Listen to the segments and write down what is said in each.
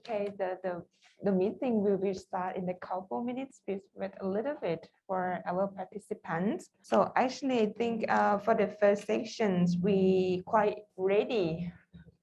Okay, the meeting will start in a couple minutes. Please wait a little bit for our participants. So actually, I think for the first sections, we quite ready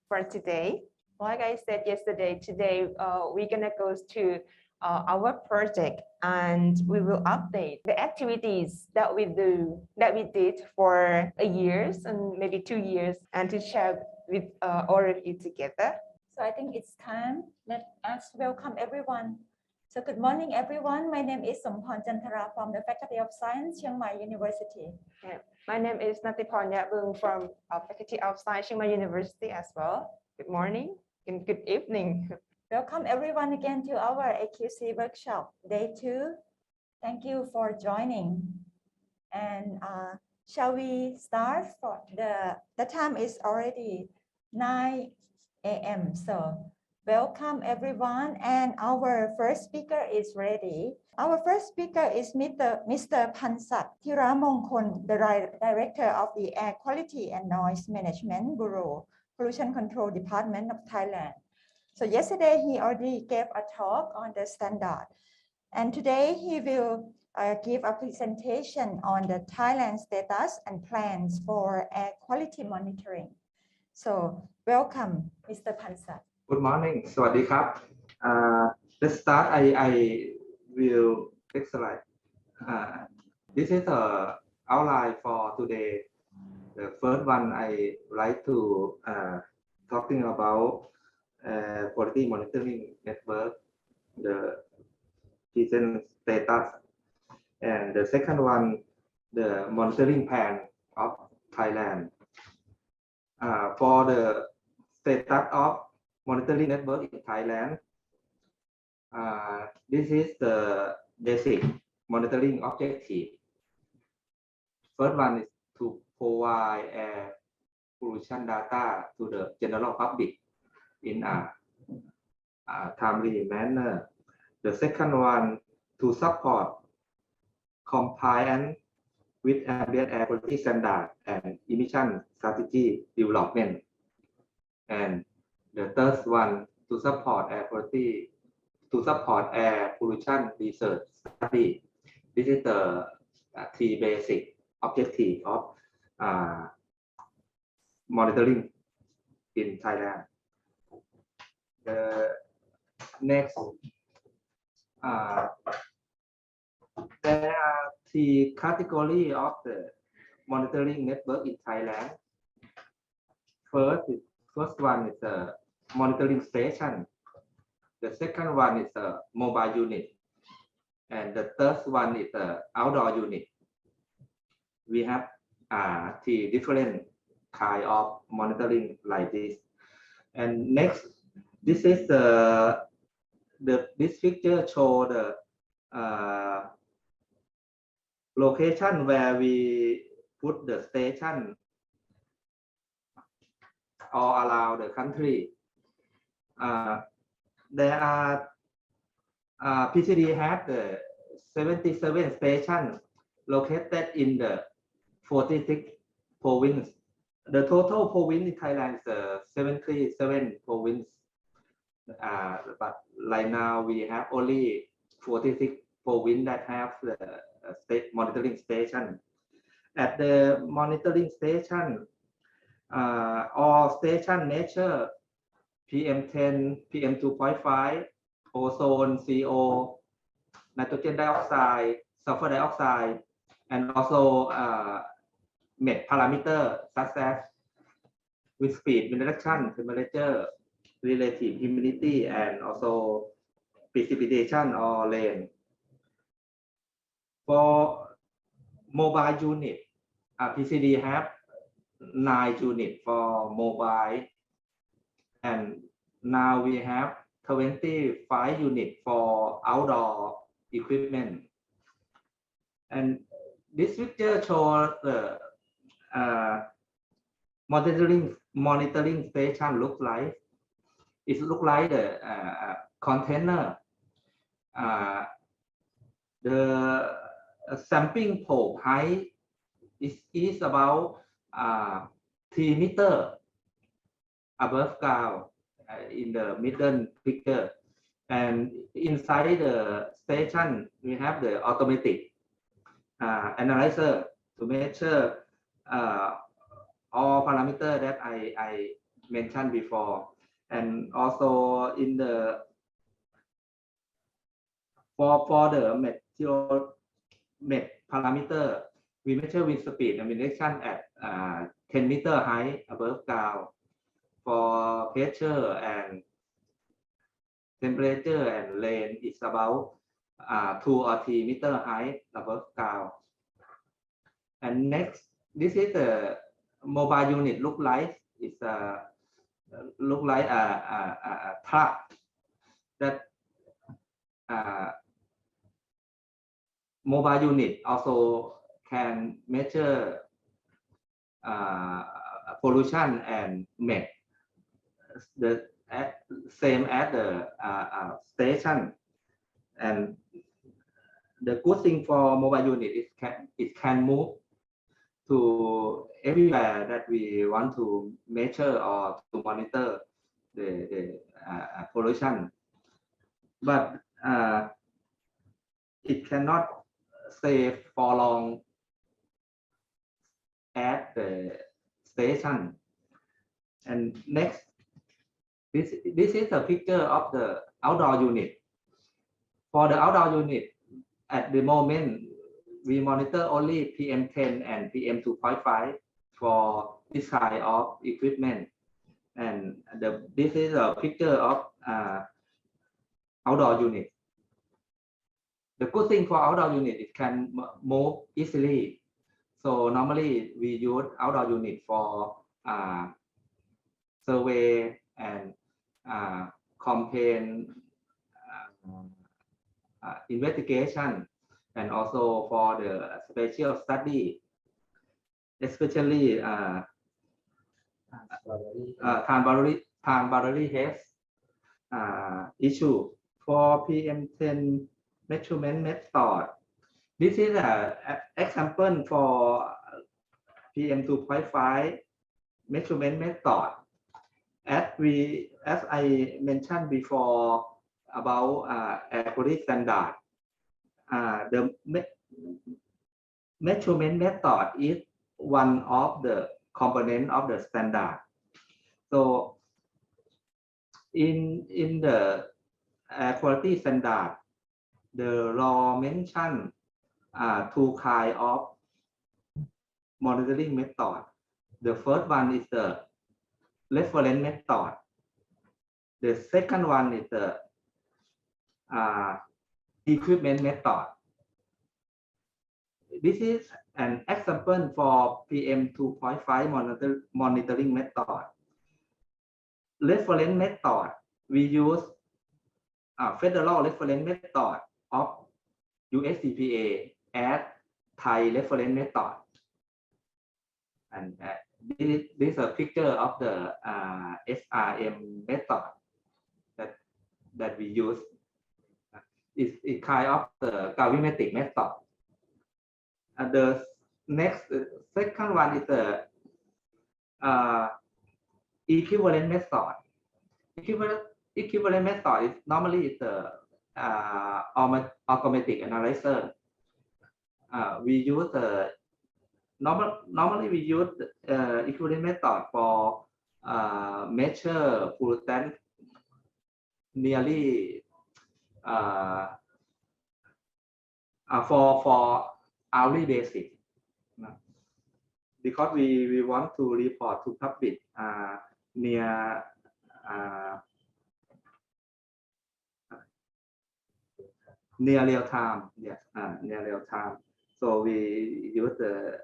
for today. Like I said yesterday, today we're gonna go to our project and we will update the activities that we did for a years and maybe 2 years, and to share with all of you together. So I think it's time. Let us welcome everyone. So good morning, everyone. My name is Somporn Jantara from the Faculty of Science, Chiang Mai University. Yeah. My name is Natiporn Yabung from Faculty of Science, Chiang Mai University as well. Good morning and good evening. Welcome everyone again to our AQC workshop, day 2. Thank you for joining. And shall we start? For the time is already 9 a.m. So welcome everyone. And our first speaker is ready. Our first speaker is Mr. Pansat Thiramongkol, the Director of the Air Quality and Noise Management Bureau, Pollution Control Department of Thailand. So yesterday he already gave a talk on the standard. And today he will give a presentation on the Thailand status and plans for air quality monitoring. So welcome, Mr. Pansat. Good morning. สวัสดีครับ Let's start. I will take slide. This is the outline for today. The first one I like to talking about quality monitoring network, the present status, and the second one, the monitoring plan of Thailand. For the status of monitoring network in Thailand, this is the basic monitoring objective. First one is to provide air pollution data to the general public in a timely manner. The second one, to support compliance with ambient air quality standard and emission strategy development. And the third one, to support air quality, to support air pollution research study. This is the three basic objective of monitoring in Thailand. The next, there are three categories of the monitoring network in Thailand. First one is a monitoring station. The second one is a mobile unit, and the third one is a outdoor unit. We have three different kind of monitoring like this. And next, this is this picture show the location where we put the station all around the country. There are PCD have the 77 stations located in the 46 provinces. The total province in Thailand is 77 provinces. But right now we have only 46 provinces that have the state monitoring station. At the monitoring station, all station measure PM10, PM2.5, ozone, CO, nitrogen dioxide, sulfur dioxide, and also met parameter such as wind speed, wind direction, temperature, relative humidity, and also precipitation or rain. For mobile unit, PCD have 9 units for mobile, and now we have 25 units for outdoor equipment. And this picture shows the monitoring station looks like. It looks like the container. The sampling probe height is about 3 meters above ground, in the middle picture. And inside the station, we have the automatic analyzer to measure all parameters that I mentioned before. And also in the for the material parameter, we measure wind speed and wind direction at 10 meter height above ground. For pressure and temperature and rain is about 2 or 3 meter height above ground. And next, this is the mobile unit look like. It's look like a truck that mobile unit also can measure pollution and make the same as the station. And the good thing for mobile unit is it can move to everywhere that we want to measure or to monitor the pollution, but it cannot stay for long at the station. And next, this is a picture of the outdoor unit. For the outdoor unit, at the moment, we monitor only PM10 and PM2.5 for this kind of equipment. And this is a picture of outdoor unit. The good thing for outdoor unit, it can move easily. So normally we use outdoor unit for survey and campaign investigation, and also for the spatial study, especially time boundary haze issue. For PM10 measurement method, this is an example for PM2.5 measurement method. As I mentioned before about air quality standard, the measurement method is one of the component of the standard. So in the air quality standard, the law mentioned two kinds of monitoring method. The first one is the reference method. The second one is the equipment method. This is an example for PM2.5 monitoring method. Reference method, we use federal reference method of USCPA as Thai reference method. And this is a picture of the SRM method that we use. It's kind of the gravimetric method. And the second one is the equivalent method. Equivalent method is normally the automatic analyzer. We use normally we use equivalent method for measure pollutant nearly for hourly basis, because we want to report to public near real time. Yes, near real time. So we use the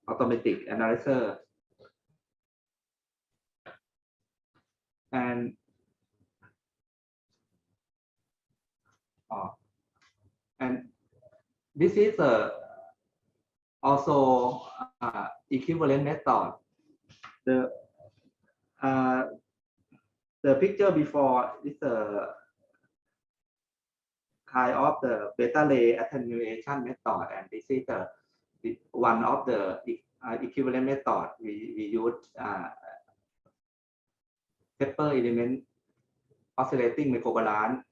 automatic analyzer. And this is also equivalent method. The picture before is a kind of the beta ray attenuation method, and this is one of the equivalent method we use pepper element oscillating microbalance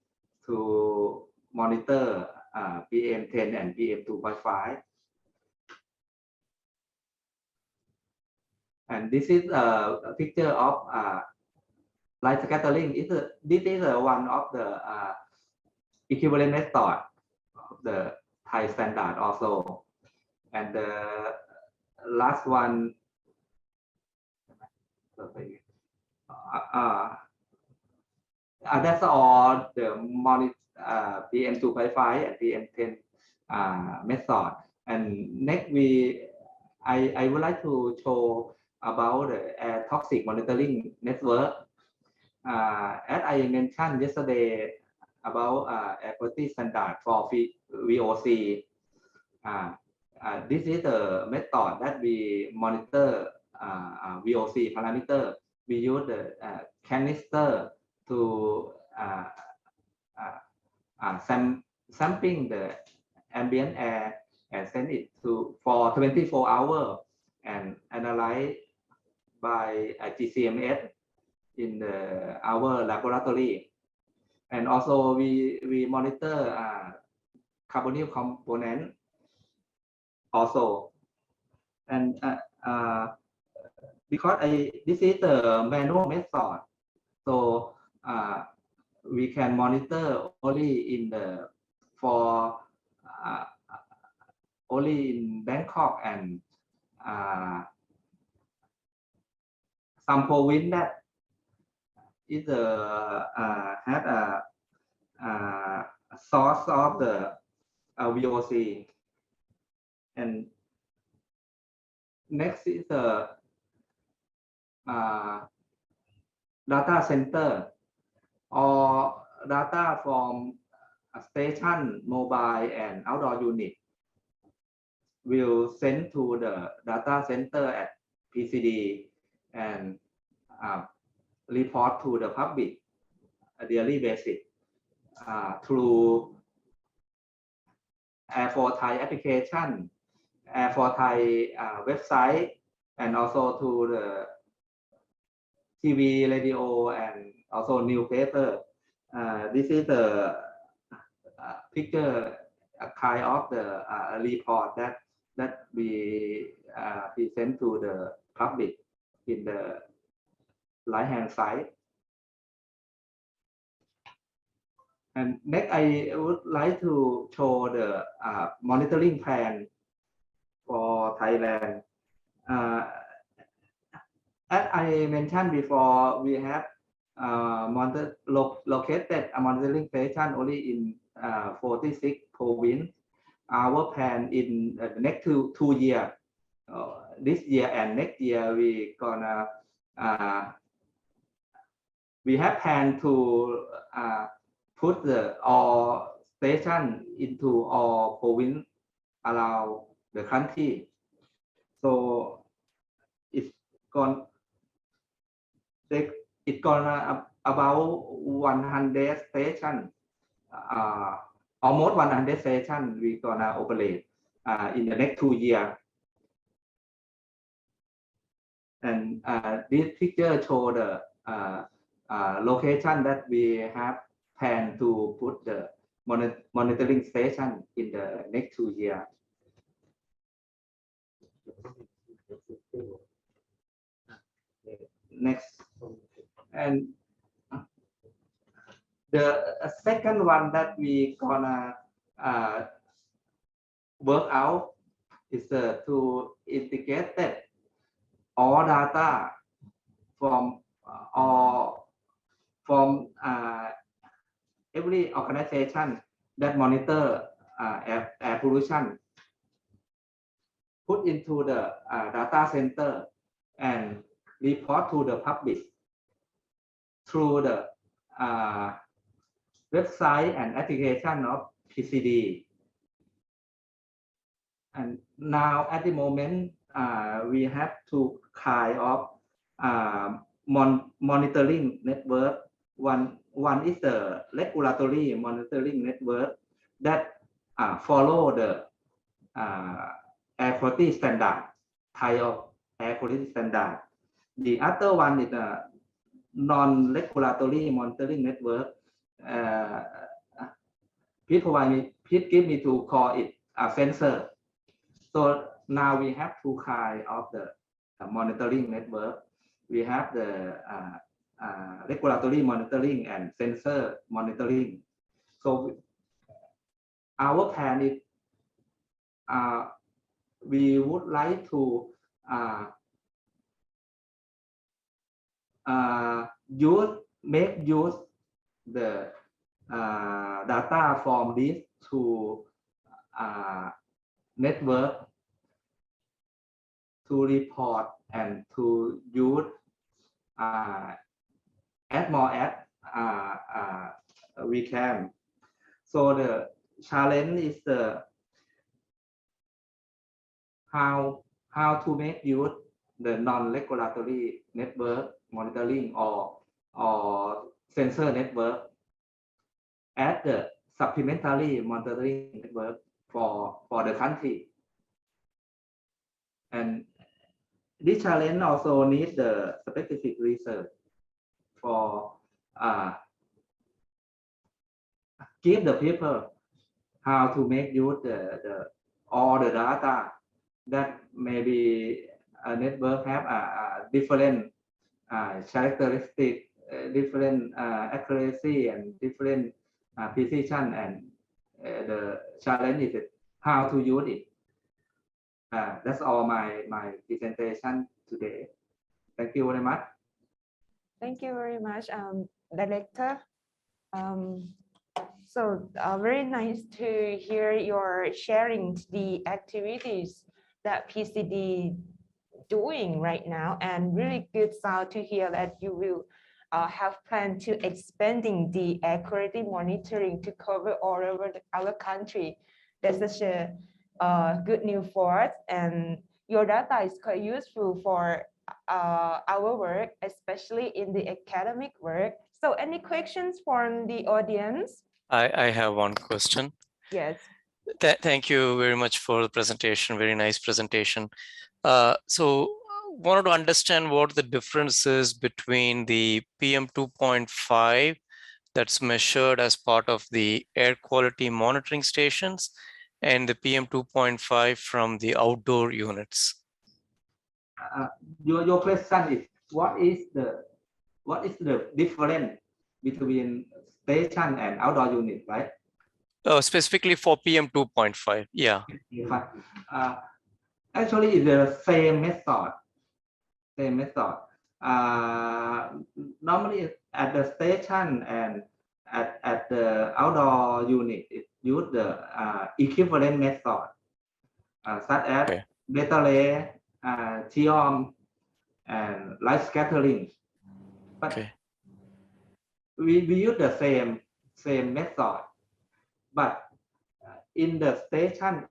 to monitor PM10 and PM2.5. And this is a picture of light scattering. This is one of the equivalent method of the Thai standard also. And the last one, that's all the monitor PM2.5 and PM10 method. And next I would like to show about the air toxic monitoring network. As I mentioned yesterday about air quality standard for VOC. This is the method that we monitor VOC parameter. We use the canister to sampling the ambient air and send it for 24 hours and analyze by GCMS in our laboratory. And also we monitor carbonyl component also. And because this is the manual method, so we can monitor only only in Bangkok and some province that is had a source of the VOC. And next is the data center or data from a station, mobile and outdoor unit will send to the data center at PCD and report to the public a daily basis through Air for Thai application, Air for Thai website, and also to the TV, radio, and also newspaper. This is the picture, a kind of the report that we present to the public in the right-hand side. And next, I would like to show the monitoring plan for Thailand. As I mentioned before, we have located a monitoring station only in 46 provinces. Our plan in the next two years, this year and next year, we have planned to put all station into all province around the country. So it's gonna about 100 stations, almost 100 stations we gonna operate in the next 2 years. And this picture show the location that we have planned to put the monitoring station in the next 2 years. Next, and the second one that we gonna work out is to integrate all data from every organization that monitor air pollution, put into the data center and report to the public through the website and application of PCD. And now at the moment, we have two kind of monitoring network. One is the regulatory monitoring network that follow the air quality standard, type of air quality standard. The other one is non-regulatory monitoring network. Please give me to call it a sensor. So now we have two kinds of the monitoring network. We have the regulatory monitoring and sensor monitoring. So our plan is we would like to make use the data from these two network to report and to use as more as we can. So the challenge is the how to make use the non-regulatory network monitoring or sensor network as the supplementary monitoring network for the country. And this challenge also needs the specific research for give the people how to make use all the data that maybe a network have a different characteristic, different accuracy and different precision, and the challenge is how to use it. That's all my presentation today. Thank you very much. Thank you very much, Director. So very nice to hear your sharing the activities that PCD doing right now, and really good sound to hear that you will have planned to expanding the air quality monitoring to cover all over our country. That's such a good news for us, and your data is quite useful for our work, especially in the academic work. So any questions from the audience? I have one question. Yes. Thank you very much for the presentation. Very nice presentation. So wanted to understand what the difference is between the PM 2.5 that's measured as part of the air quality monitoring stations and the PM 2.5 from the outdoor units. Your question is what is the difference between station and outdoor unit, right? Specifically for PM 2.5, yeah. Actually, it's the same method. Normally at the station and at the outdoor unit, it use the equivalent method, such as data lay, geom, and light scattering. But we use the same method, but in the station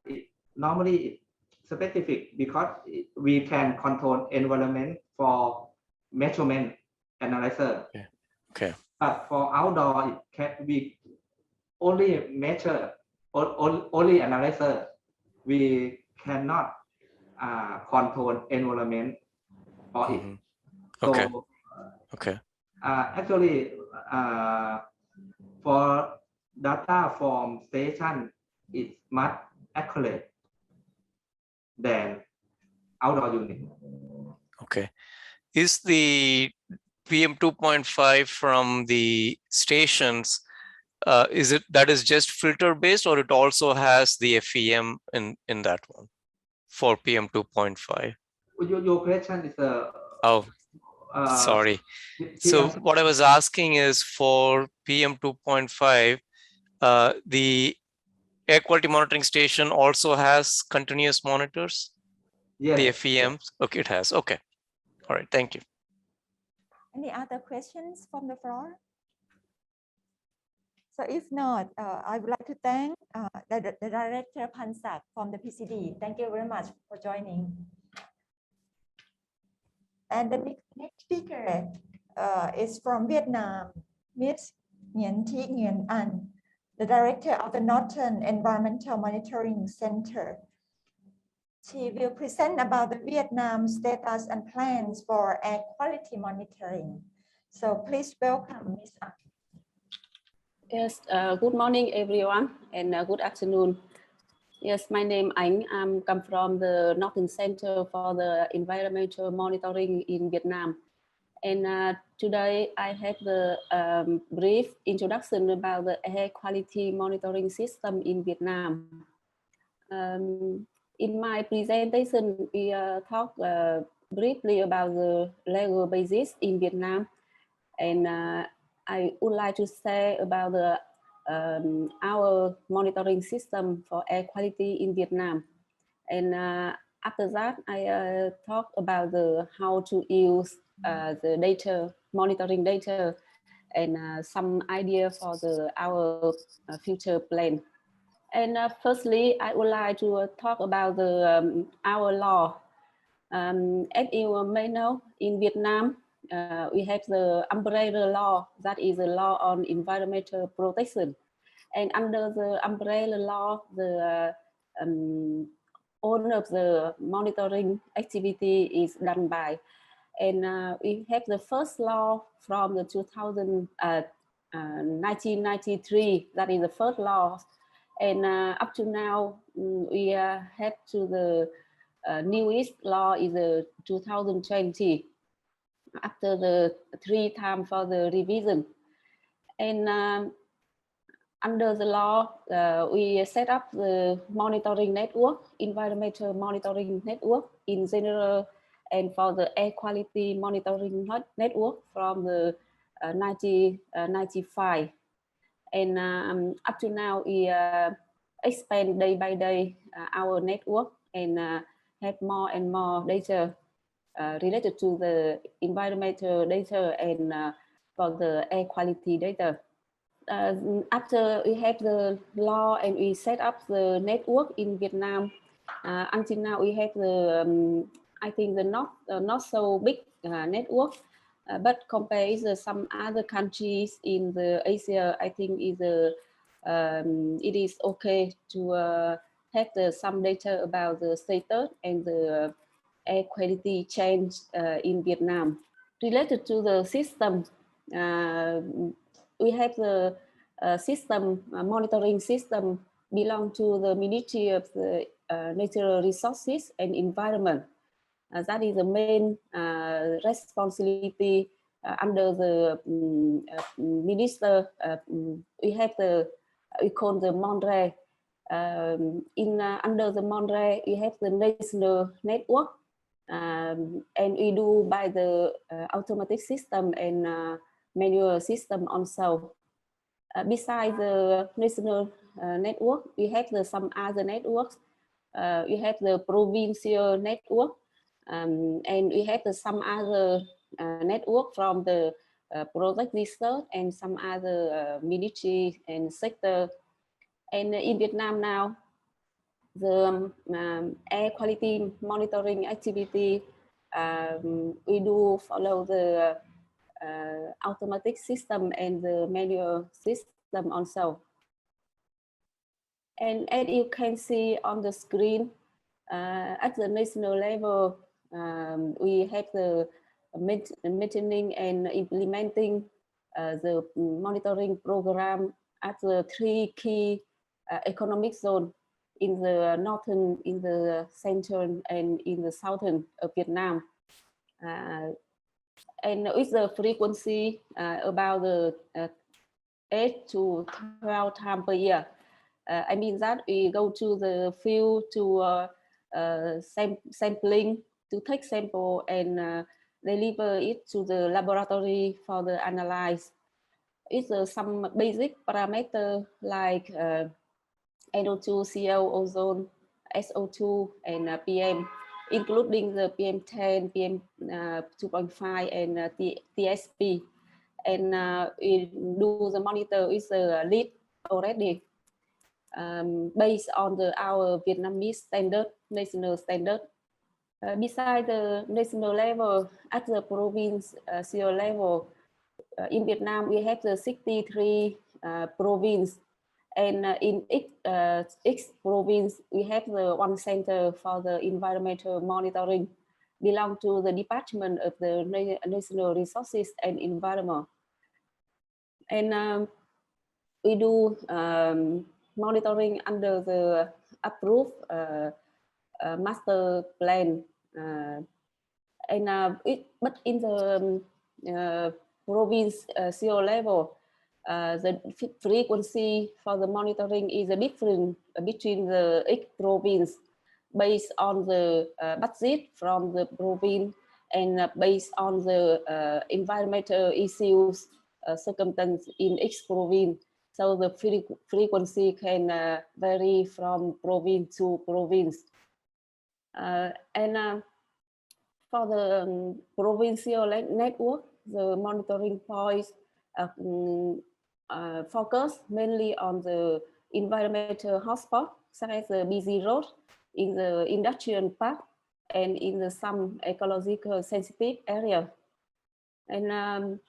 normally it's specific because we can control environment for measurement analyzer. But for outdoor it can be only measure only analyzer. We cannot control environment for it. So actually for data from station it's much accurate than outdoor unit. Okay. Is the PM 2.5 from the stations, is just filter based, or it also has the FEM in that one for PM 2.5? Your question is sorry. So what I was asking is for PM 2.5, the air quality monitoring station also has continuous monitors? Yes. The FEMs? Okay, it has. Okay. All right. Thank you. Any other questions from the floor? So if not, I would like to thank the Director Pansak from the PCD. Thank you very much for joining. And the next speaker is from Vietnam, Ms. Nguyen Thi Nguyen An, the Director of the Northern Environmental Monitoring Center. She will present about the Vietnam status and plans for air quality monitoring. So please welcome Ms. Ang. Yes, good morning, everyone, and good afternoon. Yes, my name Anh. I'm come from the Northern Center for the Environmental Monitoring in Vietnam. And today I have the brief introduction about the air quality monitoring system in Vietnam. In my presentation, we talk briefly about the legal basis in Vietnam, and I would like to say about the our monitoring system for air quality in Vietnam. And after that, I talk about how to use the data, monitoring data, and some idea for our future plan. And firstly, I would like to talk about our law. As you may know, in Vietnam, we have the umbrella law, that is the law on environmental protection. And under the umbrella law, the all of the monitoring activity is done by. And we have the first law from the 1993, that is the first law. And up to now, we have to the newest law is the 2020, after the 3 times for the revision. And under the law, we set up the monitoring network, environmental monitoring network in general, and for the air quality monitoring network from the 1995. And up to now, we expand day by day our network and have more and more data related to the environmental data and for the air quality data. After we have the law and we set up the network in Vietnam, until now we have the I think the not so big network, but compared to some other countries in the Asia, I think is it is okay to have some data about the status and the air quality change in Vietnam. Related to the system, we have the system monitoring system belong to the Ministry of the Natural Resources and Environment. That is the main responsibility under the minister. We have we call the MONRE. Under the MONRE, we have the national network, and we do by the automatic system and manual system also. Besides the national network, we have some other networks. We have the provincial network, and we have some other network from the project research and some other ministry and sector. And in Vietnam now, the air quality monitoring activity, we do follow the automatic system and the manual system also. And as you can see on the screen, at the national level, we have the maintaining and implementing the monitoring program at the 3 key economic zones in the northern, in the central, and in the southern of Vietnam. And with the frequency about the 8 to 12 times per year. I mean that we go to the field to sampling, to take sample and deliver it to the laboratory for the analyze. It's some basic parameter like NO2, CO, ozone, SO2, and PM, including the PM10, PM 2.5, and TSP. And we do the monitor with the lead already based on our Vietnamese standard, national standard. Besides the national level, at the provincial level, in Vietnam, we have the 63 province. And in each province, we have the one center for the environmental monitoring. belong to the Department of the National Resources and Environment. And we do monitoring under the approved master plan. But in the provincial level, the frequency for the monitoring is different between the each province based on the budget from the province and based on the environmental issues circumstance in each province. So the frequency can vary from province to province. For the provincial network, the monitoring points focus mainly on the environmental hotspot, such as the busy road in the industrial park and in the some ecological sensitive area. And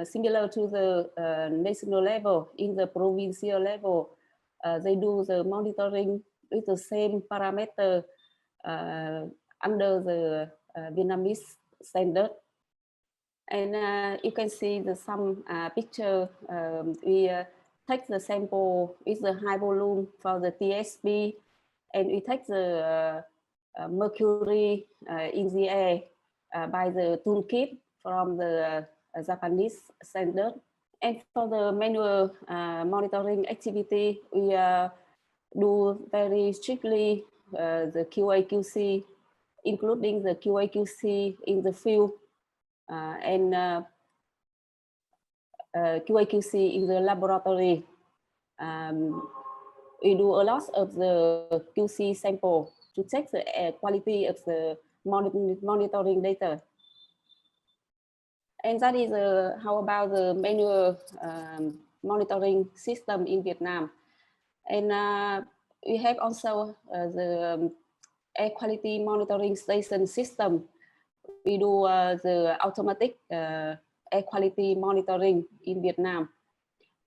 similar to the national level, in the provincial level, they do the monitoring with the same parameter under the Vietnamese standard. And you can see the some picture. We take the sample with the high volume for the TSP, and we take the mercury in the air by the toolkit from the Japanese standard. And for the manual monitoring activity, we do very strictly the QA/QC, including the QA/QC in the field and QA/QC in the laboratory. We do a lot of the QC sample to check the quality of the monitoring data. And that is how about the manual monitoring system in Vietnam. And we have also the air quality monitoring station system. We do the automatic air quality monitoring in Vietnam.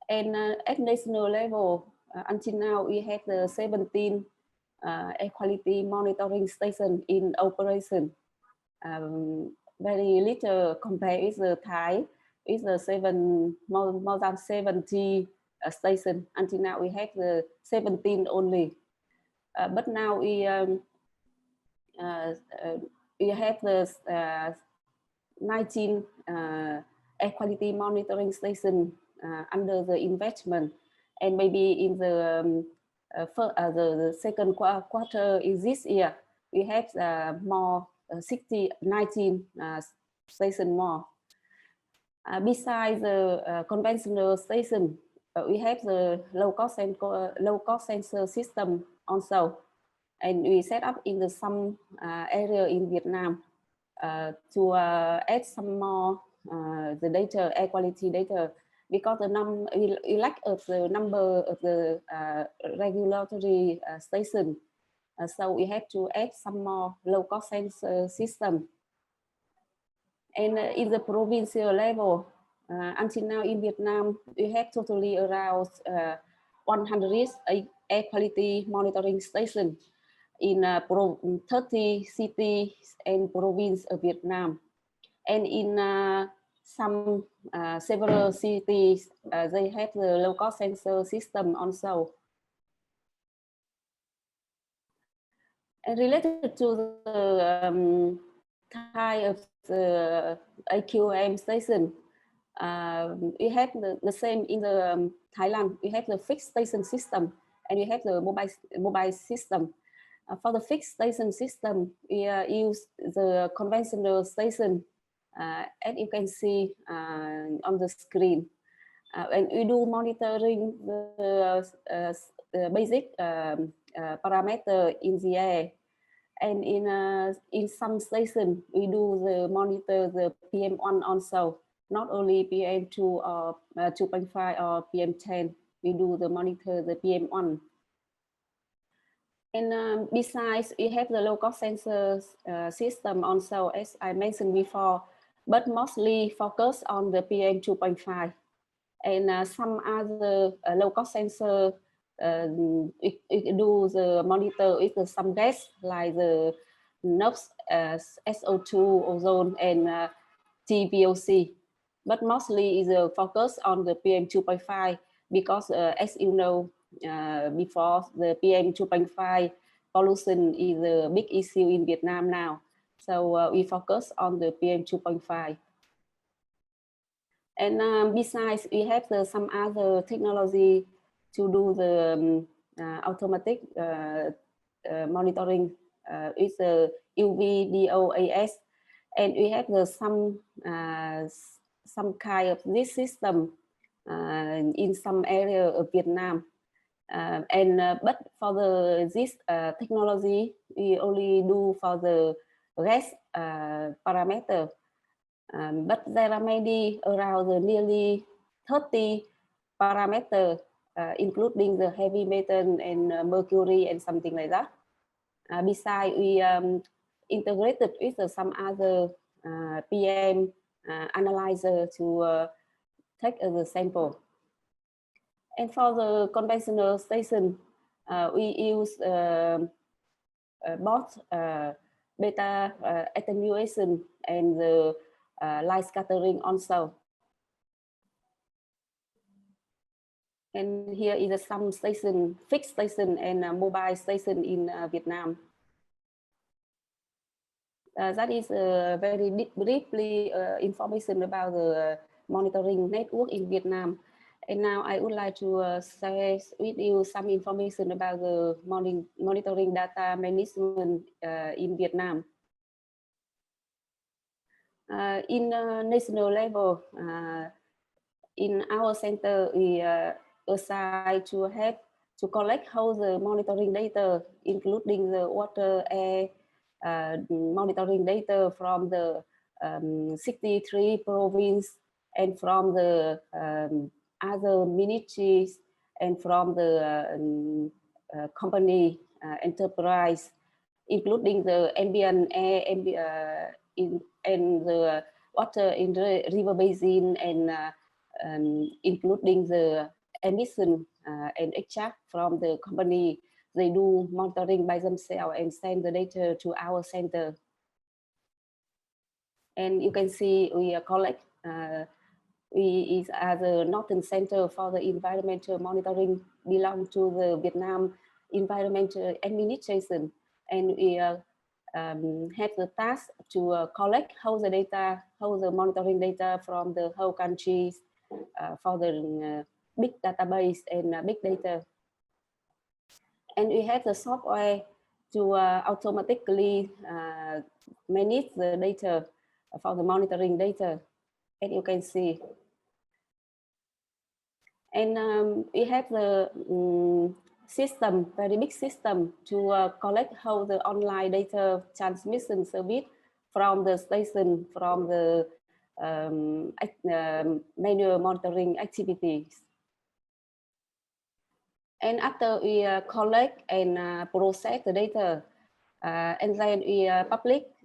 And at national level, until now, we have the 17 air quality monitoring stations in operation. Very little compared with the Thai, with the more than 70 stations. Until now, we have the 17 only. But now we have the 19 air quality monitoring stations under the investment, and maybe in the second quarter is this year, we have more 19 stations more. Besides the conventional station, we have the low cost sensor system also, and we set up in the some area in Vietnam to add some more the data, air quality data, because we lack of the number of the regulatory station. So we have to add some more low cost sensor system. And in the provincial level, until now in Vietnam, we have totally around 100 air quality monitoring stations in 30 cities and provinces of Vietnam. And in some several cities, they have the low cost sensor system also. And related to the type of the AQM station, we have the same in the Thailand. We have the fixed station system, and we have the mobile system. For the fixed station system, we use the conventional station, as you can see on the screen. And we do monitoring the basic parameter in the air. And in some stations, we do the monitor the PM1 also, not only PM2 or 2.5 or PM10. We do the monitor the PM1. And besides, we have the low cost sensor system also, as I mentioned before, but mostly focus on the PM2.5. And some other low cost sensor it do the monitor with some gas like the NOx, SO2, ozone, and TVOC. But mostly is focus on the PM 2.5 because, as you know, before the PM 2.5 pollution is a big issue in Vietnam now. So we focus on the PM 2.5. And besides, we have some other technology to do the automatic monitoring with the UV-DOAS, and we have some kind of this system in some area of Vietnam. But for this technology, we only do for the gas parameter. But there are maybe around nearly 30 parameters, including the heavy metal and mercury and something like that. Besides, we integrated with some other PM analyzer to take the sample. And for the conventional station, we use both beta attenuation and the light scattering also. And here is some station, fixed station and mobile station in Vietnam. That is very briefly information about the monitoring network in Vietnam. And now I would like to share with you some information about the monitoring data management in Vietnam. In national level, in our center, we assign to have to collect all the monitoring data, including the water, air, monitoring data from the 63 provinces and from the other ministries and from the company enterprise, including the ambient air and the water in the river basin, and including the emission and extract from the company. They do monitoring by themselves and send the data to our center. And you can see we collect, we is as a Northern Center for the Environmental Monitoring, belong to the Vietnam Environmental Administration. And we have the task to collect all the data, all the monitoring data from the whole countries for the big database and big data. And we have the software to automatically manage the data for the monitoring data, and you can see. And we have the system, very big system, to collect how the online data transmission service from the station, from the manual monitoring activities. And after we collect and process the data, and then we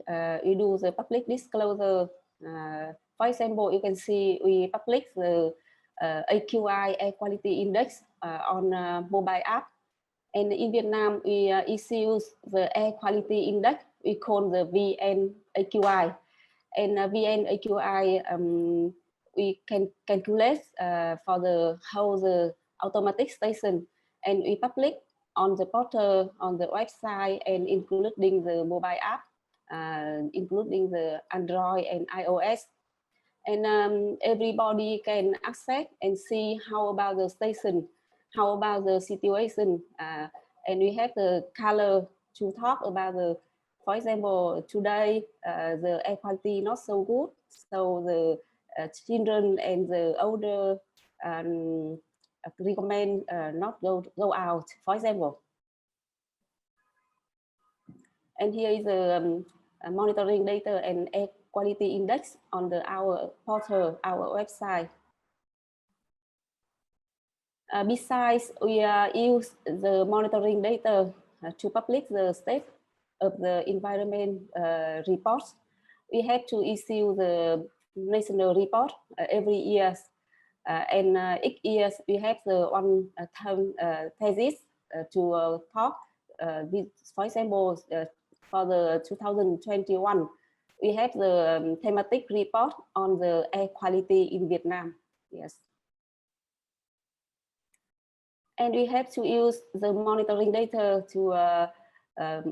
we do the public disclosure. For example, you can see we publish the AQI, Air Quality Index, on mobile app. And in Vietnam, we issue the Air Quality Index, we call the VN-AQI. And VN-AQI, we can calculate for the whole the automatic station. And we publish on the portal, on the website, and including the mobile app, including the Android and iOS. And everybody can access and see how about the station, how about the situation. And we have the color to talk about the, for example, today the air quality not so good. So the children and the older recommend not go out, for example. And here is the monitoring data and air quality index on our portal, our website. Besides, we use the monitoring data to publish the state of the environment reports. We have to issue the national report every year. And each year we have the one term thesis to talk. For example, for the 2021, we have the thematic report on the air quality in Vietnam. Yes. And we have to use the monitoring data to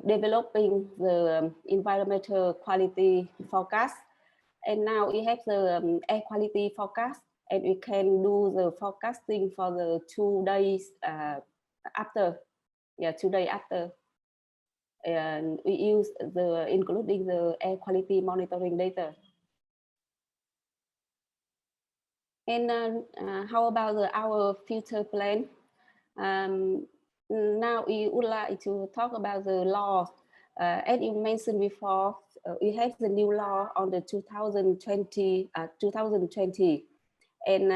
developing the environmental quality forecast. And now we have the air quality forecast, and we can do the forecasting for the 2 days after. Yeah, 2 days after. And we use the including the air quality monitoring data. And how about our future plan? Now we would like to talk about the law. As you mentioned before, we have the new law on the 2020, and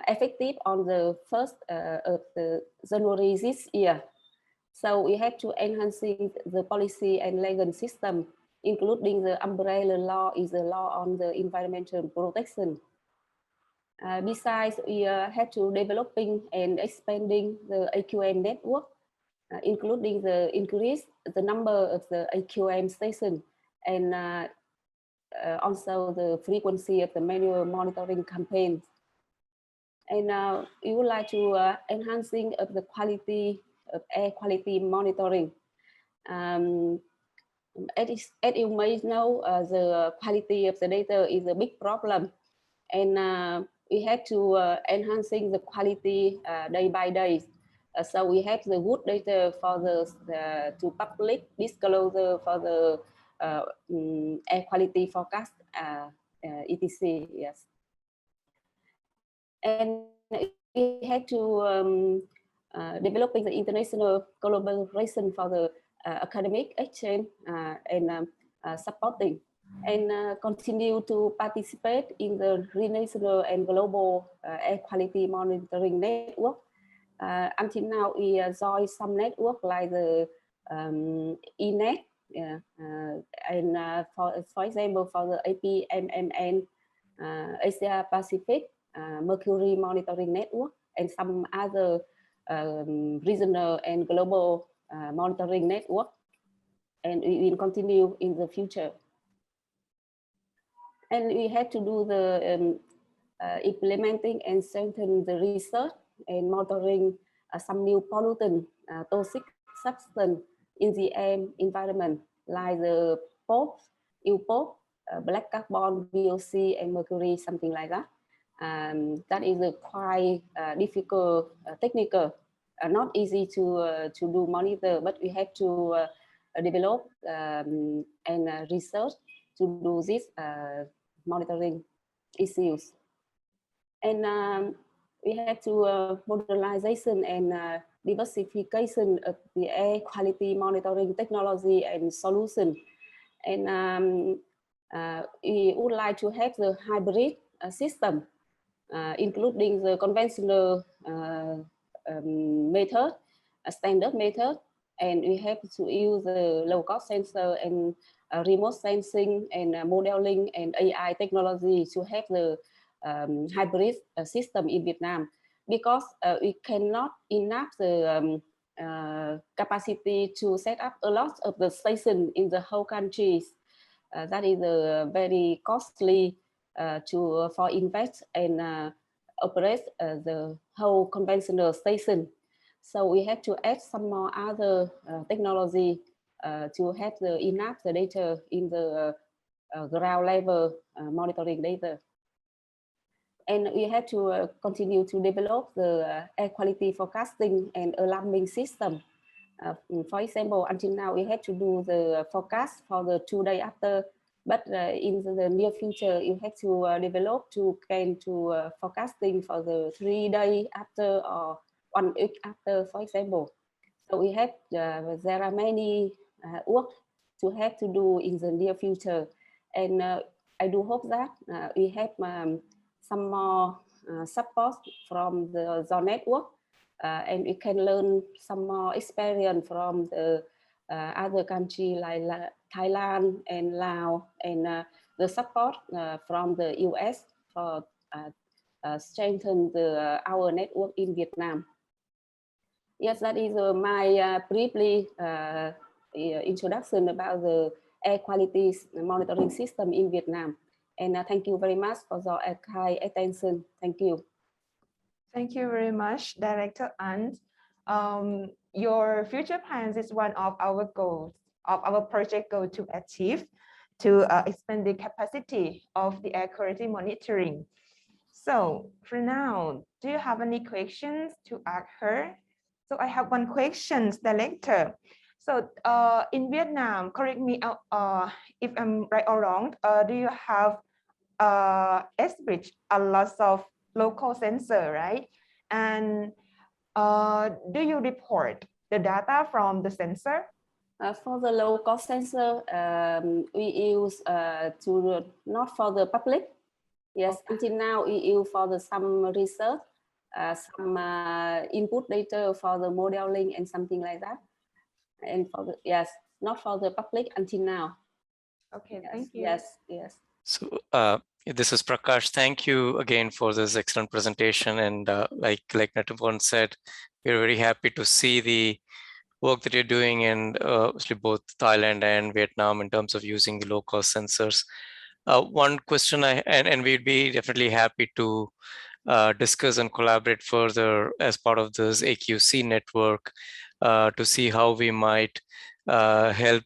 effective on the 1st of the January this year. So we have to enhancing the policy and legal system, including the umbrella law is the law on the environmental protection. Besides, we have to developing and expanding the AQM network, including the increase the number of the AQM station and also the frequency of the manual monitoring campaigns. And we would like to enhancing of the quality of air quality monitoring. As you may know, the quality of the data is a big problem, and we have to enhancing the quality day by day. So we have the good data for the to public disclosure for the air quality forecast, etc. Yes, and we have to developing the international collaboration for the academic exchange and supporting, and continue to participate in the regional and global air quality monitoring network. Until now, we join some network like the ENET, and for example, for the APMMN, Asia Pacific Mercury Monitoring Network, and some other regional and global monitoring network, and we will continue in the future. And we had to do the implementing and strengthen the research and monitoring some new pollutant, toxic substance in the air environment, like the POP, UPOP, black carbon, VOC, and mercury, something like that. That is a quite difficult technical, not easy to do monitor, but we have to develop and research to do this monitoring issues. And we have to modernization and diversification of the air quality monitoring technology and solution. And we would like to have the hybrid system, including the conventional method, a standard method, and we have to use the low-cost sensor and remote sensing and modeling and AI technology to have the hybrid system in Vietnam, because we cannot enough the capacity to set up a lot of the station in the whole countries. That is very costly for invest and operate the whole conventional station. So we have to add some more other technology to have the enough the data in the ground level monitoring data. And we have to continue to develop the air quality forecasting and alarming system. For example, until now we had to do the forecast for the 2 days after, but in the near future you have to develop to forecasting for the 3 days after or 1 week after, for example. So we have there are many work to have to do in the near future, and I do hope that we have some more support from the network, and we can learn some more experience from the other countries like Thailand and Laos, and the support from the US for strengthen our network in Vietnam. Yes, that is my briefly introduction about the air quality monitoring system in Vietnam. And thank you very much for your kind attention. Thank you. Thank you very much, Director Ant. Your future plans is one of our goals, of our project goal to achieve, to expand the capacity of the air quality monitoring. So for now, do you have any questions to ask her? So I have one question, Director. So in Vietnam, correct me if I'm right or wrong, do you have established a lot of local sensor, right? And do you report the data from the sensor? For the local sensor, we use not for the public. Yes, until now we use for some research, some input data for the modeling and something like that. And for the, yes, not for the public until now. Okay, yes, thank you. Yes, yes. So this is Prakash. Thank you again for this excellent presentation. And like Natapon said, we're very happy to see the work that you're doing in actually both Thailand and Vietnam in terms of using the low-cost sensors. One question and we'd be definitely happy to discuss and collaborate further as part of this AQC network to see how we might help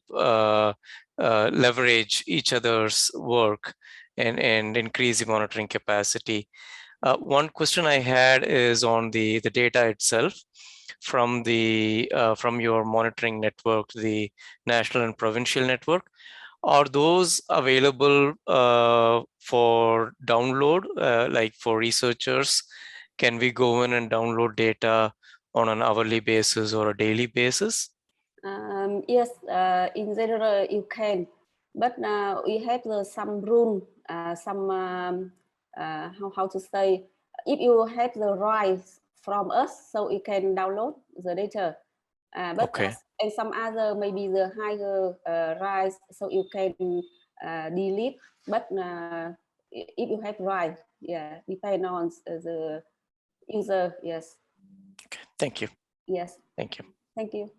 leverage each other's work and increase the monitoring capacity. One question I had is on the data itself from your monitoring network, the national and provincial network. Are those available for download, like for researchers? Can we go in and download data on an hourly basis or a daily basis? Yes, in general you can, but we have some rule, how to say, if you have the rights from us, so you can download the data. But okay. And some other maybe the higher rights, so you can delete. But if you have right, yeah, depend on the user. Yes. Okay. Thank you. Yes. Thank you. Thank you.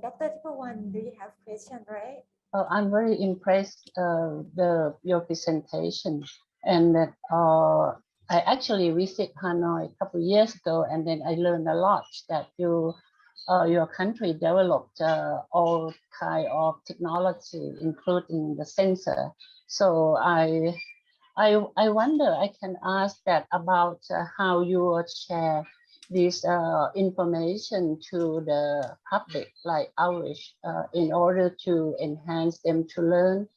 Dr. Tipawan, do you have question, right? I'm very impressed your presentation, and that I actually visited Hanoi a couple of years ago, and then I learned a lot that your country developed all kind of technology, including the sensor. So I wonder, I can ask that about how you will share this information to the public, like outreach, in order to enhance them to learn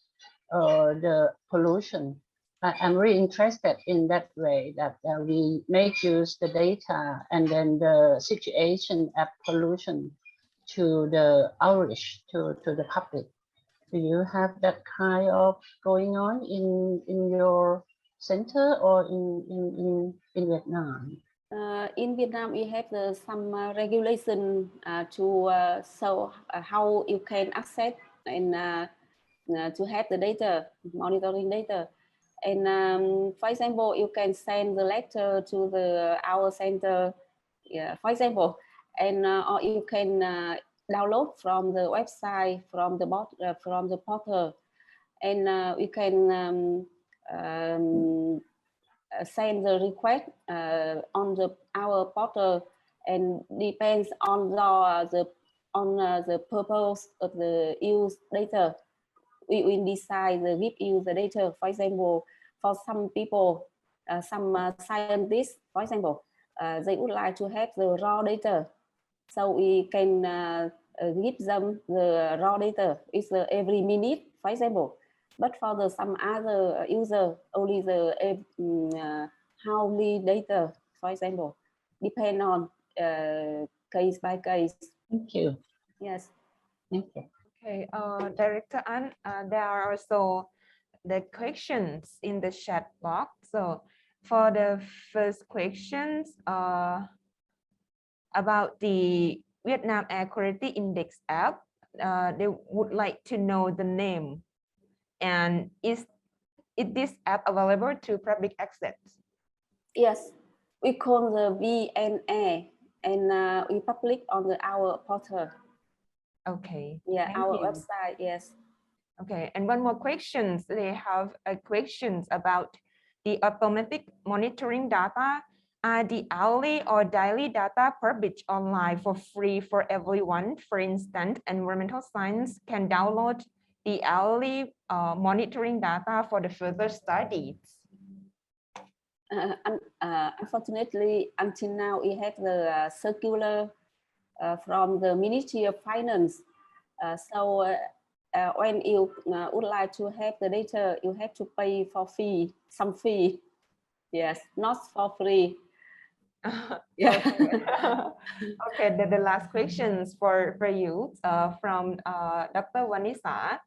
the pollution. I'm really interested in that way, that we make use the data and then the situation of pollution to the outreach to the public. Do you have that kind of going on in your center or in Vietnam? In Vietnam, we have some regulation to show how you can access and to have the data, monitoring data. And for example, you can send the letter to our center, yeah, for example, and or you can download from the website, from the portal, and we can send the request on our portal, and depends on the purpose of the use data. We will decide the give you the data. For example, for some people, some scientists, for example, they would like to have the raw data, so we can give them the raw data. It's every minute, for example. But for some other user, only the hourly data, for example, depend on case by case. Thank you. Yes. Thank you. Okay, Director An, there are also the questions in the chat box. So for the first questions about the Vietnam Air Quality Index app, they would like to know the name, and is this app available to public access? Yes, we call the VNA, and we publish on our portal. Okay. Yeah, thank our you. website. Yes. Okay, and one more questions. They have questions about the automatic monitoring data. Are the hourly or daily data published online for free for everyone? For instance, environmental science can download the hourly monitoring data for the further studies. Unfortunately, until now, we have the circular from the Ministry of Finance. When you would like to have the data, you have to pay for some fee. Yes, not for free. Yeah. Okay, the last questions for you from Dr. Vanessa.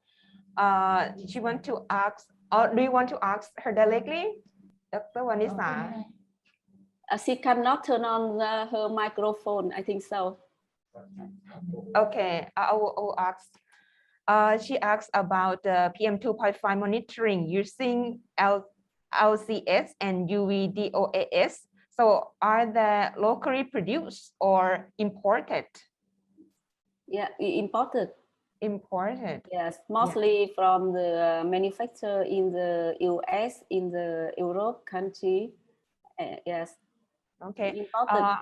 She want to ask, or do you want to ask her directly, Dr. Vanessa? She cannot turn on her microphone, I think so. Okay, I will ask. She asked about the PM 2.5 monitoring using LCS and UVDOAS. So are they locally produced or imported? Yeah, we imported. Imported. Yes, mostly from the manufacturer in the US, in the Europe country. Yes. Okay. Imported.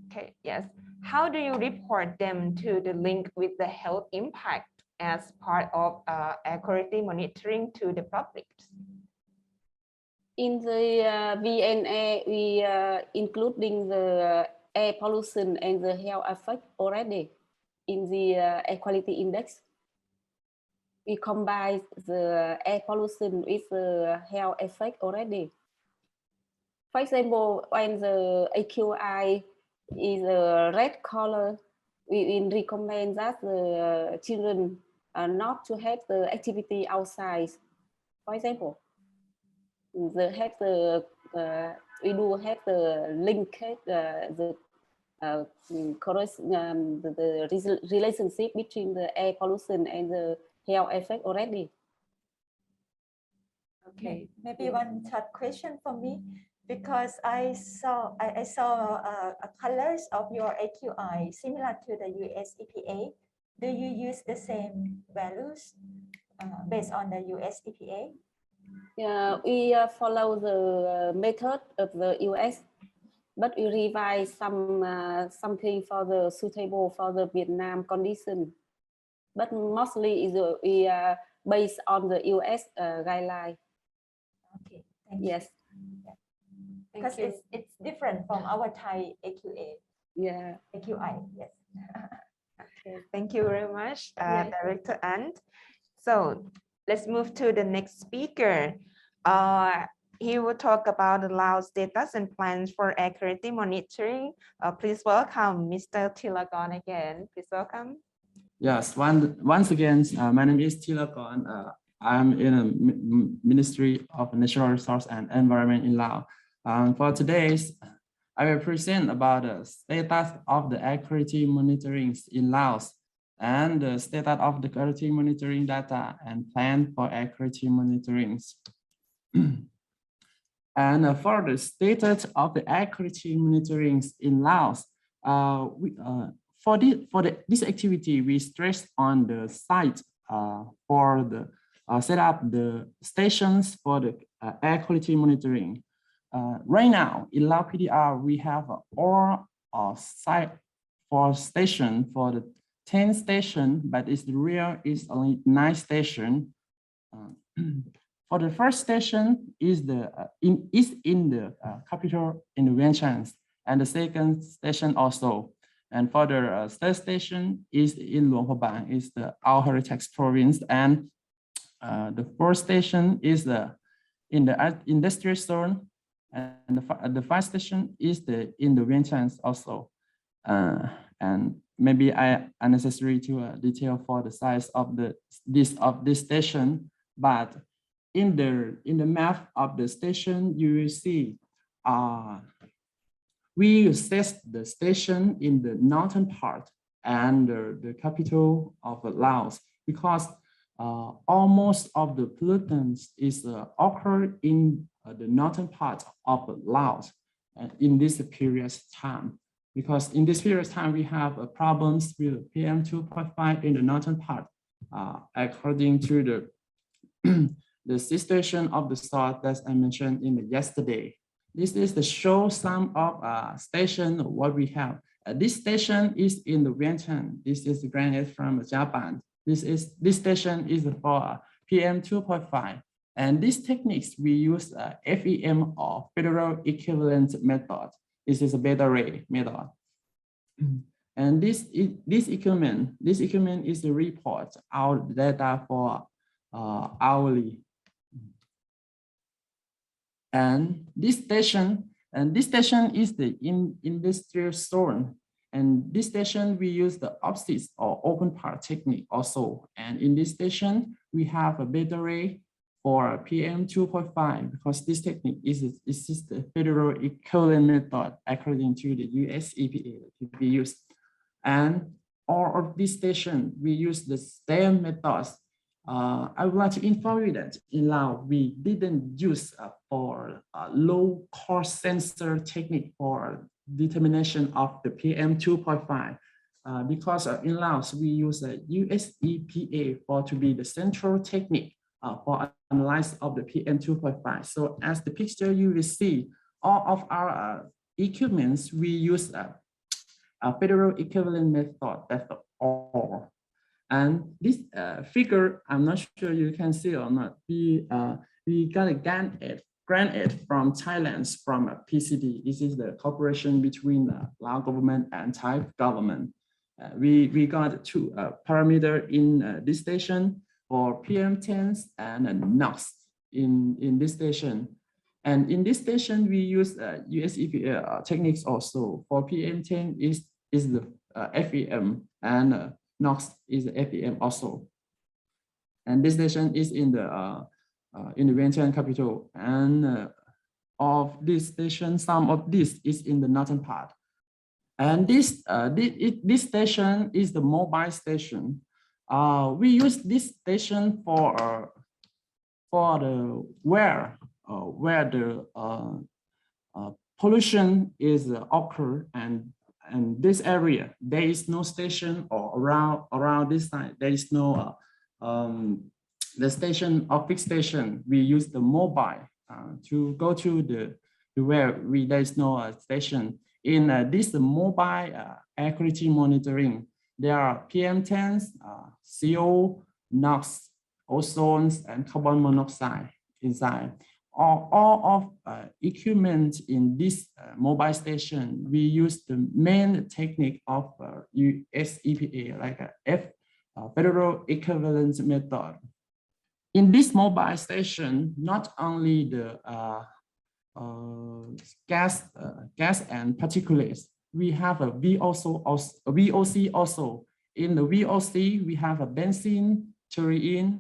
Okay. Yes. How do you report them to the link with the health impact as part of air quality monitoring to the public? In the VNA, we including the air pollution and the health effect already in the air quality index. We combine the air pollution with the health effect already. For example, when the AQI is a red color, we recommend that the children not to have the activity outside. For example, we do have the linkage, the relationship between the air pollution and the health effect already. Okay. Maybe one third question for me, because I saw colors of your AQI similar to the US EPA. Do you use the same values based on the US EPA? Yeah, we follow the method of the US, but we revise something for the suitable for the Vietnam condition. But mostly is we based on the US guideline. Okay, thank you. Yes. Because it's different from our Thai AQA. Yeah. AQI, yes. Okay, thank you very much, Yes. Director Ant. So let's move to the next speaker. He will talk about the Laos status and plans for air quality monitoring. Please welcome Mr. Thilakorn again. Please welcome. Yes, once again, my name is Thilakorn. I'm in the Ministry of Natural Resource and Environment in Laos. For today's, I will present about the status of the air quality monitoring in Laos and the status of the quality monitoring data and plan for air quality monitoring. And for the status of the air quality monitoring in Laos, this activity, we stress on the site for the set up the stations for the air quality monitoring. Right now in Laos PDR, we have all site for station for the 10 station, but it's real is only 9 station. For the first station is in the capital interventions, and the second station also. And for the third station is in Luang Prabang, is the our heritage province, and the fourth station is in the industrial zone, and the fifth station is in the Vientianes also. And maybe I unnecessary to detail for the size of this station, but in the map of the station you will see we assess the station in the northern part and the capital of Laos, because almost of the pollutants is occur in the northern part of Laos. in this period of time. Because in this period of time, we have problems with PM 2.5 in the northern part, according to the situation of the soil that I mentioned in the yesterday. This is to show some of station what we have. This station is in the Vietnam. This is granite from Japan. This station is for PM 2.5. And these techniques, we use FEM or federal equivalent method. This is a beta ray method. And this equipment is the report our data for hourly. And this station is the industrial zone. And this station, we use the opposite or open part technique also. And in this station, we have a beta ray for PM 2.5 because this technique is the federal equivalent method according to the US EPA to be used. And all of this station, we use the same methods. I would like to inform you that in Laos, we didn't use for low cost sensor technique for determination of the PM 2.5 because in Laos, we use a US EPA for to be the central technique for analysis of the PM 2.5. So as the picture you will see, all of our equipments, we use a federal equivalent method, that's all. And this figure, I'm not sure you can see or not. We got a grant aid from Thailand from PCD. This is the cooperation between the Lao government and Thai government. We got two parameters in this station for PM10 and NOx in this station. And in this station, we use US EPA techniques also. For PM10 is the FEM and NOx is the FEM also. And this station is in the Vientiane capital. And of this station, some of this is in the northern part. And this station is the mobile station. We use this station for the where the pollution is occur, and this area there is no station, or around this side there is no the station or fixed station. We use the mobile to go to the where there is no station. In this mobile air quality monitoring, there are PM10s, CO, NOx, ozones, and carbon monoxide inside. All of equipment in this mobile station, we use the main technique of US EPA, like a federal equivalence method. In this mobile station, not only the gas and particulates, we have a VOC also. In the VOC, we have a benzene, toluene,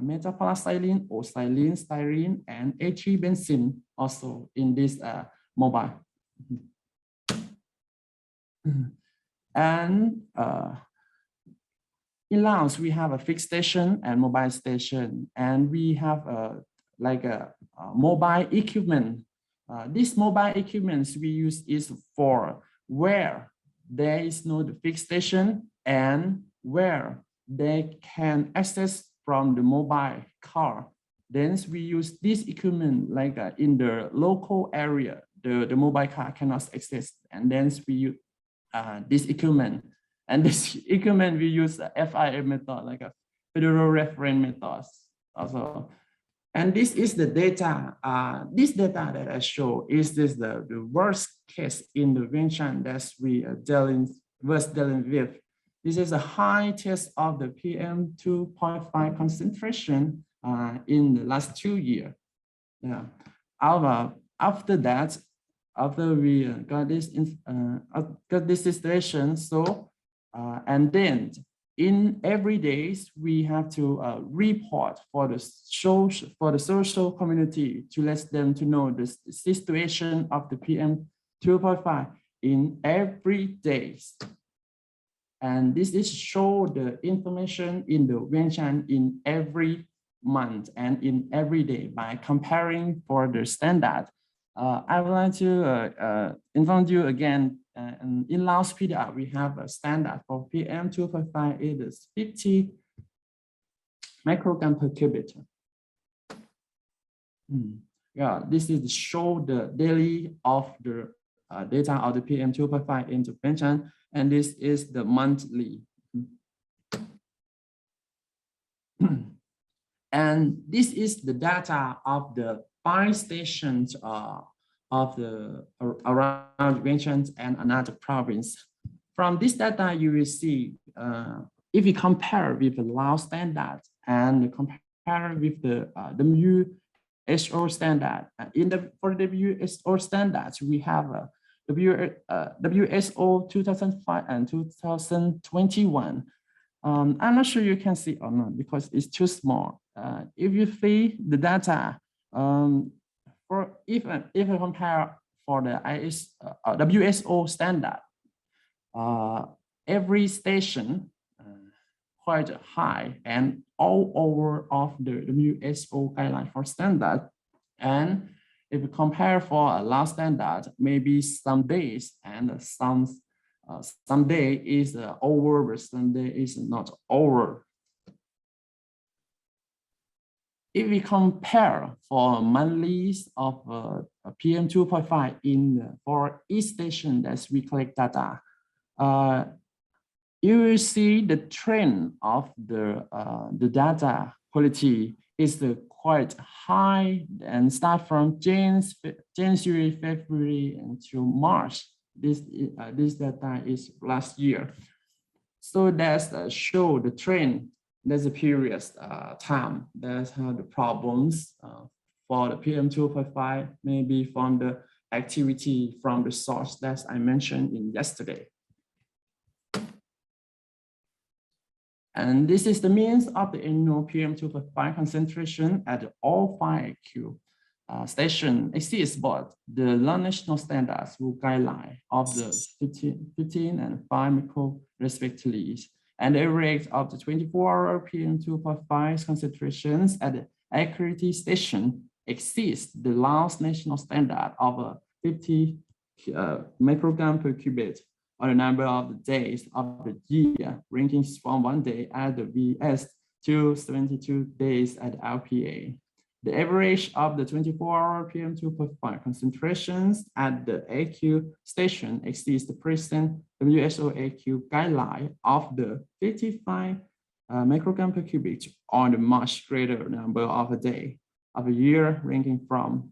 metapolystyrene, oxylene, styrene, and A3 benzene also in this mobile. And in Laos, we have a fixed station and mobile station, and we have like a mobile equipment. This mobile equipment we use is for where there is no fixed station and where they can access from the mobile car. Then we use this equipment like in the local area, the mobile car cannot access, and then we use this equipment. And this equipment we use a FIM method, like a federal reference methods also. And this is the data. This data that I show is the worst case in the Vientiane that we are dealing with. This is a high test of the PM 2.5 concentration in the last 2 years. Yeah. After that, after we got this situation, so and then in every days we have to report for the social community to let them to know the situation of the PM 2.5 in every days. And this is show the information in the Vientiane in every month and in every day by comparing for the standard I would like to inform you again, in Laos PDR, we have a standard for PM2.5, it is 50 microgram per cubic. Yeah, this is show the daily of the data of the PM2.5 intervention, and this is the monthly. And this is the data of the 5 stations of the around regions and another province. From this data, you will see if you compare with the Laos standard and compare with the WHO standard. For the WHO standards, we have WHO 2005 and 2021. I'm not sure you can see or not because it's too small. If you see the data, if you compare for the WHO standard, every station quite high and all over of the WHO guideline for standard. And if you compare for a Laos standard, maybe some days and some day is over, but some day is not over. If we compare for monthlies of PM2.5 for each station that we collect data, you will see the trend of the data quality is quite high and start from January, February until March. This data is last year. So that's show the trend. There's a period time. That's how the problems for the PM2.5 maybe from the activity from the source that I mentioned in yesterday. And this is the means of the annual PM2.5 concentration at all 5 AQ station exceeds both the national standards guideline of the 15 and 5 micro respectively, and the average of the 24-hour PM2.5 concentrations at the accuracy station exceeds the Laos national standard of 50 microgram per cubic, or the number of the days of the year, ranking from 1 day at the VS to 72 days at LPA. The average of the 24-hour PM2.5 concentrations at the AQ station exceeds the present WHO AQ guideline of the 55 microgram per cubic, on the much greater number of a day of a year, ranking from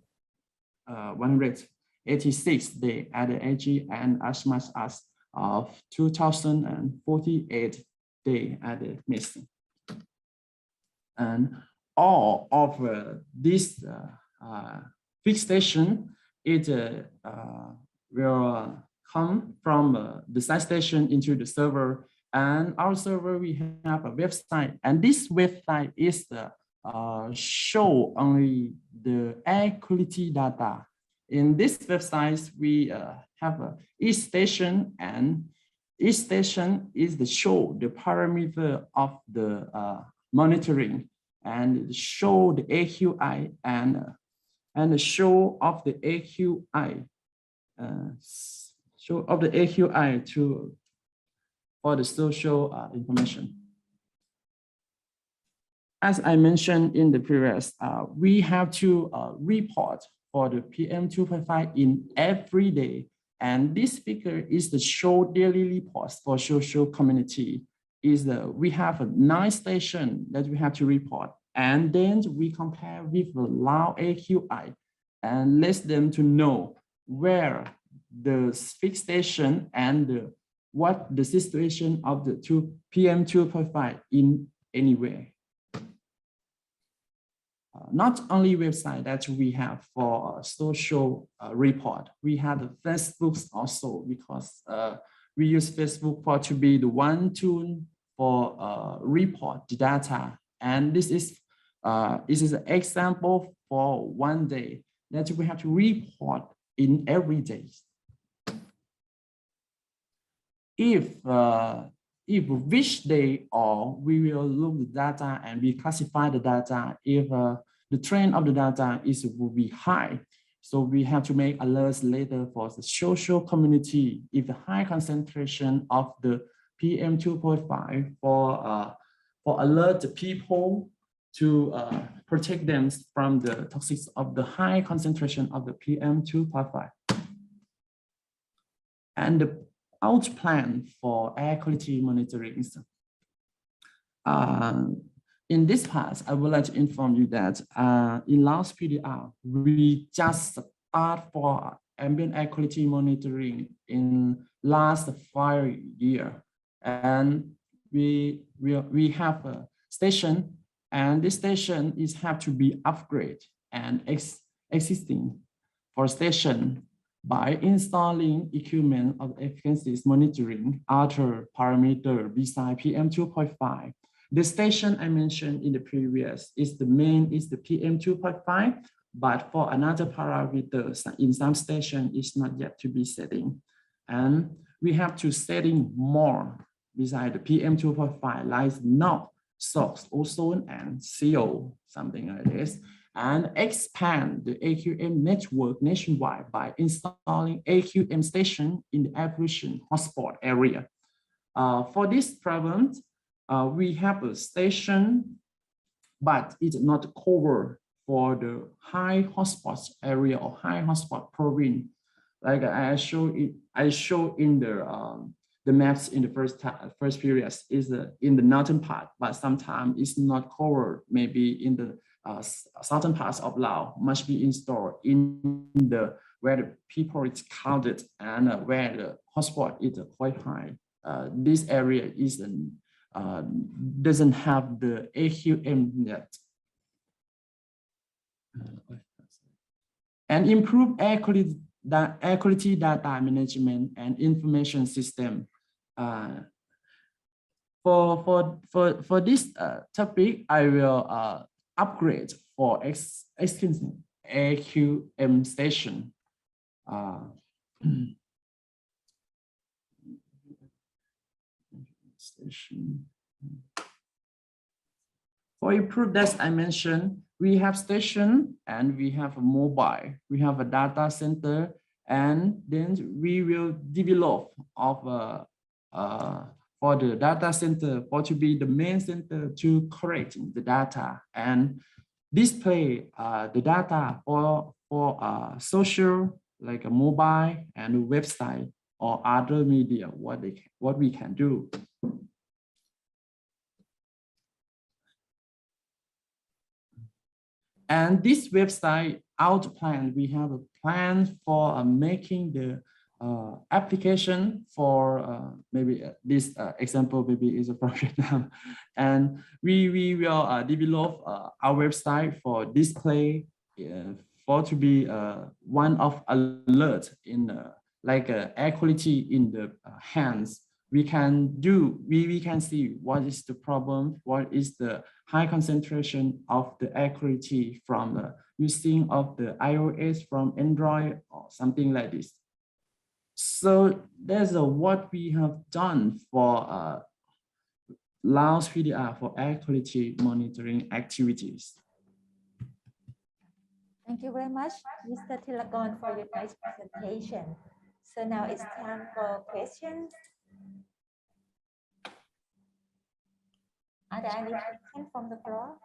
186 days at the AG and as much as of 2048 days at the missing. And all of this fixed station, it will come from the site station into the server. And our server, we have a website, and this website is show only the air quality data. In this website, we have each station, and each station is the show the parameter of the monitoring, and show the AQI and the show of the AQI, show of the AQI for the social information. As I mentioned in the previous, we have to report for the PM2.5 in every day, and this figure is the show daily reports for social community. We have a 9 station that we have to report, and then we compare with the Laos AQI and let them to know where the fixed station and what the situation of the PM2.5 in anywhere. Not only website that we have for social report, we have the Facebooks also, because we use Facebook to be the one tool for report the data. And this is an example for 1 day that we have to report in every day. If which day or we will look the data and we classify the data if the trend of the data will be high. So we have to make alerts later for the social community if the high concentration of the PM 2.5 for alert the people to protect them from the toxics of the high concentration of the PM 2.5. And the out plan for air quality monitoring. In this part, I would like to inform you that in Laos PDR, we just start for ambient air quality monitoring in last 5 years. And we have a station, and this station have to be upgraded and existing for station by installing equipment of efficiency monitoring other parameter besides PM 2.5. The station I mentioned in the previous is the PM 2.5, but for another parameter in some station is not yet to be setting. And we have to setting more beside the PM 2.5 like NOx, SOx, ozone, and CO, something like this, and expand the AQM network nationwide by installing AQM station in the air pollution hotspot area. For this problem, we have a station, but it's not covered for the high hotspot area or high hotspot province. Like I show in the maps in the first period is in the northern part, but sometimes it's not covered. Maybe in the southern parts of Laos must be installed in the where the people is counted and where the hotspot is quite high. This area doesn't have the AQM yet. And improve air quality data management and information system. For this topic, I will upgrade for existing AQM station. For improve that I mentioned, we have station and we have a mobile, we have a data center, and then we will develop for the data center to be the main center to collect the data and display the data for social like a mobile and a website or other media what we can do. And this website out plan, we have a plan for making the application for maybe this example maybe is from Vietnam, and we will develop our website for display for to be one of alert in like air quality in the hands. We can see what is the problem, what is the high concentration of the air quality from using of the iOS from Android or something like this. So there's what we have done for Laos PDR for air quality monitoring activities. Thank you very much, Mr. Thilakorn, for your nice presentation. So now it's time for questions. Are there any questions from the floor?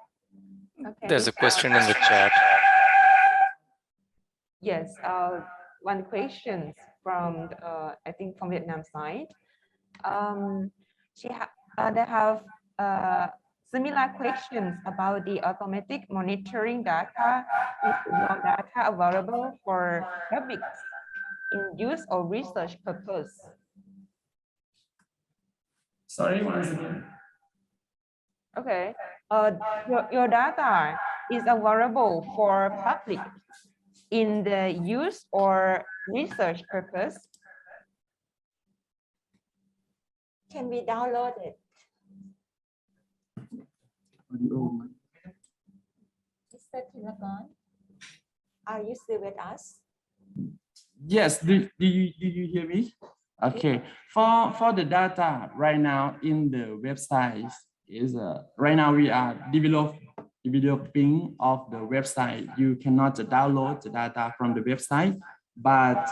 Okay. There's a question in the chat. Yes, one question from I think from Vietnam side. They have similar questions about the automatic monitoring data. Is your data available for public in use or research purpose? Sorry, once again. Okay, your data is available for public in the use or research purpose? Can we download it? Mr. Thilakorn, are you still with us? Yes, do you hear me? Okay, for the data right now in the website is right now we are develop developing of the website, you cannot download the data from the website, but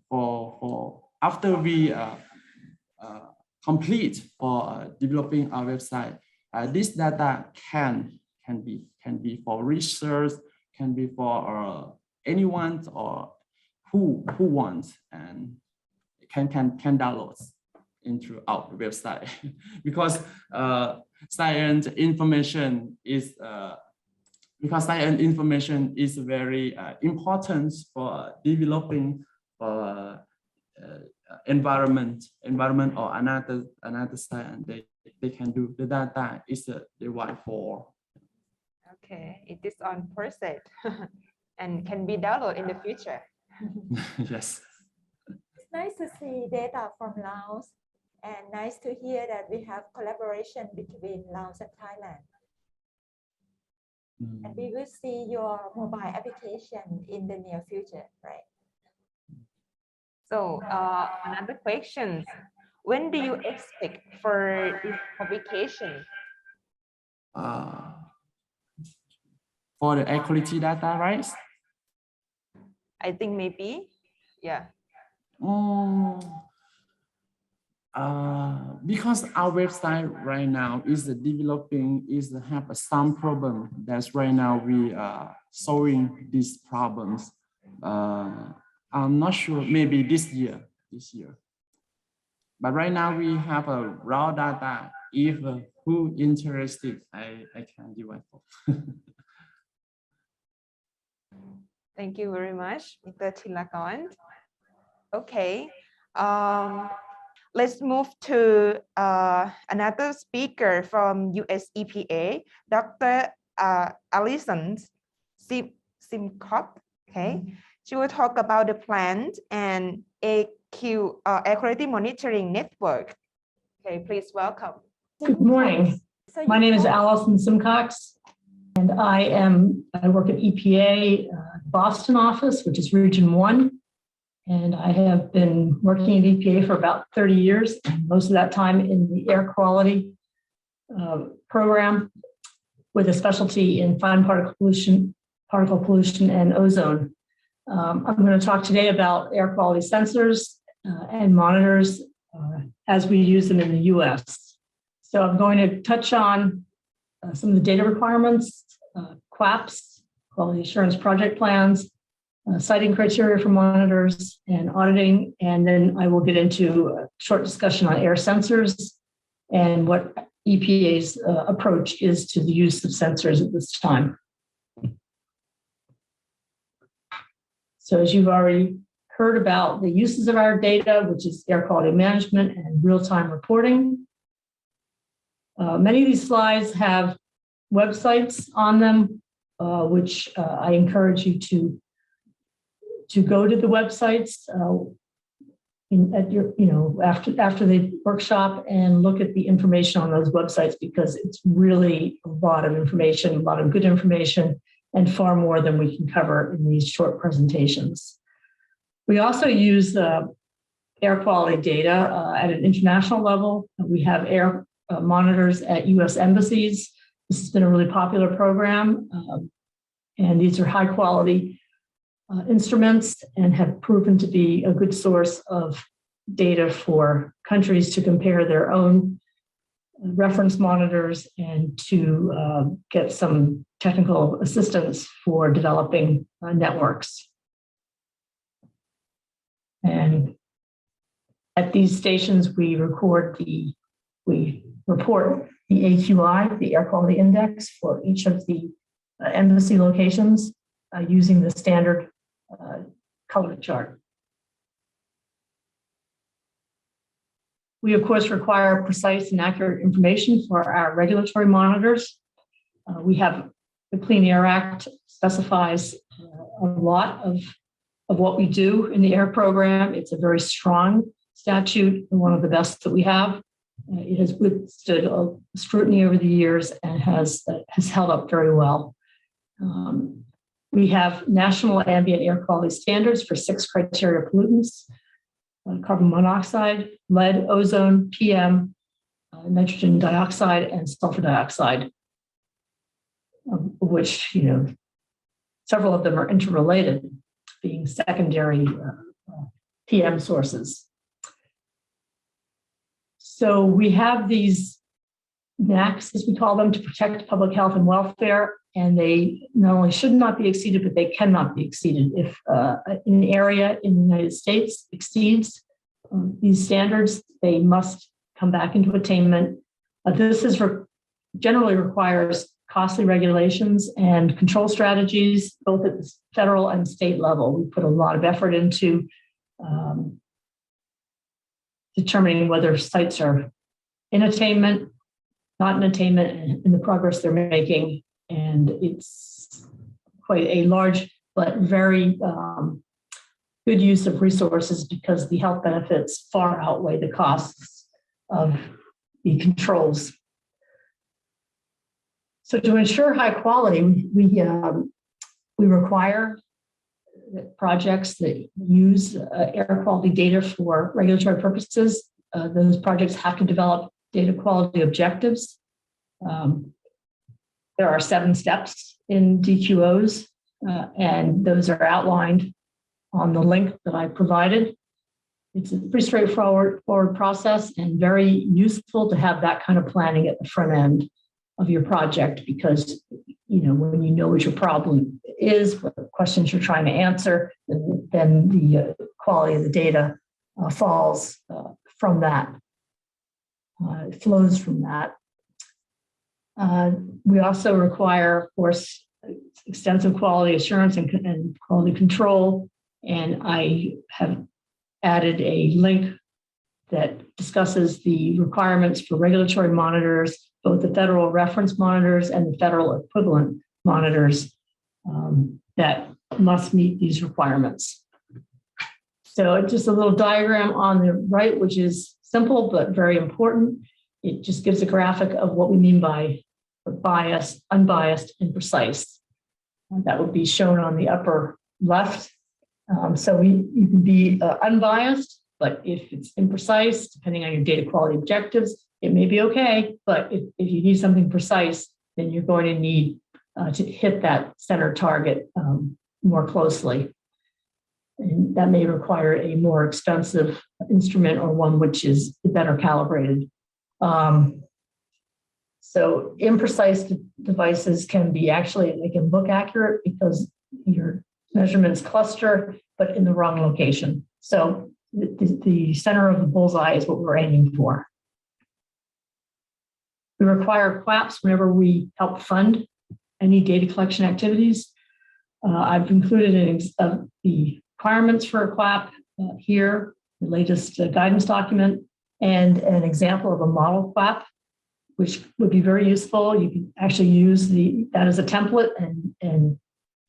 for after we complete for developing our website, this data can be for research, can be for anyone or who wants, and can download into our website because science information is very important for developing environment or another science. They can do the data is the one for. Okay, it is on process and can be downloaded in the future. Yes. It's nice to see data from Laos, and nice to hear that we have collaboration between Laos and Thailand. And we will see your mobile application in the near future, right? So another question, when do you expect for this publication? For the air quality data, right? I think maybe, yeah. Because our website right now is developing, have some problem. That's right now we are solving these problems. I'm not sure, maybe this year. But right now we have a raw data. If who interested, I can do it. Thank you very much, Mr. Thilakon. Okay, let's move to another speaker from US EPA, Dr. Alison Simcock. Okay, she will talk about the plant and AQ air quality monitoring network. Okay, please welcome. Good morning. My name is Allison Simcox, and I work at EPA Boston office, which is Region 1. And I have been working at EPA for about 30 years, most of that time in the air quality program with a specialty in fine particle pollution and ozone. I'm going to talk today about air quality sensors and monitors as we use them in the US. So I'm going to touch on some of the data requirements, QAPs, quality assurance project plans, citing criteria for monitors and auditing, and then I will get into a short discussion on air sensors and what EPA's approach is to the use of sensors at this time. So as you've already heard about the uses of our data, which is air quality management and real-time reporting. Many of these slides have websites on them, which I encourage you to go to the websites at your, after the workshop and look at the information on those websites, because it's really a lot of information, a lot of good information, and far more than we can cover in these short presentations. We also use air quality data at an international level. We have air monitors at US embassies. This has been a really popular program, and these are high quality instruments and have proven to be a good source of data for countries to compare their own reference monitors and to get some technical assistance for developing networks. And at these stations, we report the AQI, the air quality index, for each of the embassy locations using the standard color chart. We, of course, require precise and accurate information for our regulatory monitors. We have the Clean Air Act specifies a lot of what we do in the air program. It's a very strong statute and one of the best that we have. It has withstood scrutiny over the years and has held up very well. We have national ambient air quality standards for 6 criteria pollutants: carbon monoxide, lead, ozone, PM, nitrogen dioxide, and sulfur dioxide. of which, several of them are interrelated, being secondary PM sources. So we have these NACs, as we call them, to protect public health and welfare, and they not only should not be exceeded, but they cannot be exceeded. If an area in the United States exceeds these standards, they must come back into attainment. This generally requires costly regulations and control strategies, both at the federal and state level. We put a lot of effort into determining whether sites are in attainment, not in attainment, and the progress they're making. And it's quite a large but very good use of resources because the health benefits far outweigh the costs of the controls. So to ensure high quality, we require that projects that use air quality data for regulatory purposes, those projects have to develop data quality objectives. There are 7 steps in DQOs, and those are outlined on the link that I provided. It's a pretty straightforward process and very useful to have that kind of planning at the front end of your project, because when you know what your problem is, what questions you're trying to answer, then the quality of the data falls from that. It flows from that. We also require, of course, extensive quality assurance and quality control. And I have added a link that discusses the requirements for regulatory monitors, both the federal reference monitors and the federal equivalent monitors that must meet these requirements. So just a little diagram on the right, which is simple but very important. It just gives a graphic of what we mean by biased, unbiased, and precise. That would be shown on the upper left. So you can be unbiased, but if it's imprecise, depending on your data quality objectives, it may be okay. But if you need something precise, then you're going to need to hit that center target more closely. And that may require a more expensive instrument or one which is better calibrated. So imprecise devices can be they can look accurate because your measurements cluster, but in the wrong location. So the center of the bullseye is what we're aiming for. We require QAPs whenever we help fund any data collection activities. I've included the requirements for a QAP here, the latest guidance document, and an example of a model QAP, which would be very useful. You can actually use that as a template and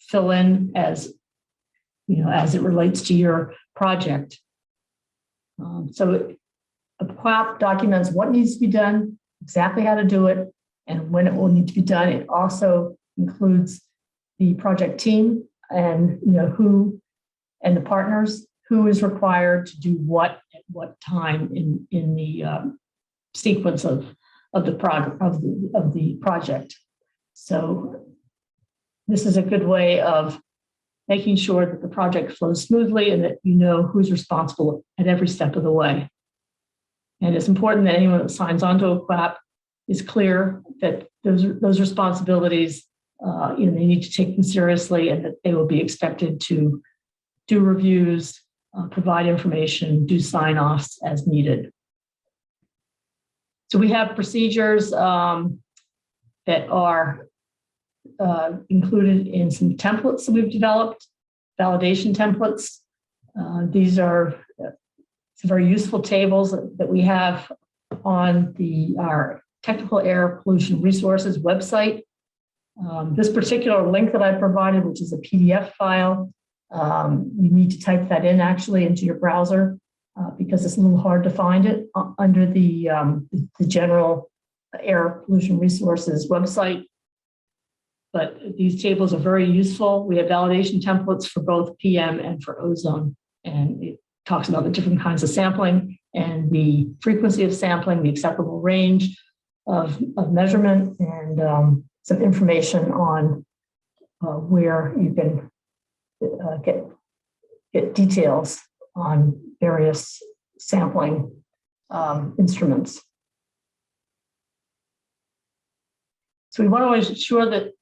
fill in as it relates to your project. So a QAP documents what needs to be done, exactly how to do it, and when it will need to be done. It also includes the project team and who and the partners, who is required to do what at what time in the sequence of the project. So this is a good way of making sure that the project flows smoothly and that you know who's responsible at every step of the way. And it's important that anyone that signs onto a QAP is clear that those responsibilities, they need to take them seriously, and that they will be expected to do reviews, provide information, do sign-offs as needed. So we have procedures that are included in some templates that we've developed, validation templates. These are some very useful tables that we have on our Technical Air Pollution Resources website. This particular link that I provided, which is a PDF file, you need to type that in actually into your browser because it's a little hard to find it under the general Air Pollution Resources website. But these tables are very useful. We have validation templates for both PM and for ozone. And it talks about the different kinds of sampling and the frequency of sampling, the acceptable range of measurement, and some information on where you can get details on various sampling instruments. So we want to ensure that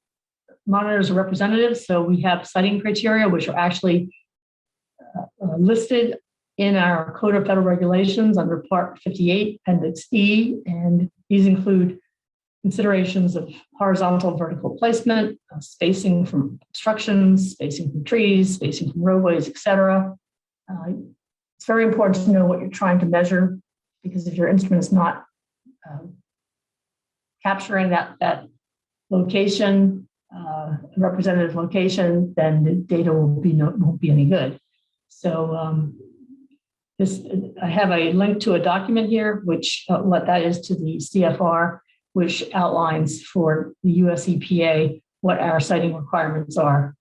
monitors are representative. So we have citing criteria, which are actually listed in our Code of Federal Regulations under Part 58, Appendix E, and these include considerations of horizontal and vertical placement, spacing from obstructions, spacing from trees, spacing from roadways, etc. It's very important to know what you're trying to measure, because if your instrument is not capturing that location, representative location, then the data won't be any good. So I have a link to a document here, which what that is to the CFR, which outlines for the US EPA what our citing requirements are.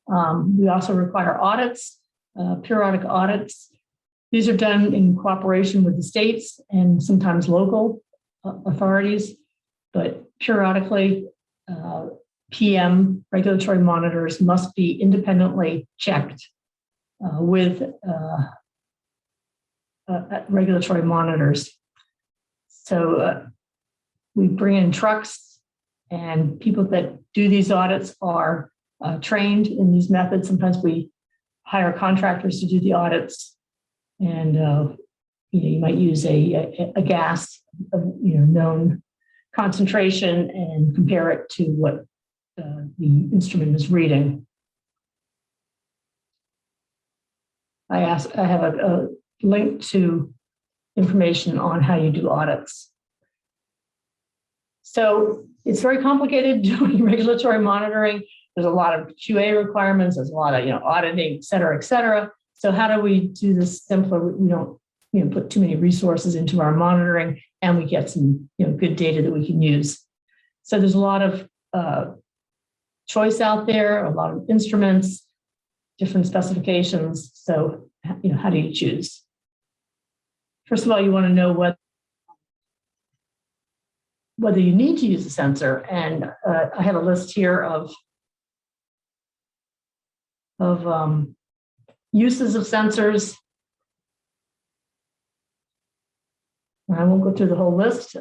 We also require audits, periodic audits. These are done in cooperation with the states and sometimes local authorities, but periodically, PM regulatory monitors must be independently checked with regulatory monitors. So we bring in trucks, and people that do these audits are trained in these methods. Sometimes we hire contractors to do the audits, and you might use a gas of known concentration and compare it to what the instrument is reading. I have a link to information on how you do audits. So it's very complicated doing regulatory monitoring. There's a lot of QA requirements. There's a lot of auditing, et cetera, et cetera. So how do we do this simpler? We don't put too many resources into our monitoring, and we get some good data that we can use. So there's a lot of choice out there, a lot of instruments, different specifications. So how do you choose? First of all, you want to know whether you need to use a sensor, and I have a list here of uses of sensors. I won't go through the whole list.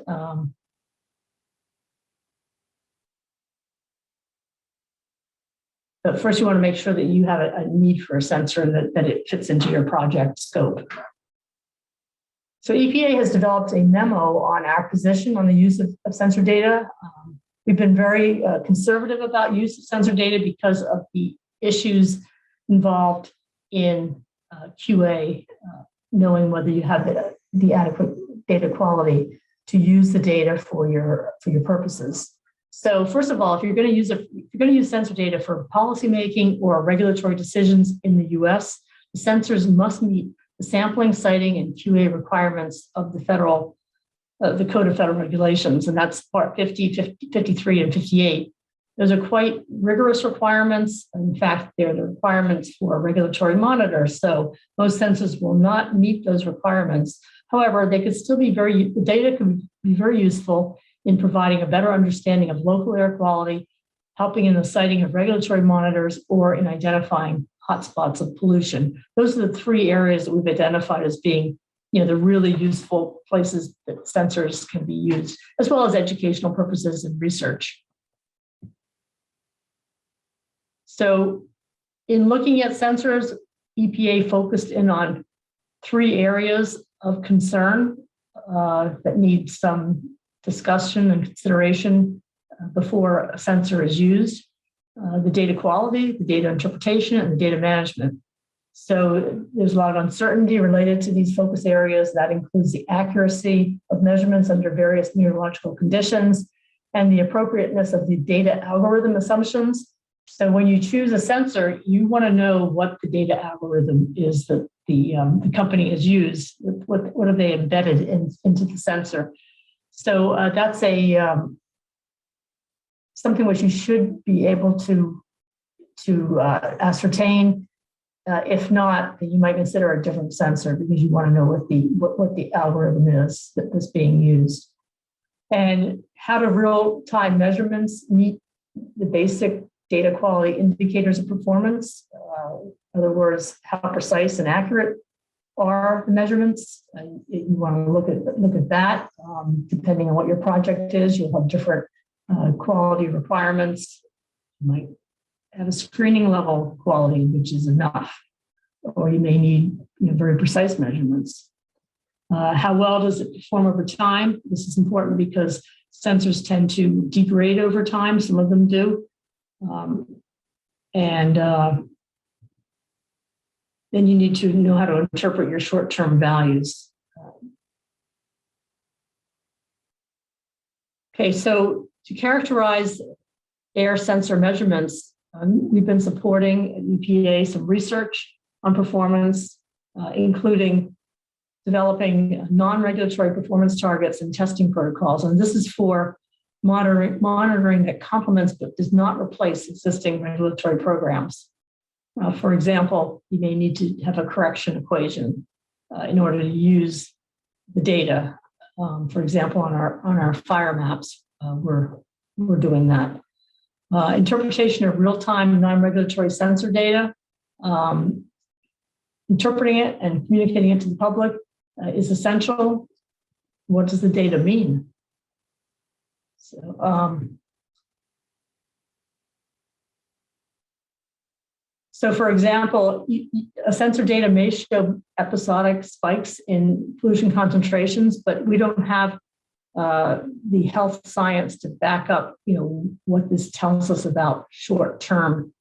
But first, you want to make sure that you have a need for a sensor and that it fits into your project scope. So EPA has developed a memo on our position on the use of sensor data. We've been very conservative about use of sensor data because of the issues involved in QA, knowing whether you have the adequate data quality to use the data for your purposes. So first of all, if you're going to use sensor data for policy making or regulatory decisions in the US, the sensors must meet the sampling, citing, and QA requirements of the Code of Federal Regulations, and that's Part 50, 53, and 58. Those are quite rigorous requirements. In fact, they're the requirements for a regulatory monitor. So most sensors will not meet those requirements. However, they could still be the data can be very useful in providing a better understanding of local air quality, helping in the citing of regulatory monitors, or in identifying hotspots of pollution. Those are the three areas that we've identified as being the really useful places that sensors can be used, as well as educational purposes and research. So in looking at sensors, EPA focused in on three areas of concern that need some discussion and consideration before a sensor is used: the data quality, the data interpretation, and the data management. So there's a lot of uncertainty related to these focus areas. That includes the accuracy of measurements under various meteorological conditions and the appropriateness of the data algorithm assumptions. So when you choose a sensor, you want to know what the data algorithm is that the company has used. What have they embedded into the sensor? So that's something which you should be able to ascertain. If not, then you might consider a different sensor because you want to know what the algorithm is that's being used. And how do real-time measurements meet the basic data quality indicators of performance? In other words, how precise and accurate are the measurements? And you want to look at that. Depending on what your project is, you'll have different quality requirements. You might have a screening level quality, which is enough, or you may need very precise measurements. How well does it perform over time? This is important because sensors tend to degrade over time. Some of them do. Then you need to know how to interpret your short-term values. Okay, so to characterize air sensor measurements, we've been supporting at EPA some research on performance, including developing non-regulatory performance targets and testing protocols. And this is for monitoring that complements but does not replace existing regulatory programs. For example, you may need to have a correction equation in order to use the data. For example, on our fire maps, we're doing that. Interpretation of real-time non-regulatory sensor data, interpreting it and communicating it to the public is essential. What does the data mean? So for example, a sensor data may show episodic spikes in pollution concentrations, but we don't have the health science to back up, what this tells us about short-term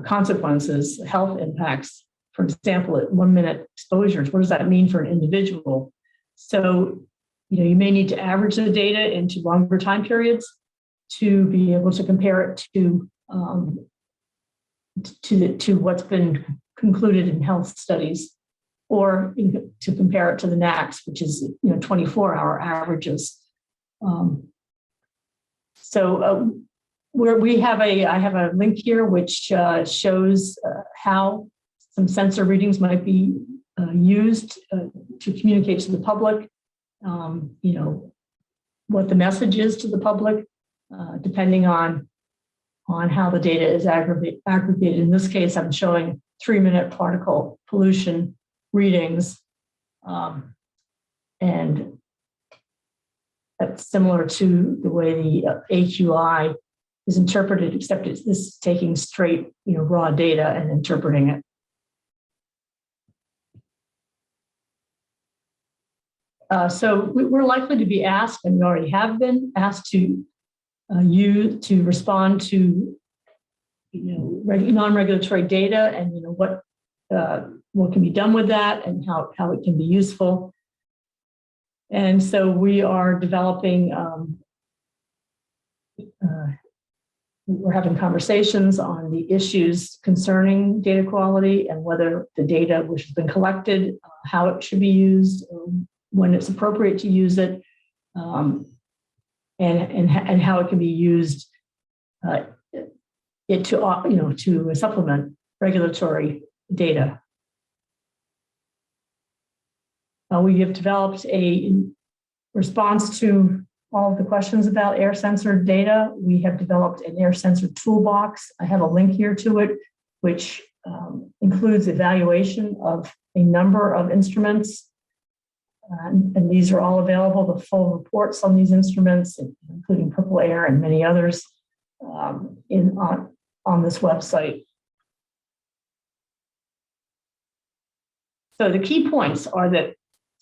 consequences, health impacts. For example, at 1 minute exposures, what does that mean for an individual? So, you may need to average the data into longer time periods to be able to compare it to what's been concluded in health studies, or to compare it to the NACS, which is 24-hour averages. I have a link here which shows how some sensor readings might be used to communicate to the public. What the message is to the public, depending on how the data is aggregated. In this case, I'm showing 3-minute particle pollution readings, and that's similar to the way the AQI is interpreted, except this is taking straight, raw data and interpreting it. So we're likely to be asked, and we already have been asked to respond to non-regulatory data, and what can be done with that, and how it can be useful. And so we are developing. We're having conversations on the issues concerning data quality and whether the data which has been collected, how it should be used, when it's appropriate to use it, and how it can be used to supplement regulatory data. We have developed a response to all of the questions about air sensor data. We have developed an air sensor toolbox. I have a link here to it, which includes evaluation of a number of instruments. And these are all available, the full reports on these instruments, including PurpleAir and many others, on this website. So the key points are that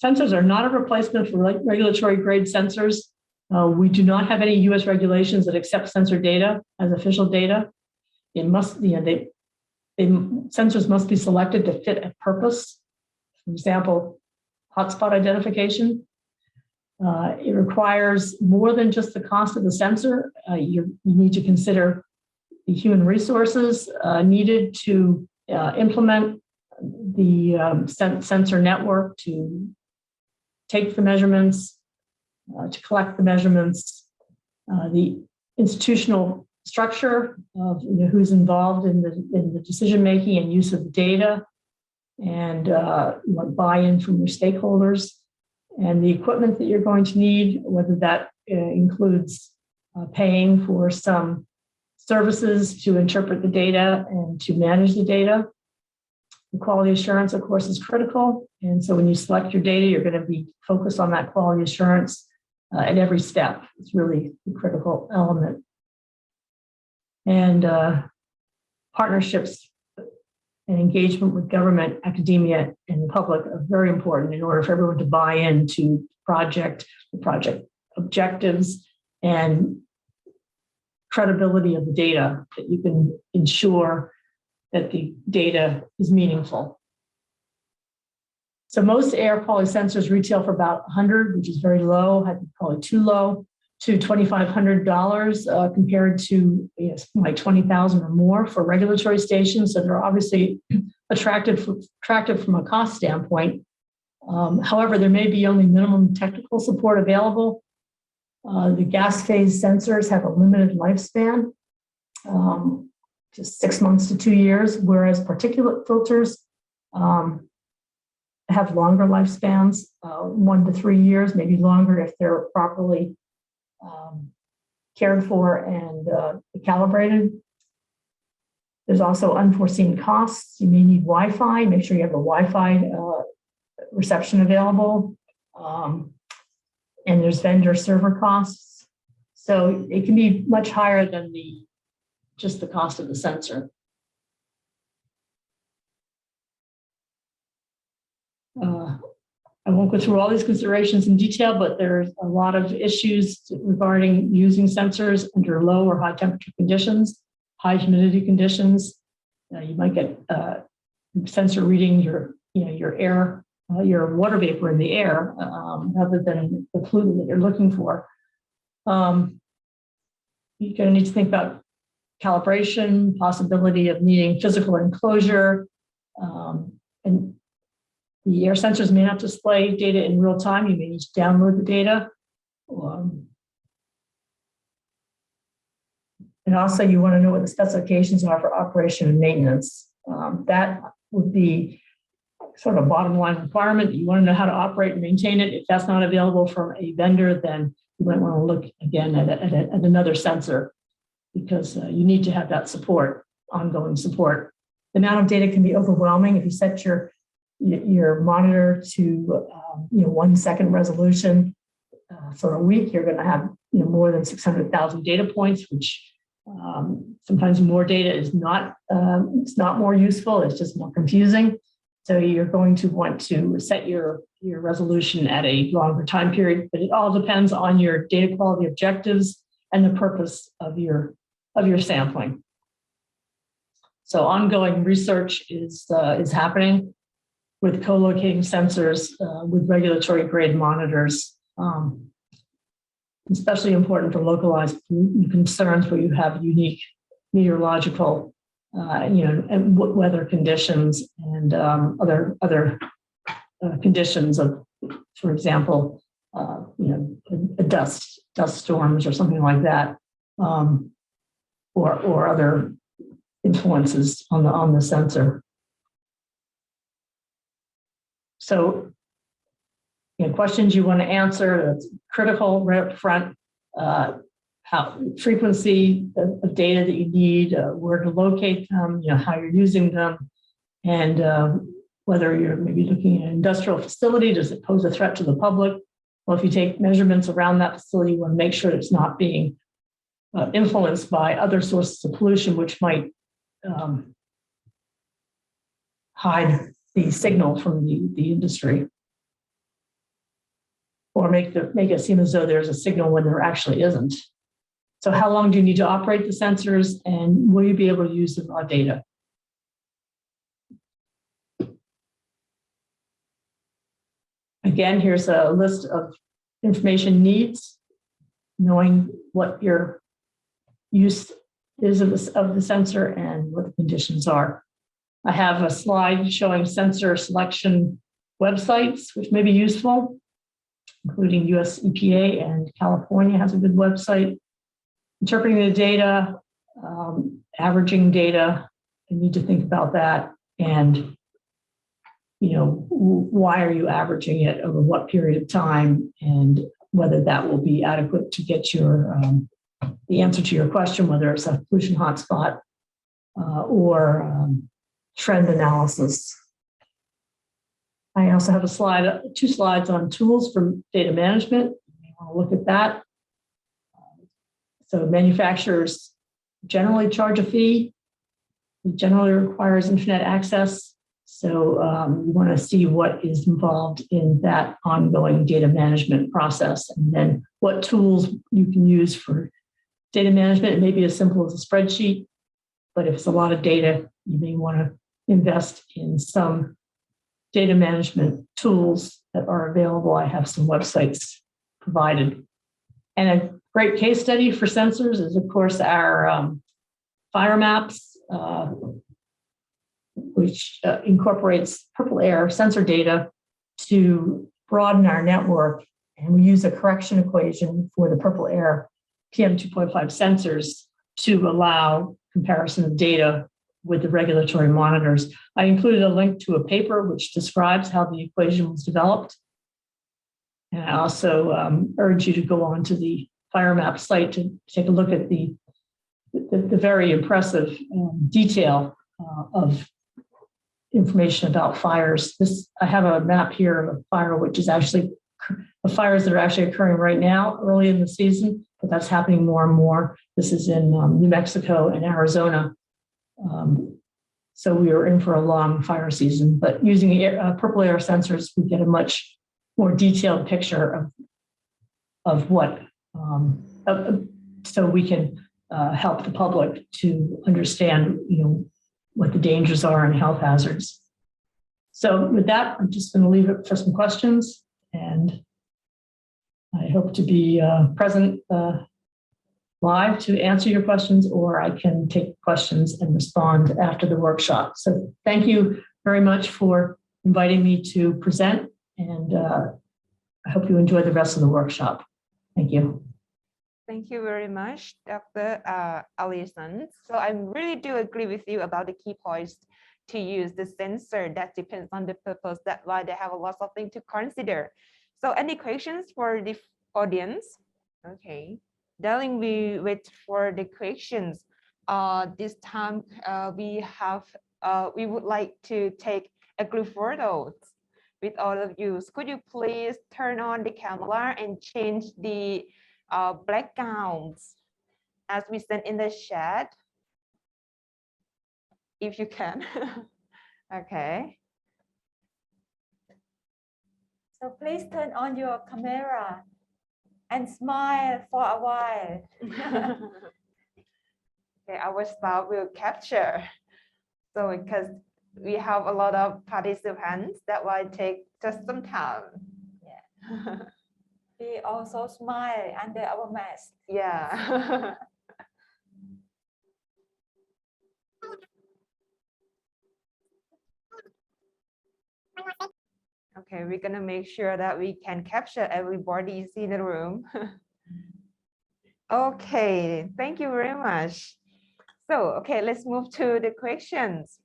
sensors are not a replacement for regulatory grade sensors. We do not have any U.S. regulations that accept sensor data as official data. It must, sensors must be selected to fit a purpose. For example, hotspot identification. It requires more than just the cost of the sensor. You need to consider the human resources needed to implement the sensor network, to take the measurements, to collect the measurements, the institutional structure of who's involved in the decision-making and use of the data, and buy-in from your stakeholders, and the equipment that you're going to need, whether that includes paying for some services to interpret the data and to manage the data. The quality assurance, of course, is critical. And so when you select your data, you're going to be focused on that quality assurance at every step. It's really a critical element. And partnerships and engagement with government, academia, and the public are very important in order for everyone to buy into the project objectives and credibility of the data, that you can ensure that the data is meaningful. So most air quality sensors retail for about $100, which is very low, I think probably too low, to $2,500 compared to like $20,000 or more for regulatory stations. So they're obviously attractive from a cost standpoint. However, there may be only minimum technical support available. The gas phase sensors have a limited lifespan, just 6 months to 2 years, whereas particulate filters have longer lifespans, 1 to 3 years, maybe longer if they're properly cared for and calibrated. There's also unforeseen costs. You may need Wi-Fi. Make sure you have a Wi-Fi reception available. And there's vendor server costs. So it can be much higher than just the cost of the sensor. I won't go through all these considerations in detail, but there's a lot of issues regarding using sensors under low or high temperature conditions, high humidity conditions. You might get sensor reading your air, your water vapor in the air, rather than the pollutant that you're looking for. You're going to need to think about calibration, possibility of needing physical enclosure, and the air sensors may not display data in real time. You may need to download the data. And also you want to know what the specifications are for operation and maintenance. That would be sort of a bottom line requirement. You want to know how to operate and maintain it. If that's not available from a vendor, then you might want to look again at another sensor, because you need to have that support, ongoing support. The amount of data can be overwhelming. If you set your monitor to 1 second resolution for a week, you're going to have more than 600,000 data points, which sometimes more data is not it's not more useful, it's just more confusing. So you're going to want to set your resolution at a longer time period, but it all depends on your data quality objectives and the purpose of your sampling. So ongoing research is happening with co-locating sensors with regulatory grade monitors, especially important for localized concerns where you have unique meteorological, and weather conditions and other conditions of, for example, dust storms or something like that, or other influences on the sensor. So, questions you want to answer, that's critical right up front. How frequency of data that you need, where to locate them, how you're using them, and whether you're maybe looking at an industrial facility, does it pose a threat to the public? Well, if you take measurements around that facility, you want to make sure it's not being influenced by other sources of pollution, which might hide the signal from the industry, or make it seem as though there's a signal when there actually isn't. So how long do you need to operate the sensors, and will you be able to use the raw data? Again, here's a list of information needs, knowing what your use is of the sensor and what the conditions are. I have a slide showing sensor selection websites, which may be useful, including US EPA, and California has a good website. Interpreting the data, averaging data, you need to think about that. And, why are you averaging it over what period of time? And whether that will be adequate to get your the answer to your question, whether it's a pollution hotspot or trend analysis. I also have a slide, 2 slides on tools for data management. I'll look at that. So manufacturers generally charge a fee. It generally requires internet access. So we want to see what is involved in that ongoing data management process, and then what tools you can use for data management. It may be as simple as a spreadsheet, but if it's a lot of data, you may want to invest in some data management tools that are available. I have some websites provided. And a great case study for sensors is, of course, our fire maps, which incorporates PurpleAir sensor data to broaden our network. And we use a correction equation for the PurpleAir PM2.5 sensors to allow comparison of data with the regulatory monitors. I included a link to a paper which describes how the equation was developed. And I also urge you to go on to the FireMap site to take a look at the very impressive detail of information about fires. I have a map here of a fire which is actually the fires that are actually occurring right now, early in the season, but that's happening more and more. This is in New Mexico and Arizona. So we are in for a long fire season, but using PurpleAir sensors, we get a much more detailed picture of what, so we can help the public to understand, what the dangers are and health hazards. So with that, I'm just going to leave it for some questions, and I hope to be present live to answer your questions, or I can take questions and respond after the workshop. So thank you very much for inviting me to present, and I hope you enjoy the rest of the workshop. Thank you. Thank you very much, Dr. Allison. So I really do agree with you about the key points to use the sensor that depends on the purpose. That's why they have a lot of things to consider. So any questions for the audience? Okay, darling, we wait for the questions. This time we would like to take a group photo with all of you. So could you please turn on the camera and change the backgrounds as we send in the chat, if you can. Okay. So please turn on your camera and smile for a while. Okay, our staff will capture. So because we have a lot of participants, that will take just some time. Yeah. We also smile under our mask. Yeah. Okay, we're gonna make sure that we can capture everybody in the room. Okay, thank you very much. So, okay, let's move to the questions.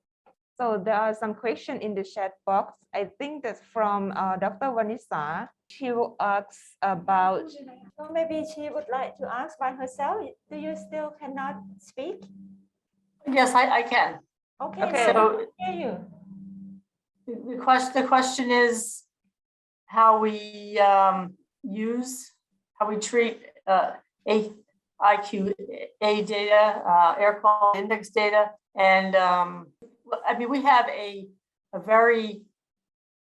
So there are some questions in the chat box. I think that's from Dr. Vanessa. She will ask about. So maybe she would like to ask by herself. Do you still cannot speak? Yes, I can. Okay, so hear you. The question is how we treat IQA data, air quality index data, and I mean, we have a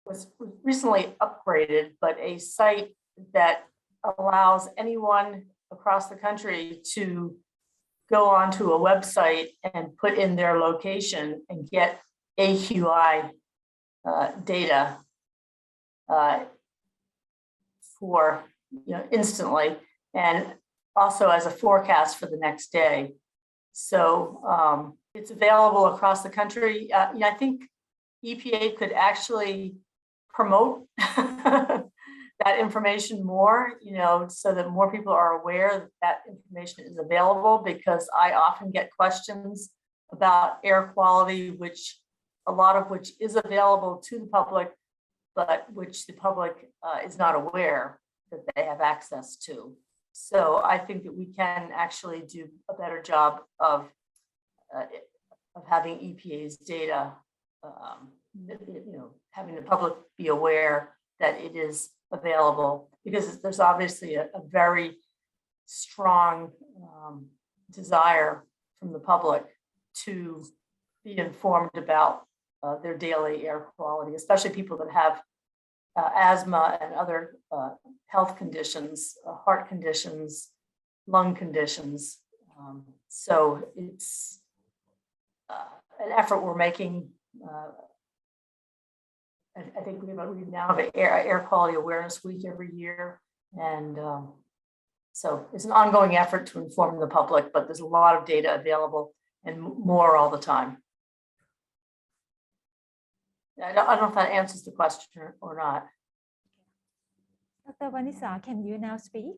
was recently upgraded, but a site that allows anyone across the country to go onto a website and put in their location and get AQI data for instantly, and also as a forecast for the next day. So it's available across the country. I think EPA could actually promote that information more, so that more people are aware that that information is available, because I often get questions about air quality, a lot of which is available to the public, but which the public is not aware. that they have access to. So I think that we can actually do a better job of having EPA's data, having the public be aware that it is available, because there's obviously a very strong desire from the public to be informed about their daily air quality, especially people that have asthma and other health conditions, heart conditions, lung conditions. So it's an effort we're making. I think we now have an air quality awareness week every year. And so it's an ongoing effort to inform the public, but there's a lot of data available and more all the time. I don't know if that answers the question or not. Dr. Vanessa, can you now speak?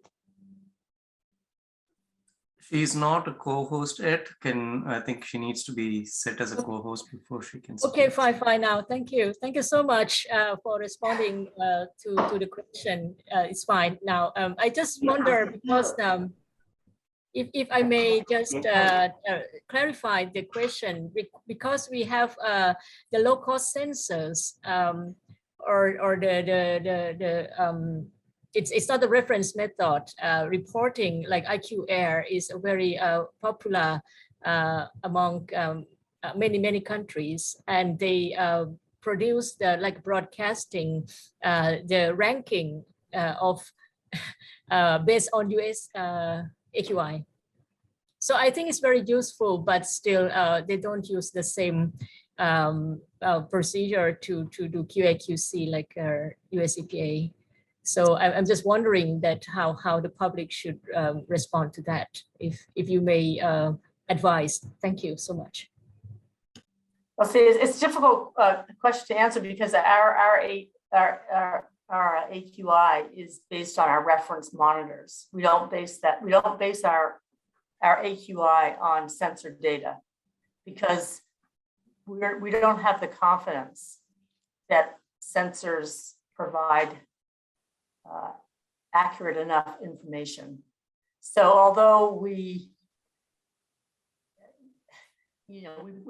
She's not a co-host yet. I think she needs to be set as a co-host before she can speak. Okay, fine now. Thank you so much for responding to the question. It's fine now. I just wonder, because if I may just clarify the question, because we have the low-cost sensors, or it's not a reference method. Reporting like Aqsea is a very popular among many countries, and they produce the broadcasting the ranking of based on US AQI. So I think it's very useful, but still they don't use the same procedure to do QA/QC like US EPA. So I'm just wondering that how the public should respond to that, if you may advise. Thank you so much. Well, see, it's a difficult question to answer, because our AQI is based on our reference monitors. We don't base our AQI on sensor data, because we don't have the confidence that sensors provide accurate enough information. So although we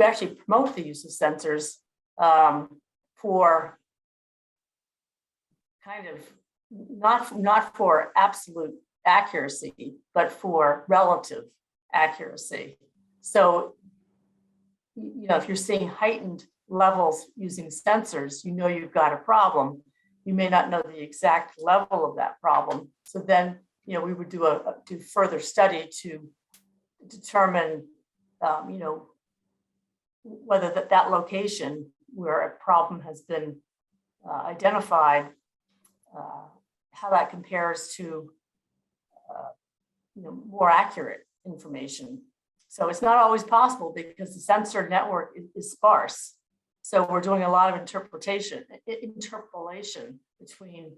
actually promote the use of sensors for kind of not for absolute accuracy, but for relative accuracy. So, if you're seeing heightened levels using sensors, you've got a problem. You may not know the exact level of that problem. So then, we would do further study to determine, whether that location where a problem has been identified, how that compares to, more accurate information. So it's not always possible, because the sensor network is sparse. So we're doing a lot of interpolation between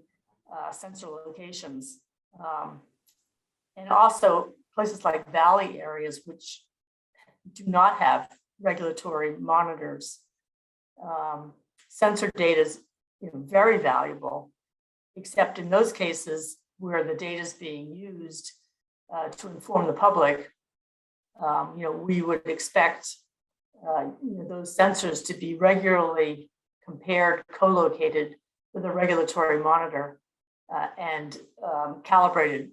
sensor locations. And also places like valley areas, which do not have regulatory monitors. Sensor data is very valuable, except in those cases where the data is being used to inform the public. We would expect those sensors to be regularly compared, co-located with a regulatory monitor, and calibrated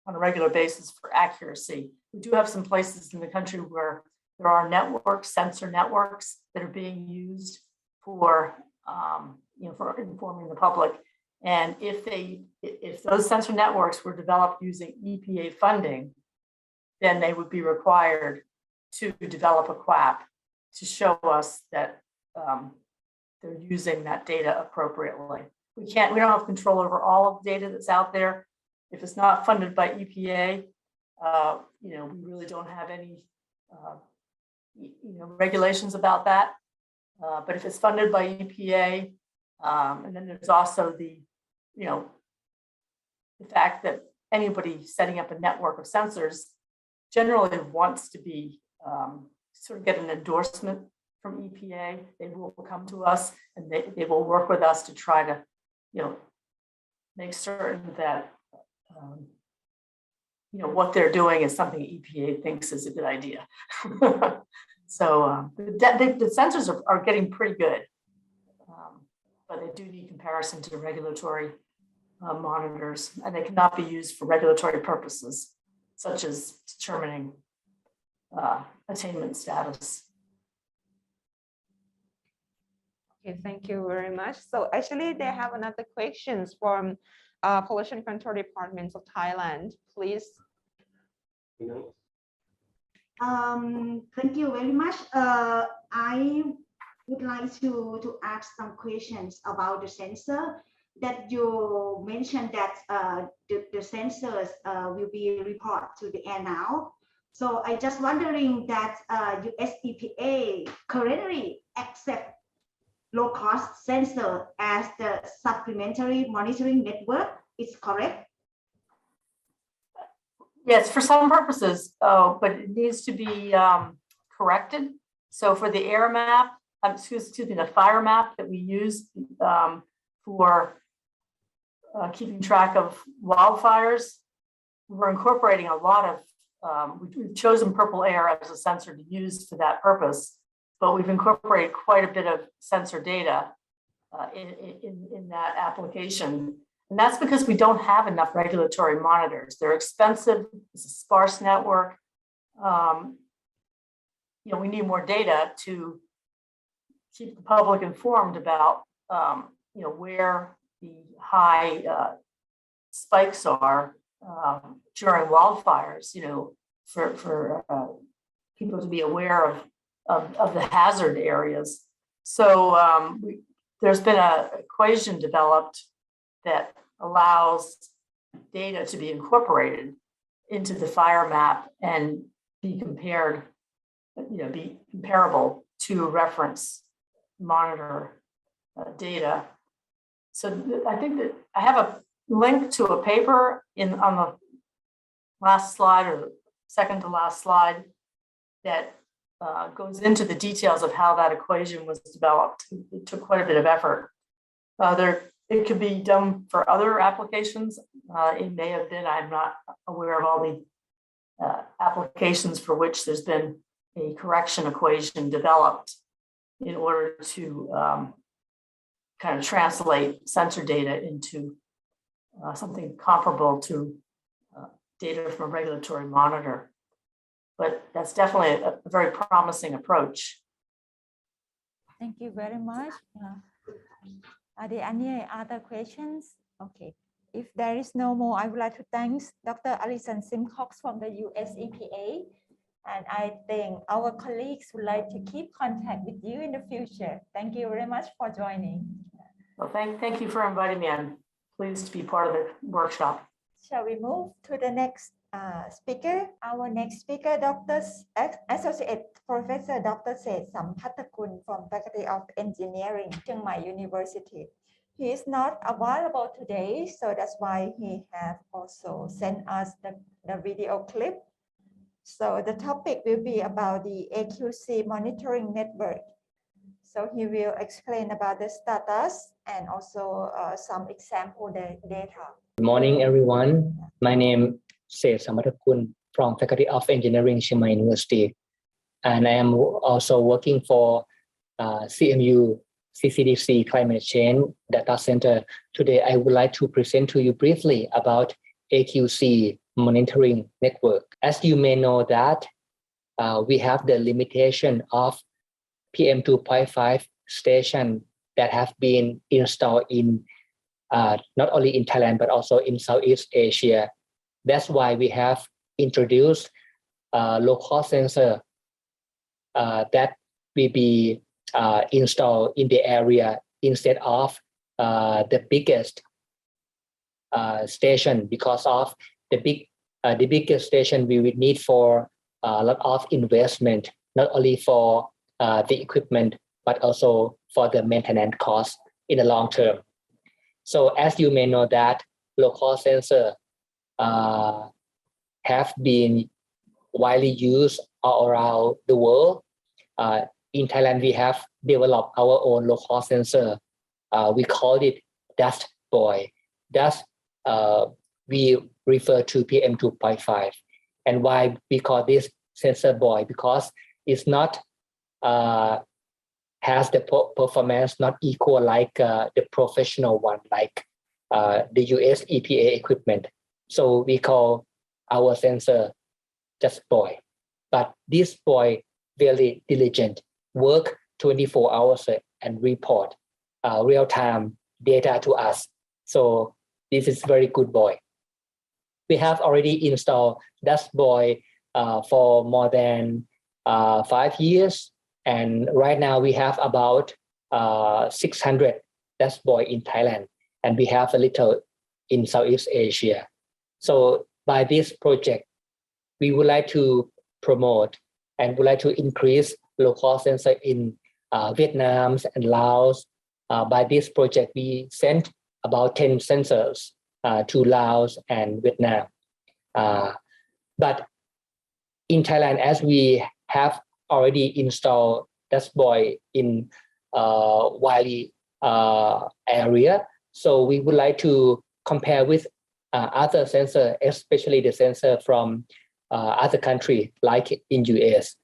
on a regular basis for accuracy. We do have some places in the country where there are sensor networks that are being used for informing the public. And if those sensor networks were developed using EPA funding, then they would be required to develop a QAP to show us that they're using that data appropriately. We don't have control over all of the data that's out there. If it's not funded by EPA, we really don't have any regulations about that. But if it's funded by EPA, and then there's also the fact that anybody setting up a network of sensors generally wants to be sort of get an endorsement from EPA. They will come to us, and they will work with us to try to make certain that what they're doing is something EPA thinks is a good idea. So the sensors are getting pretty good, but they do need comparison to regulatory monitors, and they cannot be used for regulatory purposes, such as determining attainment status. Okay, thank you very much. So actually, they have another questions from Pollution Control Department of Thailand. Please. Thank you very much. I would like to ask some questions about the sensor that you mentioned that the sensors will be reported to the air now. So I just wondering that US EPA currently accept low-cost sensor as the supplementary monitoring network. Is correct? Yes, for some purposes, but it needs to be corrected. So for the air map, excuse me, the fire map that we use for keeping track of wildfires, we're incorporating a lot of, we've chosen PurpleAir as a sensor to use for that purpose, but we've incorporated quite a bit of sensor data in that application. And that's because we don't have enough regulatory monitors. They're expensive, it's a sparse network. We need more data to keep the public informed about where the high spikes are during wildfires, for people to be aware of the hazard areas. So there's been an equation developed that allows data to be incorporated into the fire map and be compared, be comparable to reference monitor data. So I think that I have a link to a paper on the last slide, or second to last slide, that goes into the details of how that equation was developed. It took quite a bit of effort. It could be done for other applications. It may have been, I'm not aware of all the applications for which there's been a correction equation developed in order to kind of translate sensor data into something comparable to data from a regulatory monitor. But that's definitely a very promising approach. Thank you very much. Are there any other questions? Okay. If there is no more, I would like to thank Dr. Alison Simcox from the US EPA. And I think our colleagues would like to keep contact with you in the future. Thank you very much for joining. Well, thank you for inviting me. I'm pleased to be part of the workshop. Shall we move to the next speaker? Our next speaker, Associate Professor Dr. Seth Sampattakul from Faculty of Engineering, Chiang Mai University. He is not available today, so that's why he has also sent us the video clip. So the topic will be about the AQC monitoring network. So he will explain about the status and also some example data. Good morning, everyone. My name is Seth Sampattakul from Faculty of Engineering, Chiang Mai University. And I am also working for CMU CCDC Climate Change Data Center. Today, I would like to present to you briefly about AQC monitoring network. As you may know that we have the limitation of PM 2.5 station that have been installed in not only in Thailand, but also in Southeast Asia. That's why we have introduced low-cost sensor that will be installed in the area instead of the biggest station, because of the biggest station we would need for a lot of investment, not only for the equipment, but also for the maintenance cost in the long term. So as you may know that low-cost sensor have been widely used all around the world. In Thailand, we have developed our own low-cost sensor. We call it DustBoy. we refer to PM 2.5. And why we call this sensor boy? Because it's not has the performance not equal like the professional one, like the US EPA equipment. So we call our sensor just boy. But this boy very diligent, work 24 hours and report real-time data to us. So this is very good boy. We have already installed DustBoy for more than 5 years. And right now we have about 600 DustBoy in Thailand. And we have a little in Southeast Asia. So by this project, we would like to promote and would like to increase local sensor in Vietnam and Laos. By this project, we sent about 10 sensors to Laos and Vietnam. But in Thailand, as we have already installed DustBoy in Wali area, so we would like to compare with other sensor, especially the sensor from other country like in US.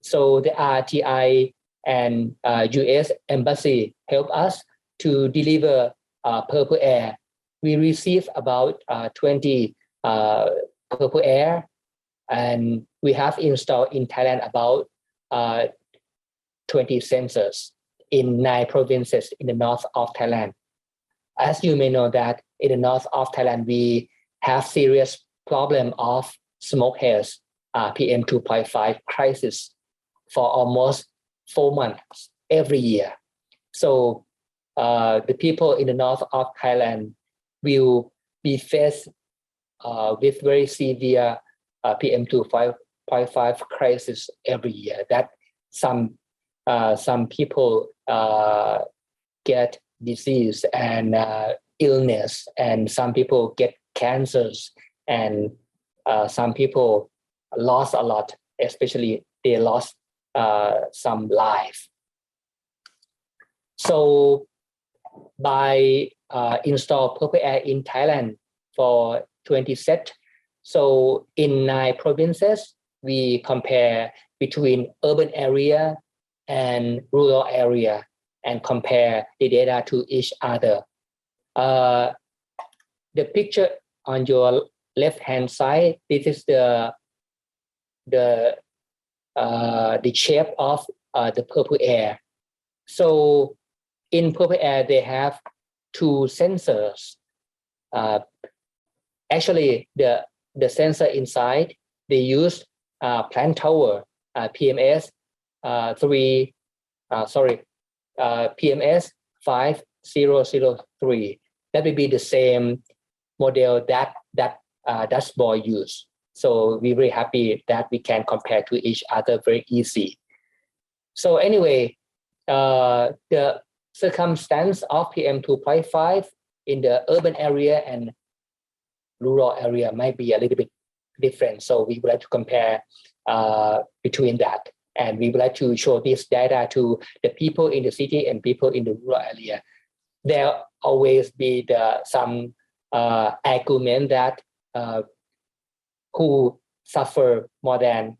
So the RTI and US Embassy help us to deliver PurpleAir. We receive about 20 PurpleAir, and we have installed in Thailand about 20 sensors in 9 provinces in the north of Thailand. As you may know that in the north of Thailand, we have serious problem of smoke haze, PM 2.5 crisis for almost 4 months every year. So the people in the north of Thailand will be faced with very severe PM 2.5 crisis every year. That some people get disease and illness, and some people get cancers, and some people lost a lot, especially they lost some life. So by install PurpleAir in Thailand for 20 sets, so in 9 provinces, we compare between urban area and rural area and compare the data to each other. The picture on your left-hand side, this is the shape of the PurpleAir. So in PurpleAir, they have 2 sensors. Actually, the sensor inside, they use plant tower PMS PMS 5003. That will be the same model that DustBoy use. So we're very happy that we can compare to each other very easy. So anyway, the circumstance of PM 2.5 in the urban area and rural area might be a little bit different. So we would like to compare between that. And we would like to show this data to the people in the city and people in the rural area. There always be some argument that who suffer more than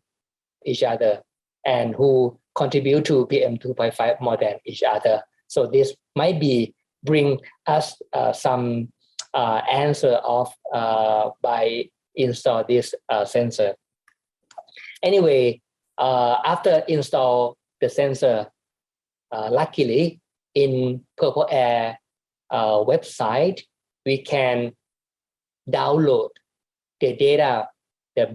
each other and who contribute to PM 2.5 more than each other. So this might be bring us some answer of by install this sensor. Anyway, after install the sensor, luckily in PurpleAir website, we can download the data, the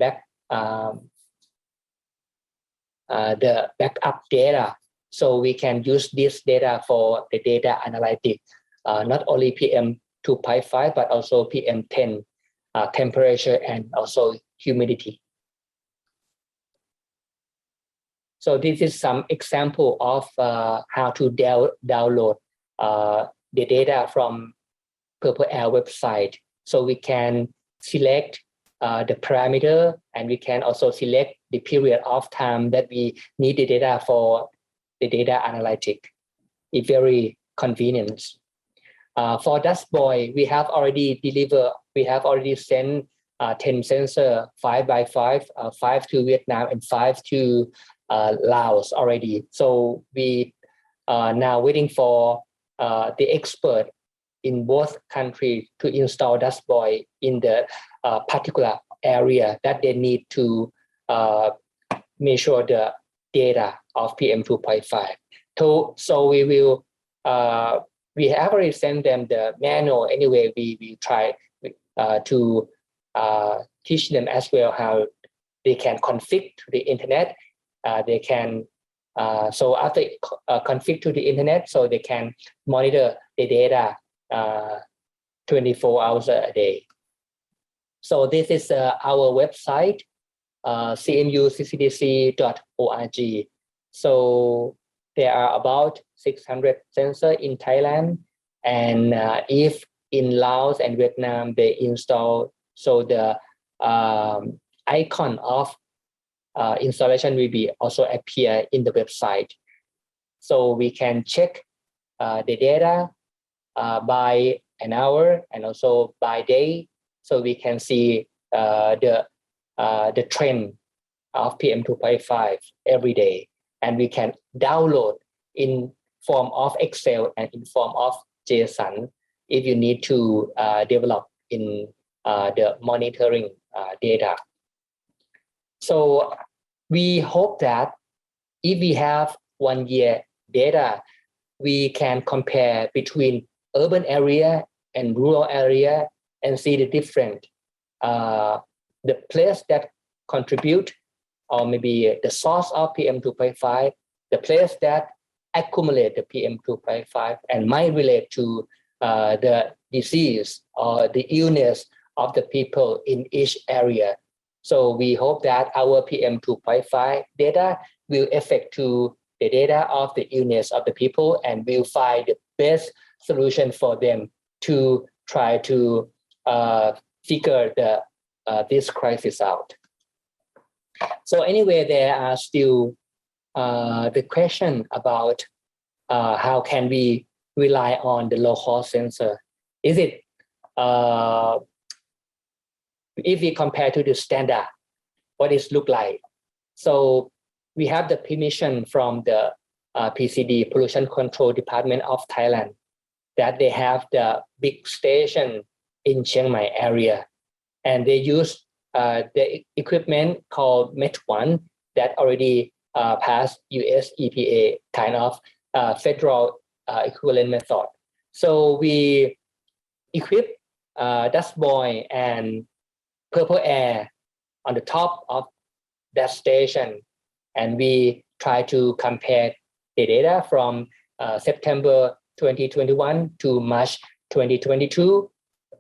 backup data. So we can use this data for the data analytics, not only PM 2.5, but also PM 10, temperature and also humidity. So this is some example of how to download the data from PurpleAir website. So we can select the parameter, and we can also select the period of time that we need the data for the data analytic. It's very convenient. For DustBoy, we have already sent 10 sensors, 5 by 5, 5 to Vietnam and 5 to Laos already. So we are now waiting for the expert in both countries to install DustBoy in the particular area that they need to measure the data of PM2.5. So we will, we have already sent them the manual. Anyway, we try to teach them as well how they can config to the internet. They can, so after config to the internet, so they can monitor the data 24 hours a day. So this is our website, cmuccdc.org. So there are about 600 sensors in Thailand, and if in Laos and Vietnam they install, so the icon of installation will be also appear in the website. So we can check the data by an hour and also by day, so we can see the trend of PM2.5 every day, and we can download in form of Excel and in form of JSON if you need to develop in the monitoring data. So we hope that if we have 1 year data, we can compare between urban area and rural area and see the different, the place that contribute, or maybe the source of PM2.5, the place that accumulate the PM2.5 and might relate to the disease or the illness of the people in each area. So we hope that our PM2.5 data will affect to the data of the illness of the people, and will find the best solution for them to try to figure this crisis out. So anyway, there are still the question about how can we rely on the low-cost sensor. Is it, if we compare to the standard, what it look like? So we have the permission from the PCD, Pollution Control Department of Thailand, that they have the big station in Chiang Mai area, and they use the equipment called MET1 that already passed US EPA kind of federal equivalent method. So we equip DustBoy and PurpleAir on the top of that station, and we try to compare the data from September 2021 to March 2022.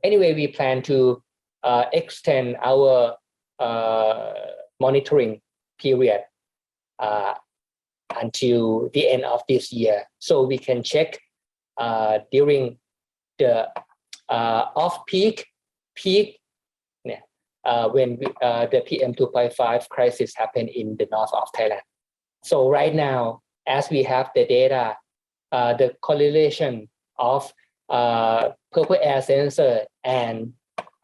Anyway, we plan to extend our monitoring period until the end of this year, so we can check during the off-peak, when the PM2.5 crisis happened in the north of Thailand. So right now, as we have the data, the correlation of PurpleAir sensor and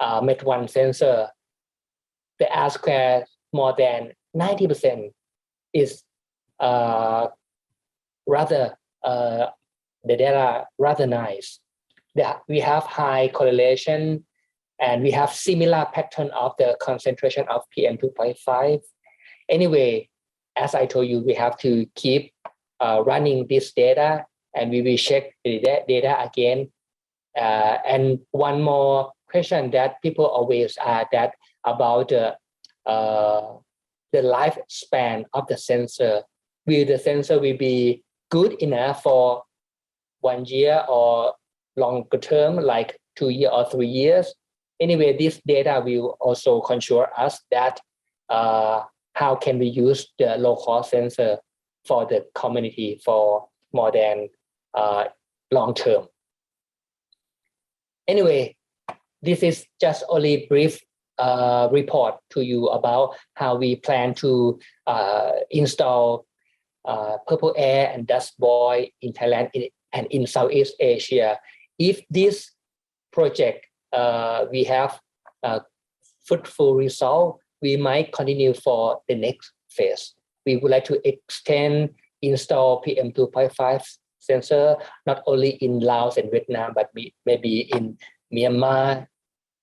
MET1 sensor, the R square more than 90% is rather, the data rather nice. We have high correlation, and we have similar pattern of the concentration of PM2.5. Anyway, as I told you, we have to keep running this data, and we will check the data again. And one more question that people always ask that about the lifespan of the sensor. Will the sensor will be good enough for 1 year or longer term, like 2 years or 3 years? Anyway, this data will also assure us that how can we use the low-cost sensor for the community for more than long term. Anyway, this is just only brief report to you about how we plan to install PurpleAir and DustBoy in Thailand and in Southeast Asia if this project we have fruitful result, we might continue for the next phase. We would like to extend, install PM 2.5 sensor, not only in Laos and Vietnam, but maybe in Myanmar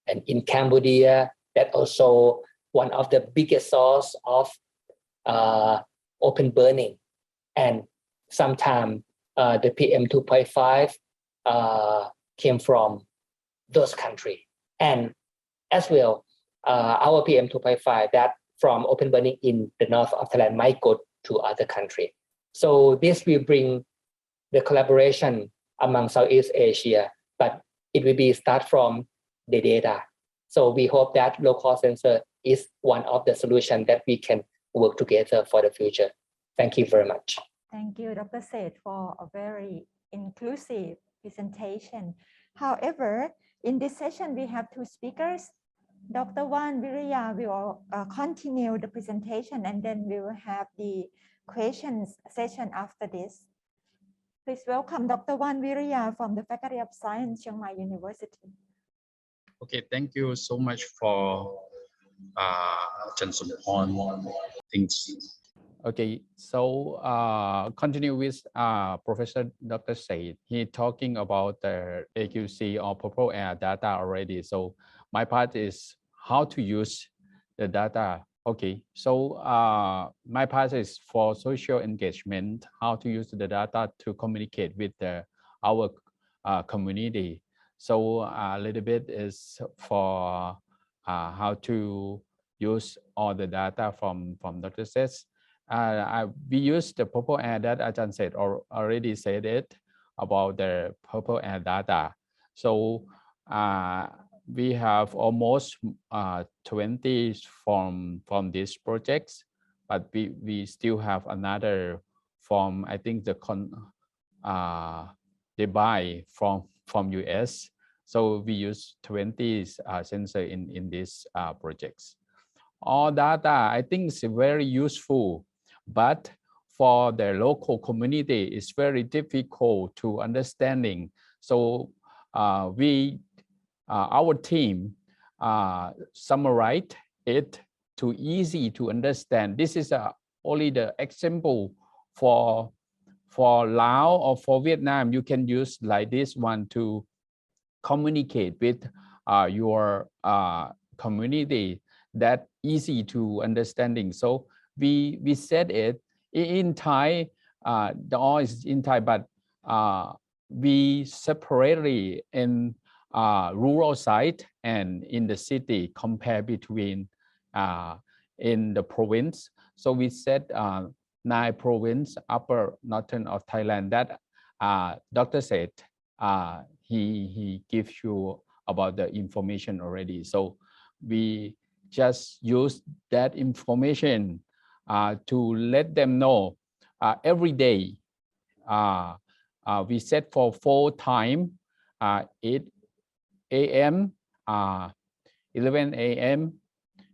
and in Cambodia. That also one of the biggest source of open burning. And sometimes the PM 2.5 came from those countries. And as well, our PM 2.5 that from open burning in the north of Thailand might go to other countries. So this will bring the collaboration among Southeast Asia, but it will be start from the data. So we hope that low-cost sensor is one of the solutions that we can work together for the future. Thank you very much. Thank you, Dr. Seth, for a very inclusive presentation. However, in this session, we have two speakers. Dr. Wan Viriya will continue the presentation, and then we will have the questions session after this. Please welcome Dr. Wan Viriya from the Faculty of Science, Chiang Mai University. Okay, thank you so much for on things. Okay, so continue with Professor Dr. Said. He talking about the AQC or PurpleAir data already. So my part is how to use the data. Okay, so my part is for social engagement, how to use the data to communicate with our community. So a little bit is for how to use all the data from Dr. Seth. We use the PurpleAir that Ajahn said or already said it about the PurpleAir data. So we have almost 20 from these projects, but we still have another from, I think they buy from US. So we use 20 sensor in these projects. All data, I think is very useful, but for the local community, it's very difficult to understanding. So our team summarized it to easy to understand. This is only the example for Laos or for Vietnam. You can use like this one to communicate with your community that easy to understanding. So we said it in Thai, the all is in Thai, but we separately in rural side and in the city compare between in the province. So we said 9 province upper northern of Thailand that Dr. said he gives you about the information already. So we just use that information to let them know every day. We set for 4 times, 8 a.m., 11 a.m.,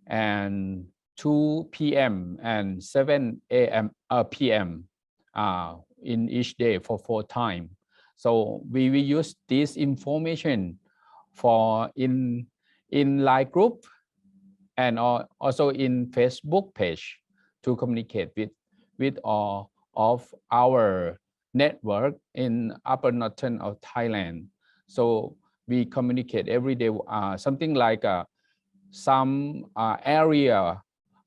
and 2 p.m. and 7 a.m. p.m. In each day for 4 times. So we use this information for in Line group and also in Facebook page to communicate with all of our network in upper northern of Thailand. So we communicate every day, something like some area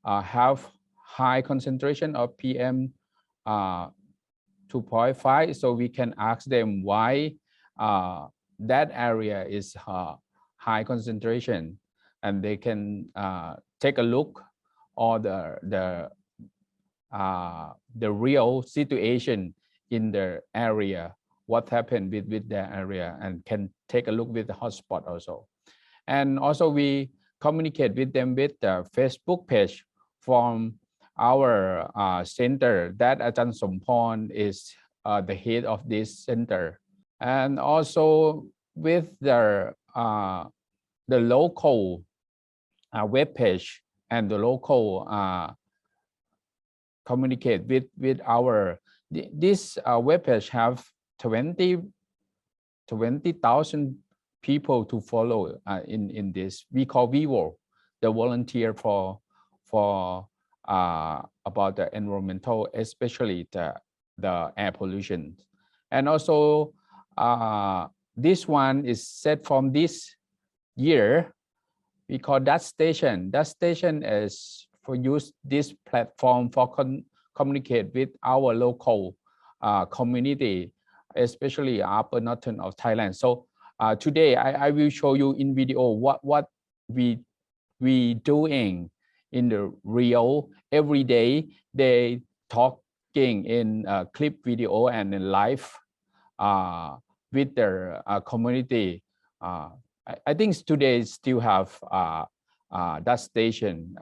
have high concentration of PM 2.5. So we can ask them why that area is high concentration, and they can take a look or the real situation in the area, what happened with the area, and can take a look with the hotspot also. And also we communicate with them with the Facebook page from our center that Ajahn Somporn is the head of this center, and also with the local web page and the local communicate with our this web page have 20 20,000 people to follow in this. We call Vivo, the volunteer for about the environmental, especially the air pollution. And also this one is set from this year. We call DustStation. DustStation is for use this platform for communicate with our local community, especially upper northern of Thailand. So today I will show you in video what we doing in the real every day. They talking in clip video and in live with their community. I think today still have that station.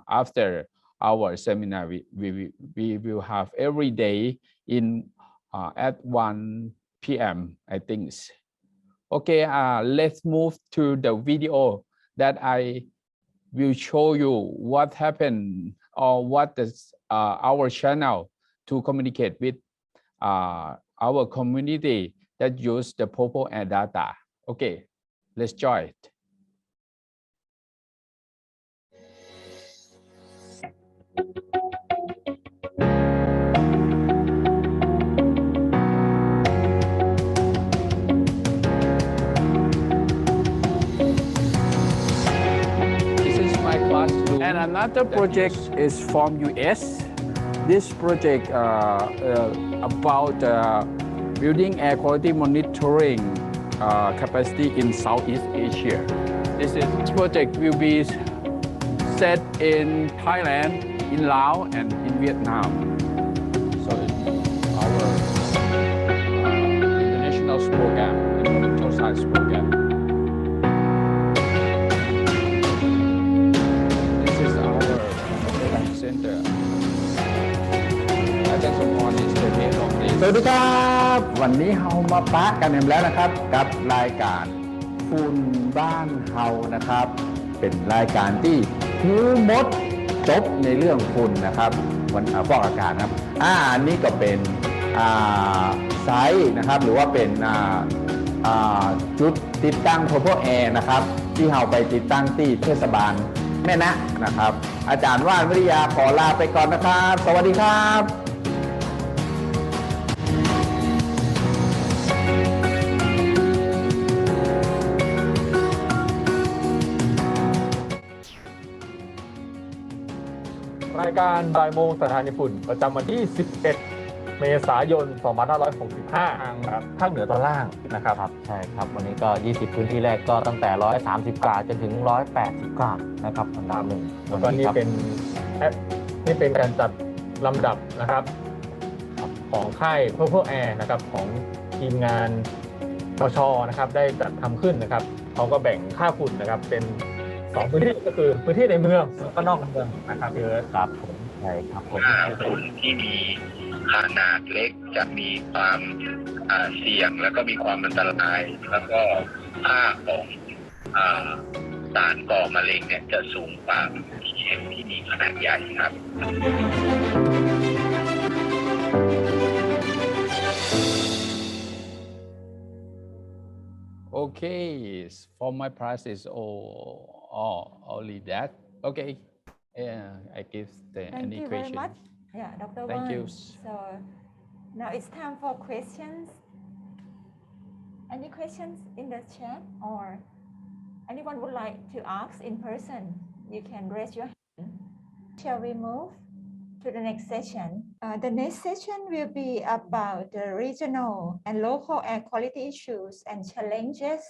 After our seminar, we will have every day in at 1 p.m. I think. Okay, let's move to the video that I will show you what happened or what is our channel to communicate with our community that use the PurpleAir data. Okay, let's join it. And another project is from US. This project about building air quality monitoring capacity in Southeast Asia. This project will be set in Thailand, in Laos, and in Vietnam. So our international program, environmental science program. Center. I think someone is the head of this. สวัสดีครับวันนี้เฮามาปะกันแล้วนะครับกับรายการฝุ่นบ้านเฮานะครับเป็นรายการที่หูมดจบในเรื่องฝุ่นนะครับวันฟอกอากาศครับอันนี้ก็เป็นไซต์นะครับหรือว่าเป็นจุดติดตั้ง PurpleAir นะครับที่เฮาไปติดตั้งที่เทศบาลแม่นะนะครับอาจารย์ว่านวิทยาขอลาไปก่อนนะครับสวัสดีครับรายการบ่ายโมงสถานีฝุ่นประจำวันที่ 11 เมษายน 2565 ครับภาคเหนือตอนล่างนะครับใช่ครับวันนี้ก็ 20 พื้นที่แรกก็ตั้งแต่ 130 กว่าจนถึง 180 กว่านะครับอันดับหนึ่งแล้วก็นี่เป็นการจัดลำดับนะครับของค่าย PurpleAir นะครับของทีมงานปชนะครับได้จัดทำขึ้นนะครับเขาก็แบ่งค่าฝุ่นนะครับเป็น2พื้นที่ก็คือพื้นที่ในเมืองแล้วก็นอกเมืองนะครับเยอะครับผมใช่ครับผมฝุ่นที่มีขนาดเล็กจะมีความเสี่ยงแล้วก็มีความอันตรายแล้วก็ค่าของสารก่อมะเร็งเนี่ยจะสูงกว่าPMที่มีขนาดใหญ่ครับ Okay, for my price is only that. Okay, I give any question. Thank you very much. Yeah, Dr. Thank you. So now it's time for questions. Any questions in the chat or anyone would like to ask in person? You can raise your hand. Shall we move to the next session? The next session will be about the regional and local air quality issues and challenges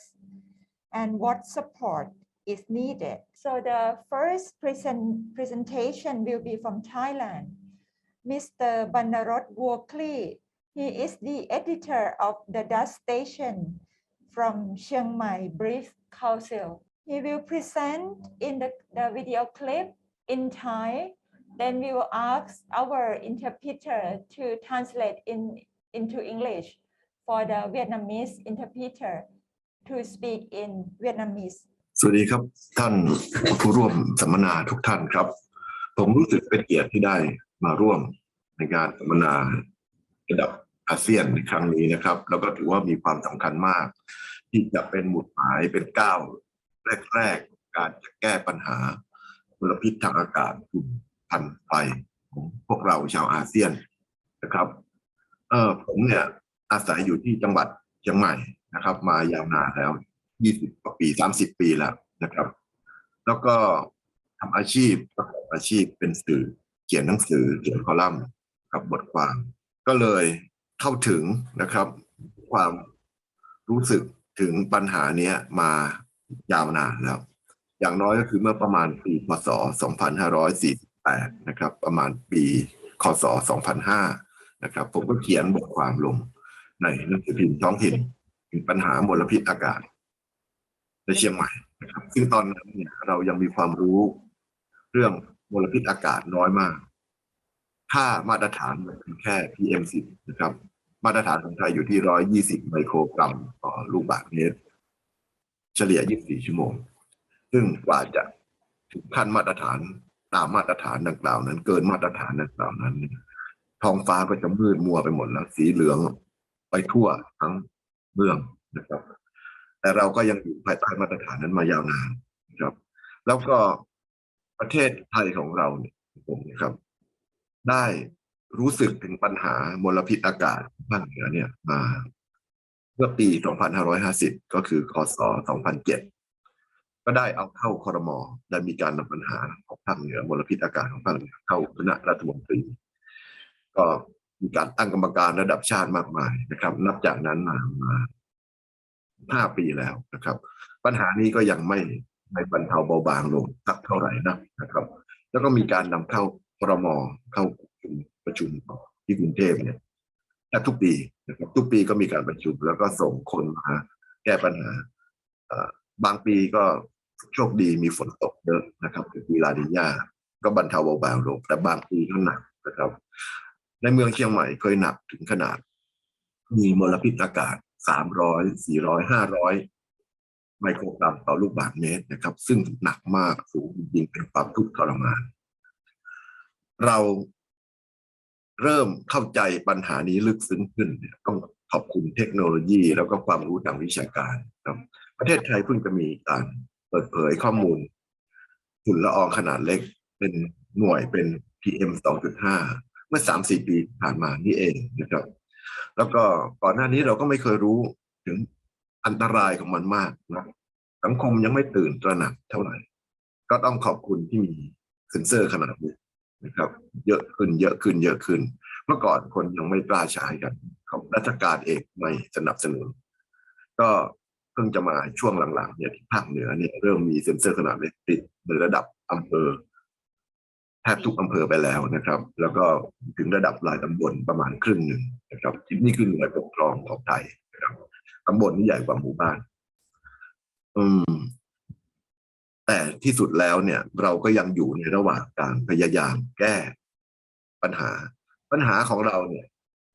and what support is needed. So the first presentation will be from Thailand. Mr. Banarot Wokli, he is the editor of the DustStation from Chiang Mai Brief Council. He will present in the video clip in Thai. Then we will ask our interpreter to translate into English for the Vietnamese interpreter to speak in Vietnamese. สวัสดีครับท่านผู้ร่วมสัมมนาทุกท่านครับผมรู้สึกเป็นเกียรติที่ได้มาร่วมในการสัมมนาระดับ อาเซียนในครั้งนี้นะครับแล้วก็ถือว่ามีความสำคัญมากที่จะเป็นหมุดหมายเป็นก้าวแรกๆการจะแก้ปัญหามลพิษทางอากาศฝุ่นควันไฟของพวกเราชาวอาเซียนนะครับผมเนี่ยอาศัยอยู่ที่จังหวัดเชียงใหม่นะครับมายาวนานแล้ว20 กว่าปี30 ปีแล้วนะครับแล้วก็ทำอาชีพประกอบอาชีพเป็นสื่อเขียนหนังสือเขียนคอลัมน์กับบทความก็เลยเข้าถึงนะครับความรู้สึกถึงปัญหานี้มายาวนานแล้วอย่างน้อยก็คือเมื่อประมาณปีพ.ศ. 2548นะครับประมาณปีค.ศ. 2005นะครับผมก็เขียนบทความลงในหนังสือพิมพ์ท้องถิ่นถึงปัญหามลพิษอากาศในเชียงใหม่นะครับซึ่งตอนนั้นเนี่ยเรายังมีความรู้เรื่องมลพิษอากาศน้อยมากค่ามาตรฐานเป็นแค่ PM10 นะครับมาตรฐานของไทยอยู่ที่120 ไมโครกรัมต่อลูกบาศก์เมตรเฉลี่ย24 ชั่วโมงซึ่งกว่าจะถึงขั้นมาตรฐานตามมาตรฐานดังกล่าวนั้นเกินมาตรฐานดังกล่าวนั้นท้องฟ้าก็จะมืดมัวไปหมดแล้วสีเหลืองไปทั่วทั้งเมืองนะครับแต่เราก็ยังอยู่ภายใต้มาตรฐานนั้นมายาวนานนะครับแล้วก็ประเทศไทยของเราเนี่ยผมนะครับได้รู้สึกถึงปัญหามลพิษอากาศภาคเหนือเนี่ยมาเมื่อปี 2550 ก็คือค.ศ. 2007 ก็ได้เอาเข้าครม.ได้มีการนำปัญหาของภาคเหนือมลพิษอากาศของภาคเหนือเข้าคณะรัฐมนตรีก็มีการตั้งกรรมการระดับชาติมากมายนะครับนับจากนั้นมา5 ปีแล้วนะครับปัญหานี้ก็ยังไม่บรรเทาเบาบางลงสักเท่าไหร่นะครับแล้วก็มีการนำเข้าครม.เข้าประชุมที่กรุงเทพเนี่ยและทุกปีนะครับทุกปีก็มีการประชุมแล้วก็ส่งคนมาแก้ปัญหาบางปีก็โชคดีมีฝนตกเยอะนะครับปีลานีญาก็บรรเทาเบาบางลงแต่บางปีก็หนักนะครับในเมืองเชียงใหม่เคยหนักถึงขนาดมีมลพิษอากาศ300 400 500 ไมโครกรัมต่อลูกบาศก์เมตรนะครับซึ่งหนักมากสูงจริงๆเป็นความทุกข์ทรมานเราเริ่มเข้าใจปัญหานี้ลึกซึ้งขึ้นต้องขอบคุณเทคโนโลยีแล้วก็ความรู้ทางวิชาการครับประเทศไทยเพิ่งจะมีการเปิดเผยข้อมูลฝุ่นละอองขนาดเล็กเป็นหน่วยเป็น PM 2.5 เมื่อ 3-4 ปีผ่านมานี่เองนะครับแล้วก็ก่อนหน้านี้เราก็ไม่เคยรู้ถึงอันตรายของมันมากนะสังคมยังไม่ตื่นตระหนักเท่าไหร่ก็ต้องขอบคุณที่มีเซ็นเซอร์ขนาดนี้นะครับเยอะขึ้นเมื่อก่อนคนยังไม่กล้าใช้กันของราชการเองไม่สนับสนุนก็เพิ่งจะมาช่วงหลังๆเนี่ยที่ภาคเหนือเนี่ยเริ่มมีเซ็นเซอร์ขนาดเล็กติดในระดับอำเภอแทบทุกอำเภอไปแล้วนะครับแล้วก็ถึงระดับรายตำบลประมาณครึ่งหนึ่งนะครับนี่คือหน่วยปกครองของไทยนะครับตำบลนี่ใหญ่กว่าหมู่บ้านแต่ที่สุดแล้วเนี่ยเราก็ยังอยู่ในระหว่างการพยายามแก้ปัญหาของเราเนี่ย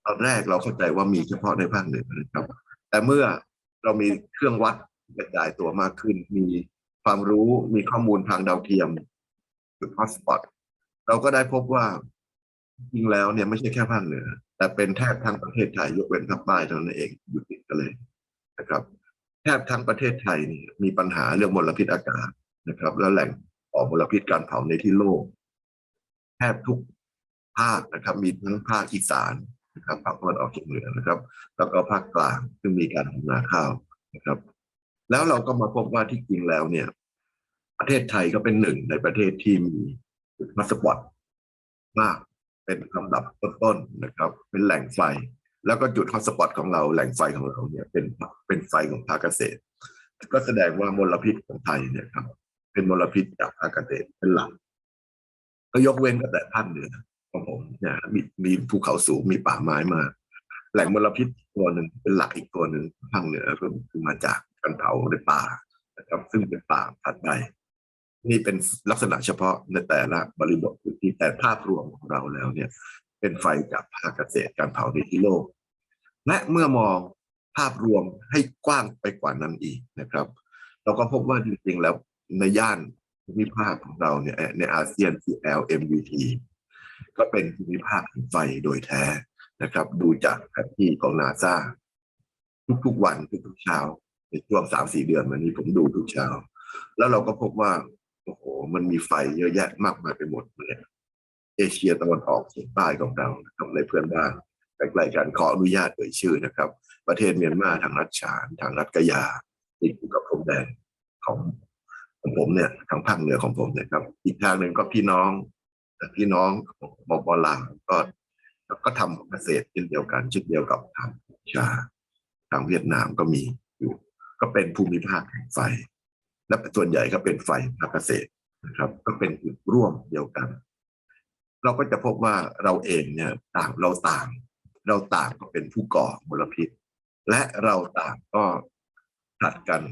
ตอนแรกเราเข้าใจว่ามีเฉพาะในภาคเหนือนะครับแต่เมื่อเรามีเครื่องวัดกระจายตัวมากขึ้นมีความรู้มีข้อมูลทางดาวเทียมจุดฮอตสปอตเราก็ได้พบว่าจริงแล้วเนี่ยไม่ใช่แค่ภาคเหนือแต่เป็นแทบทั้งประเทศไทยยกเว้นภาคใต้เท่านั้นเองอยู่ติดกันเลยนะครับแทบทั้งประเทศไทยนี่มีปัญหาเรื่องมลพิษอากาศนะครับและแหล่งปล่อยมลพิษการเผาในที่โลกแทบทุกภาคนะครับมีทั้งภาคอีสานนะครับภาคตะวันออกเฉียงเหนือนะครับแล้วก็ภาคกลางซึ่งมีการทำนาข้าวนะครับแล้วเราก็มาพบว่าที่จริงแล้วเนี่ยประเทศไทยก็เป็นหนึ่งในประเทศที่มีฮอตสปอตมากเป็นลำดับต้นๆนะครับเป็นแหล่งไฟแล้วก็จุดฮอตสปอตของเราแหล่งไฟของเราเนี่ยเป็นไฟของภาคเกษตรก็แสดงว่ามลพิษของไทยเนี่ยครับเป็นมลพิษจากภาคเกษตรเป็นหลักก็ยกเว้นแต่ภาคเหนือของผมเนี่ยมีภูเขาสูงมีป่าไม้มาแหล่งมลพิษตัวหนึ่งเป็นหลักอีกตัวหนึ่งภาคเหนือก็คือมาจากการเผาในป่านะครับซึ่งเป็นป่าผัดใบนี่เป็นลักษณะเฉพาะในแต่ละบริบทที่แต่ภาพรวมของเราแล้วเนี่ยเป็นไฟจากภาคเกษตรการเผาในที่โลกและเมื่อมองภาพรวมให้กว้างไปกว่านั้นอีกนะครับเราก็พบว่าจริงๆแล้วในย่านภูมิภาคของเราเนี่ยในอาเซียนที่ LMUT ก็เป็นภูมิภาคแห่งไฟโดยแท้ นะครับดูจากแผนที่ของนาซาทุกๆวันทุกๆเช้าในช่วง3-4 เดือนมานี้ผมดูทุกเช้าแล้วเราก็พบว่าโอ้โหมันมีไฟเยอะแยะมากมายไปหมดเลยเอเชียตะวันออกเฉียงใต้ของเรานะครับในเพื่อนบ้านใกล้ๆกันขออนุญาตเอ่ยชื่อนะครับประเทศเมียนมาทางรัฐฉานทางรัฐกะยาติดอยู่กับพรมแดนของผมเนี่ยทางภาคเหนือของผมเนี่ยครับอีกทางหนึ่งก็พี่น้องบปลาวก็ทำเกษตรเช่นเดียวกันเช่นเดียวกับทางชาทางเวียดนามก็มีอยู่ก็เป็นภูมิภาคแห่งไฟและส่วนใหญ่ก็เป็นไฟภาคเกษตรนะครับก็เป็นจุดร่วมเดียวกันเราก็จะพบว่าเราเองเนี่ยเราต่างก็เป็นผู้ก่อมลพิษและเราต่างก็ผลัดกัน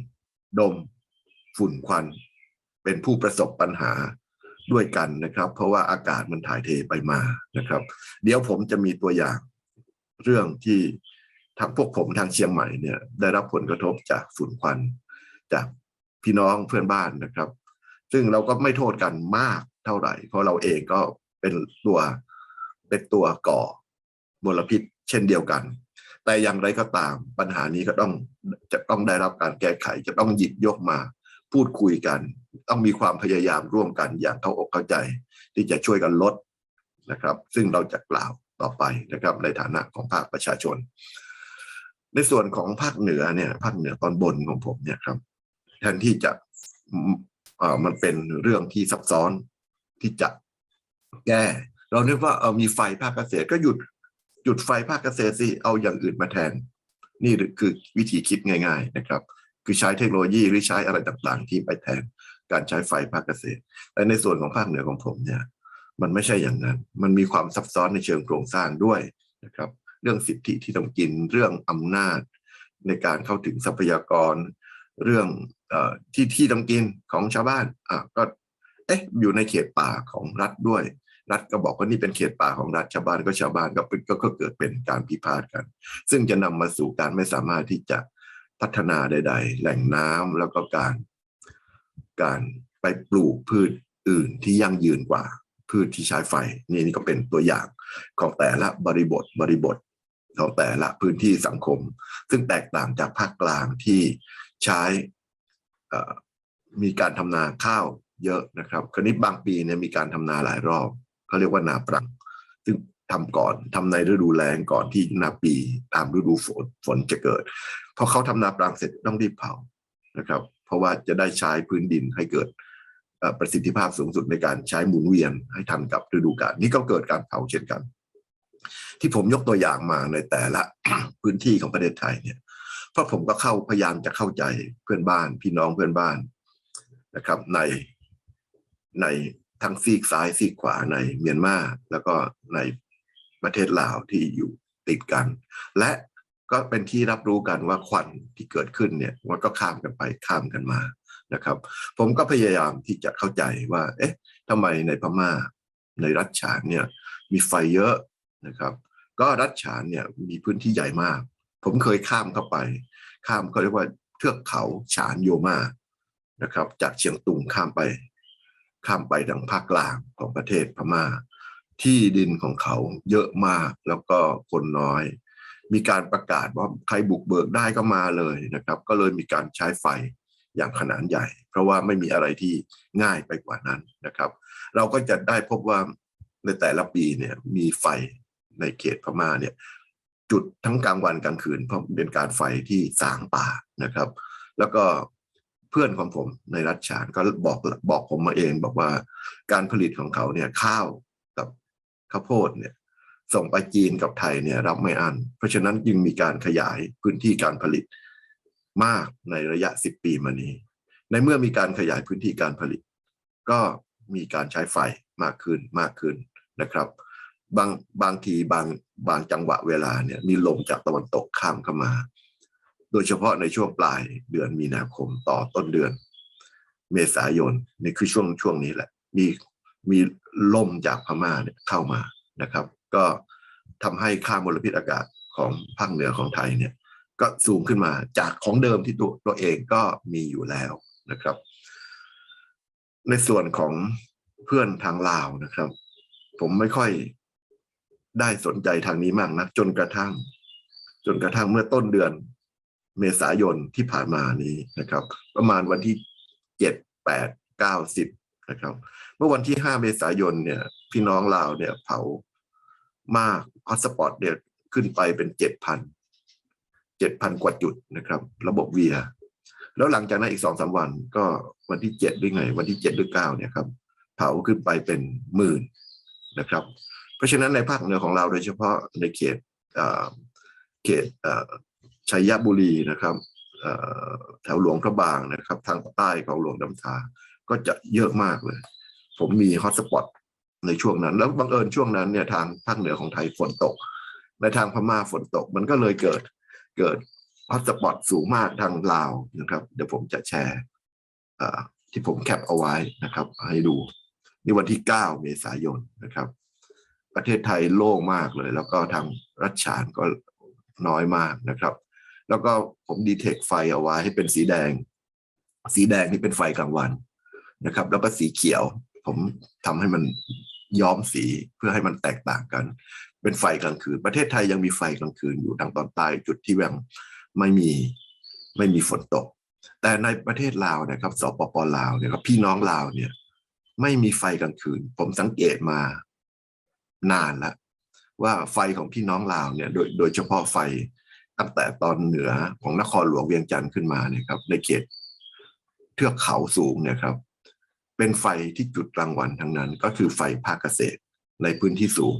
ดมฝุ่นควันเป็นผู้ประสบปัญหาด้วยกันนะครับเพราะว่าอากาศมันถ่ายเทไปมานะครับเดี๋ยวผมจะมีตัวอย่างเรื่องที่พวกผมทางเชียงใหม่เนี่ยได้รับผลกระทบจากฝุ่นควันจากพี่น้องเพื่อนบ้านนะครับซึ่งเราก็ไม่โทษกันมากเท่าไหร่เพราะเราเองก็เป็นตัวก่อมลพิษเช่นเดียวกันแต่อย่างไรก็ตามปัญหานี้ก็จะต้องได้รับการแก้ไขจะต้องหยิบยกมาพูดคุยกันต้องมีความพยายามร่วมกันอย่างเข้าอกเข้าใจที่จะช่วยกันลดนะครับซึ่งเราจะกล่าวต่อไปนะครับในฐานะของภาคประชาชนในส่วนของภาคเหนือเนี่ยภาคเหนือตอนบนของผมเนี่ยครับแทนที่จะมันเป็นเรื่องที่ซับซ้อนที่จะแก้เรานึกว่ามีไฟภาคเกษตรก็หยุดไฟภาคเกษตรสิเอาอย่างอื่นมาแทนนี่คือวิธีคิดง่ายๆนะครับคือใช้เทคโนโลยีหรือใช้อะไรต่างๆที่ไปแทนการใช้ไฟภาคเกษตรแต่ในส่วนของภาคเหนือของผมเนี่ยมันไม่ใช่อย่างนั้นมันมีความซับซ้อนในเชิงโครงสร้างด้วยนะครับเรื่องสิทธิที่ต้องกินเรื่องอำนาจในการเข้าถึงทรัพยากรเรื่องที่ต้องกินของชาวบ้านก็อยู่ในเขตป่าของรัฐด้วยรัฐก็บอกว่านี่เป็นเขตป่าของรัฐชาวบ้านก็ก็เกิดเป็นการพิพาทกันซึ่งจะนำมาสู่การไม่สามารถที่จะพัฒนาใดๆแหล่งน้ำแล้วก็การไปปลูกพืชอื่นที่ยั่งยืนกว่าพืชที่ใช้ไฟนี่ก็เป็นตัวอย่างของแต่ละบริบทของแต่ละพื้นที่สังคมซึ่งแตกต่างจากภาคกลางที่ใช้มีการทำนาข้าวเยอะนะครับคราวนี้บางปีเนี่ยมีการทำนาหลายรอบเขาเรียกว่านาปรังซึ่งทำในฤดูแล้งก่อนที่นาปีตามฤดูฝนจะเกิดพอเขาทำนาปรังเสร็จต้องรีบเผานะครับเพราะว่าจะได้ใช้พื้นดินให้เกิดประสิทธิภาพสูงสุดในการใช้หมุนเวียนให้ทันกับฤดูกาลนี้ก็เกิดการเผาเช่นกันที่ผมยกตัวอย่างมาในแต่ละ พื้นที่ของประเทศไทยเนี่ยเพราะผมก็พยายามจะเข้าใจเพื่อนบ้านพี่น้องเพื่อนบ้านนะครับในทั้งซีกซ้ายซีกขวาในเมียนมาแล้วก็ในประเทศลาวที่อยู่ติดกันและก็เป็นที่รับรู้กันว่าควันที่เกิดขึ้นเนี่ยมันก็ข้ามกันไปข้ามกันมานะครับผมก็พยายามที่จะเข้าใจว่าทำไมในพม่าในรัฐฉานเนี่ยมีไฟเยอะนะครับก็รัฐฉานเนี่ยมีพื้นที่ใหญ่มากผมเคยข้ามเข้าไปเขาเรียกว่าเทือกเขาฉานโยมานะครับจากเชียงตุงข้ามไปทางภาคกลางของประเทศพม่าที่ดินของเขาเยอะมากแล้วก็คนน้อยมีการประกาศว่าใครบุกเบิกได้ก็มาเลยนะครับก็เลยมีการใช้ไฟอย่างขนาดใหญ่เพราะว่าไม่มีอะไรที่ง่ายไปกว่านั้นนะครับเราก็จะได้พบว่าในแต่ละปีเนี่ยมีไฟในเขตพม่าเนี่ยจุดทั้งกลางวันกลางคืนเพราะเป็นการไฟที่สางป่านะครับแล้วก็เพื่อนของผมในรัฐฉานก็บอกผมมาเองบอกว่าการผลิตของเขาเนี่ยข้าวกับข้าวโพดเนี่ยส่งไปจีนกับไทยเนี่ยรับไม่อั้นเพราะฉะนั้นจึงมีการขยายพื้นที่การผลิตมากในระยะ10 ปีมานี้ในเมื่อมีการขยายพื้นที่การผลิตก็มีการใช้ไฟมากขึ้นนะครับบางทีบางจังหวะเวลาเนี่ยมีลมจากตะวันตกข้ามเข้ามาโดยเฉพาะในช่วงปลายเดือนมีนาคมต่อต้นเดือนเมษายนนี่คือช่วงนี้แหละมีลมจากพม่าเนี่ยเข้ามานะครับก็ทำให้ค่ามลพิษอากาศของภาคเหนือของไทยเนี่ยก็สูงขึ้นมาจากของเดิมที่ตัวเองก็มีอยู่แล้วนะครับในส่วนของเพื่อนทางลาวนะครับผมไม่ค่อย ได้สนใจทางนี้มากนักจนกระทั่งเมื่อต้นเดือนเมษายนที่ผ่านมานี้นะครับประมาณวันที่7 8 9 10นะครับเมื่อวันที่5เมษายนเนี่ยพี่น้องลาวเนี่ยเผามากฮอตสปอตเนี่ยขึ้นไปเป็น7,000 กว่าจุดนะครับระบบเวียแล้วหลังจากนั้นอีก 2-3 วันก็วันที่7หรือไงวันที่7หรือ9เนี่ยครับเผาขึ้นไปเป็นหมื่นนะครับเพราะฉะนั้นในภาคเหนือของเราโดยเฉพาะในเขตชัยบุรีนะครับแถวหลวงพระบางนะครับทางใต้ของหลวงน้ำทาก็จะเยอะมากเลยผมมีฮอตสปอตในช่วงนั้นแล้วบังเอิญช่วงนั้นเนี่ยทางภาคเหนือของไทยฝนตกในทางพม่าฝนตกมันก็เลยเกิดฮอตสปอตสูงมากทางลาวนะครับเดี๋ยวผมจะแชร์ที่ผมแคปเอาไว้นะครับให้ดูนี่วันที่9เมษายนนะครับประเทศไทยโล่งมากเลยแล้วก็ทางรัชฉานก็น้อยมากนะครับแล้วก็ผมดีเทคไฟเอาไว้ให้เป็นสีแดงนี่เป็นไฟกลางวันนะครับแล้วก็สีเขียวผมทำให้มันย้อมสีเพื่อให้มันแตกต่างกันเป็นไฟกลางคืนประเทศไทยยังมีไฟกลางคืนอยู่ทางตอนใต้จุดที่ยังไม่มีฝนตกแต่ในประเทศลาวนะครับสปป.ลาวเนี่ยครับพี่น้องลาวเนี่ยไม่มีไฟกลางคืนผมสังเกตมานานแล้วว่าไฟของพี่น้องลาวเนี่ยโดยเฉพาะไฟตั้งแต่ตอนเหนือของนครหลวงเวียงจันทร์ขึ้นมาเนี่ยครับในเขตเทือกเขาสูงเนี่ยครับเป็นไฟที่จุดกลางวันทั้งนั้นก็คือไฟภาคเกษตรในพื้นที่สูง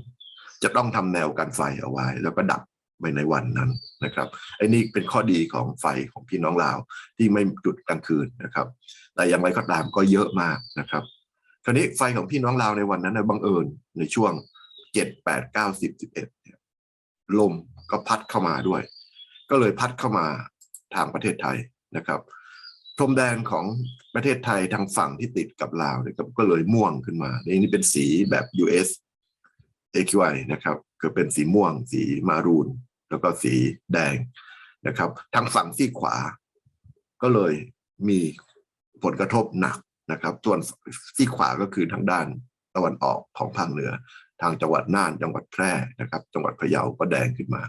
จะต้องทำแนวกันไฟเอาไว้แล้วก็ดับไปในวันนั้นนะครับไอ้นี่เป็นข้อดีของไฟของพี่น้องลาวที่ไม่จุดกลางคืนนะครับแต่อย่างไรก็ตามก็เยอะมากนะครับคราวนี้ไฟของพี่น้องลาวในวันนั้นนะบังเอิญในช่วง7 8 9 10 11ลมก็พัดเข้ามาด้วยก็เลยพัดเข้ามาทางประเทศไทยนะครับพรมแดนของประเทศไทยทางฝั่งที่ติดกับลาวเนี่ยก็เลยม่วงขึ้นมานี่เป็นสีแบบ US AQI นะครับก็เป็นสีม่วงสีมารูนแล้วก็สีแดงนะครับทางฝั่งซีกขวาก็เลยมีผลกระทบหนักนะครับส่วนซีกขวาก็คือทางด้านตะวันออกของภาคเหนือทางจังหวัดน่านจังหวัดแพร่นะครับจังหวัดพะเยาก็แดงขึ้นมา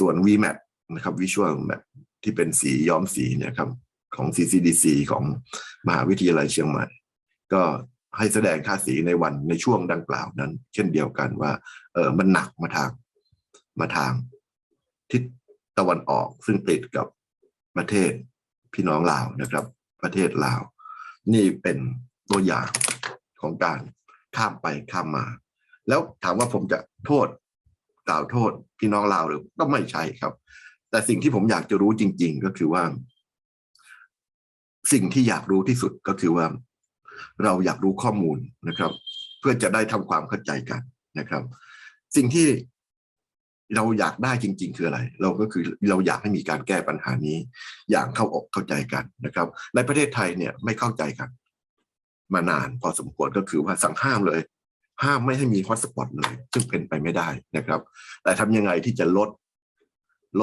ส่วน VMAP นะครับ Visual Map ที่เป็นสีย้อมสีเนี่ยครับของ CCDC ของมหาวิทยาลัยเชียงใหม่ก็ให้แสดงค่าสีในช่วงดังกล่าวนั้นเช่นเดียวกันว่ามันหนักมาทางทิศตะวันออกซึ่งติดกับประเทศพี่น้องลาวนะครับประเทศลาวนี่เป็นตัวอย่างของการข้ามไปข้ามมาแล้วถามว่าผมจะกล่าวโทษพี่น้องลาวหรือก็ไม่ใช่ครับแต่สิ่งที่ผมอยากจะรู้จริงๆก็คือว่าสิ่งที่อยากรู้ที่สุดก็คือว่าเราอยากรู้ข้อมูลนะครับเพื่อจะได้ทำความเข้าใจกันนะครับสิ่งที่เราอยากได้จริงๆคืออะไรเราอยากให้มีการแก้ปัญหานี้อย่างเข้าอกเข้าใจกันนะครับในประเทศไทยเนี่ยไม่เข้าใจกันมานานพอสมควรก็คือว่าสั่งห้ามเลยห้ามไม่ให้มีฮอตสปอตเลยซึ่งเป็นไปไม่ได้นะครับแต่ทำยังไงที่จะล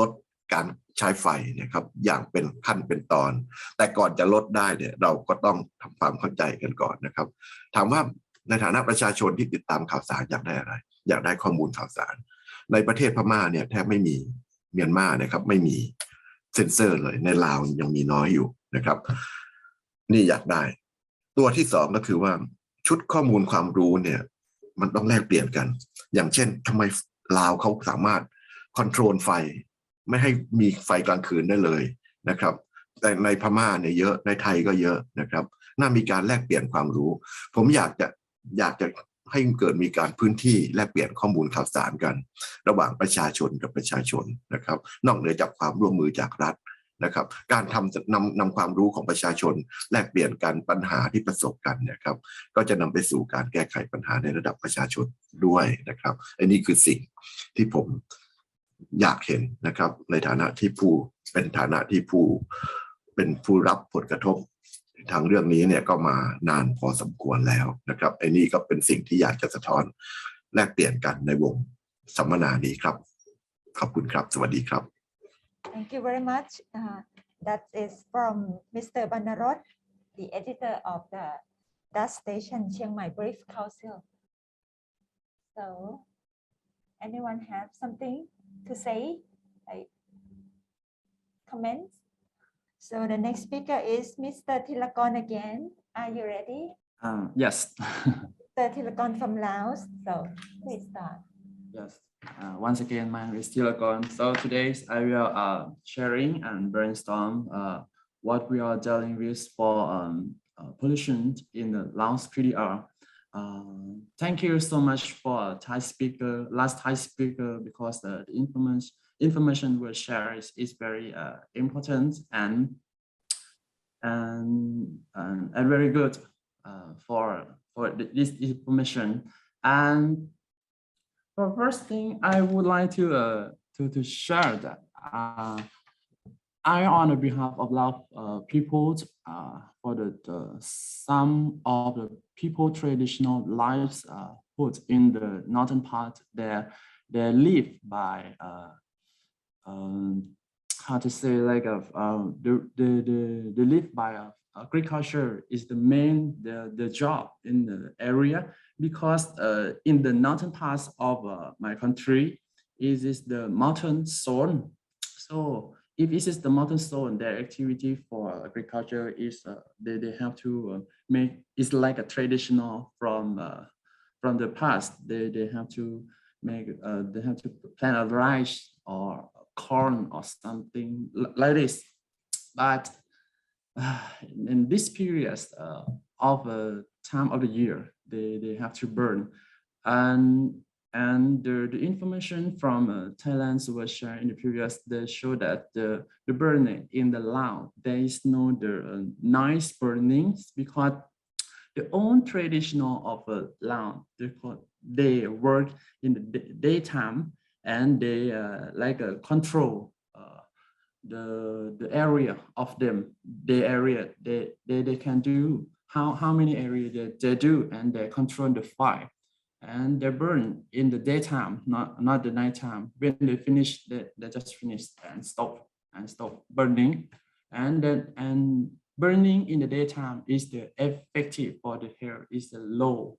ดการใช้ไฟเนี่ยครับอย่างเป็นขั้นเป็นตอนแต่ก่อนจะลดได้เนี่ยเราก็ต้องทำความเข้าใจกันก่อนนะครับถามว่าในฐานะประชาชนที่ติดตามข่าวสารอยากได้อะไรอยากได้ข้อมูลข่าวสารในประเทศพม่าเนี่ยแทบไม่มีเมียนมานะครับไม่มีเซ็นเซอร์เลยในลาวยังมีน้อยอยู่นะครับนี่อยากได้ตัวที่สองก็คือว่าชุดข้อมูลความรู้เนี่ยมันต้องแลกเปลี่ยนกันอย่างเช่นทำไมลาวเขาสามารถคอนโทรลไฟไม่ให้มีไฟกลางคืนได้เลยนะครับแต่ในพม่าเนี่ยเยอะในไทยก็เยอะนะครับน่ามีการแลกเปลี่ยนความรู้ผมอยากจะให้เกิดมีการพื้นที่แลกเปลี่ยนข้อมูลข่าวสารกันระหว่างประชาชนกับประชาชนนะครับนอกเหนือจากความร่วมมือจากรัฐนะครับการนำความรู้ของประชาชนแลกเปลี่ยนกันปัญหาที่ประสบกันเนี่ยครับก็จะนำไปสู่การแก้ไขปัญหาในระดับประชาชนด้วยนะครับอันนี้คือสิ่งที่ผมอยากเห็นนะครับในฐานะที่เป็นผู้รับผลกระทบทางเรื่องนี้เนี่ยก็มานานพอสมควรแล้วนะครับไอ้นี่ก็เป็นสิ่งที่อยากจะสะท้อนแลกเปลี่ยนกันในวงสัมมนานี้ครับขอบคุณครับสวัสดีครับ Thank you very much. That is from Mr. Banarot, the editor of the Dust Station Chiang Mai Brief Council. So Anyone have something to say? Like comments? So the next speaker is Mr. Thilakon again. Are you ready? Yes. Mr. Thilakon from Laos. So please start. Yes. Once again, my name is Thilakon. So today I will sharing and brainstorm what we are dealing with for pollution in the Laos PDR. Thank you so much for last Thai speaker, because the information we share is very important and very good for this information. And for first thing, I would like to share that I, on behalf of Lao people, for some of the people traditional lives put in the northern part, they live by how to say, like they live by agriculture is the main the job in the area, because in the northern parts of my country is the mountain zone. So if this is the mountain zone, their activity for agriculture is they have to make, it's like a traditional from the past. They have to make they have to plant a rice or corn or something like this. But in this period of time of the year, they have to burn, and the information from Thailand was shared in the previous. They show that the burning in the Laos, there is no nice burnings, because the own traditional of Laos, they work in the daytime, and they control the area of them, the area they can do how many area they do, and they control the fire, and they burn in the daytime, not the nighttime. When they finish, they just finish and stop burning, and burning in the daytime is the effective for the hair is the low,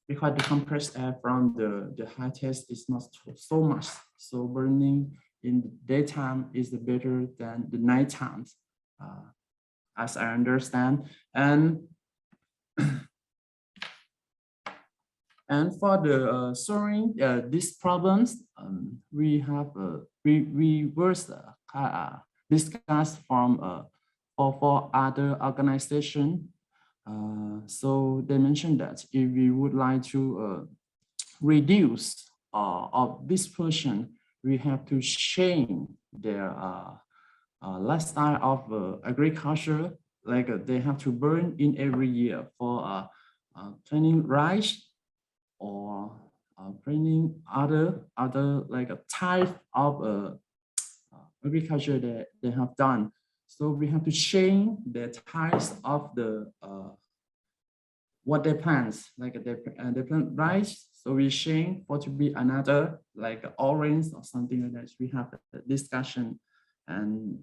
because the compressed air from the high test is not so much. So burning in the daytime is better than the night times, as I understand. And for the solving these problems, we have we was discussed from for other organization. So they mentioned that if we would like to reduce of this pollution, we have to change their lifestyle of agriculture. Like they have to burn in every year for planting rice, or planting other like a type of agriculture that they have done. So we have to change the types of the what they plant. Like they plant rice, so we change for to be another like orange or something like that. We have a discussion and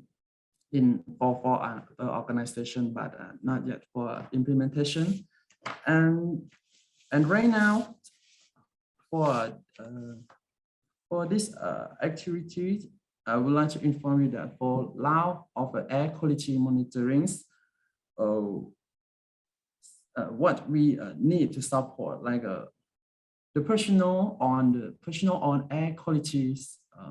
for the organization, but not yet for implementation. And right now, for this activity, I would like to inform you that for Laos of air quality monitoring, what we need to support, like the personnel on air quality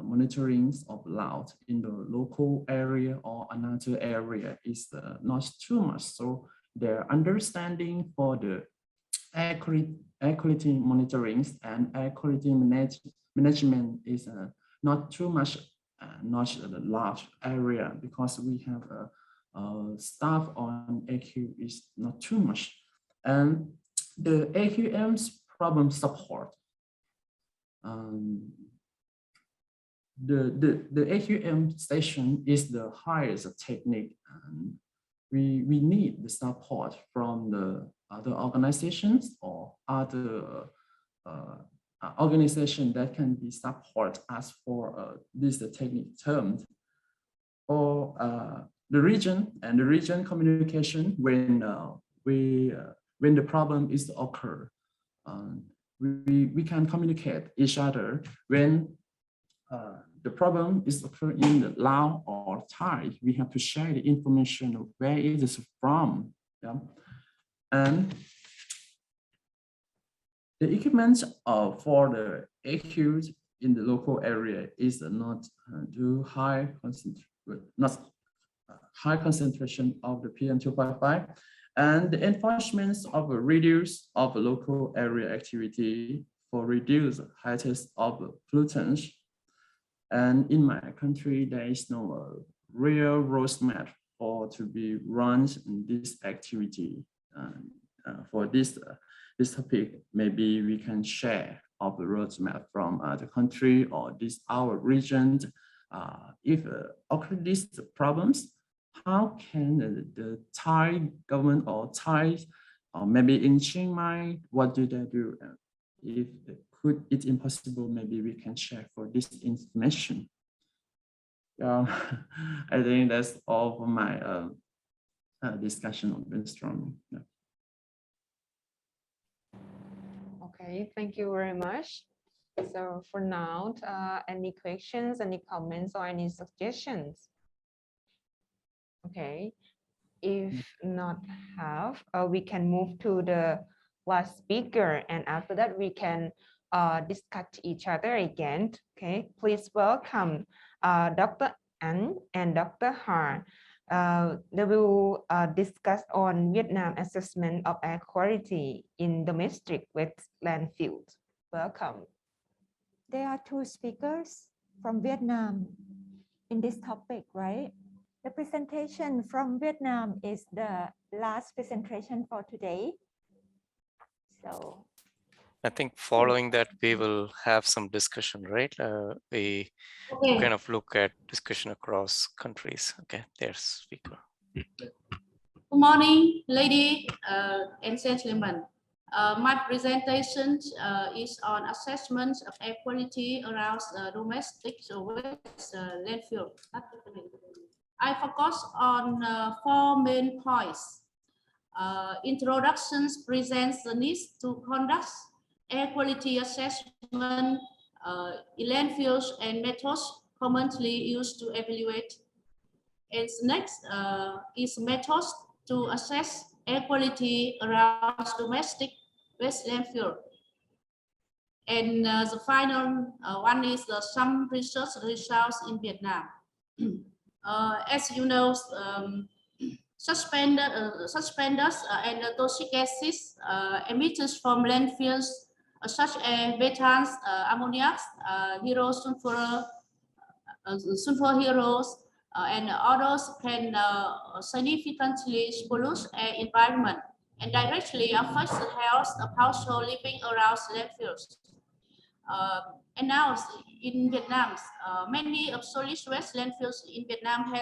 monitoring of Laos in the local area or another area is not too much. So their understanding for the air quality monitoring and air quality management is not too much, not a large area, because we have staff on AQ is not too much. And the AQM's problem support, the AQM station is the highest technique, and we need the support from the other organizations or other organization that can be support us for this technique terms. For the region and the region communication, when the problem is occur, we can communicate each other when the problem is occurring in the Laos or Thai. We have to share the information of where it is from. Yeah? And the equipment for the AQs in the local area is not too high high concentration of the PM2.5, and the enforcement of a reduce of local area activity for reduce heights of pollutants. And in my country, there is no real roadmap for to be run in this activity. For this topic, maybe we can share of the roadmap from the country or this our region. If occur these problems, how can the Thai government or Thai, or maybe in Chiang Mai, what do they do? If it's impossible, maybe we can share for this information. I think that's all for my discussion on brainstorming. Yeah. Okay, thank you very much. So for now, any questions, any comments, or any suggestions? Okay, if not have, we can move to the last speaker, and after that we can discuss each other again. Okay, please welcome Dr. An and Dr. Ha. They will discuss on Vietnam assessment of air quality in domestic waste landfills. Welcome. There are two speakers from Vietnam in this topic, right? The presentation from Vietnam is the last presentation for today. So I think following that, we will have some discussion, right? We kind of look at discussion across countries. Okay, there's speaker. Good morning, ladies and gentlemen. My presentation is on assessment of air quality around domestic waste landfill. I focus on 4 main points. Introductions presents the need to conduct air quality assessment in landfills and methods commonly used to evaluate. And next is methods to assess air quality around domestic waste landfill. And the final one is some research results in Vietnam. As you know, suspenders and toxic gases emitted from landfills such as methane, ammonia, sulfur heroes, and others can significantly pollute air environment and directly affect the health of households living around landfills. And now in Vietnam, many of solid waste landfills in Vietnam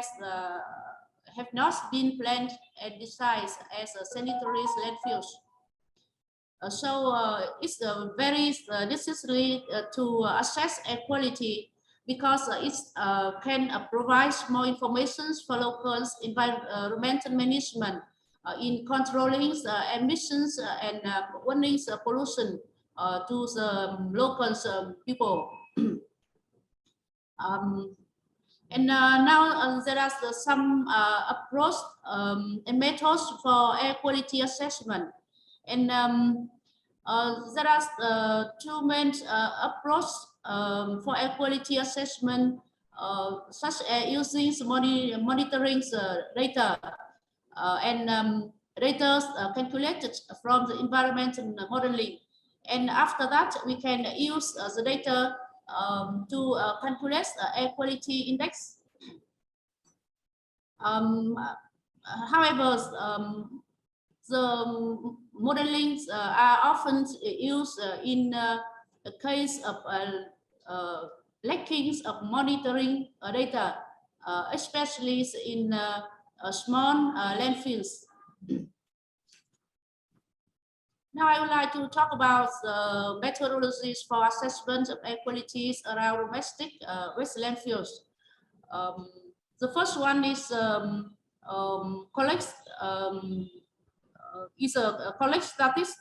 have not been planned and designed as sanitary landfills. So it's very necessary to assess air quality because it can provide more information for locals environmental management in controlling emissions and warning pollution to the local people. And now there are some approach and methods for air quality assessment. And there are 2 main approaches for air quality assessment, such as using monitoring data and data calculated from the environmental modeling. And after that, we can use the data to calculate air quality index. However, the modelings are often used in the case of lacking of monitoring data, especially in small landfills. Now I would like to talk about the methodologies for assessment of air qualities around domestic waste landfills. The first one is collect statistics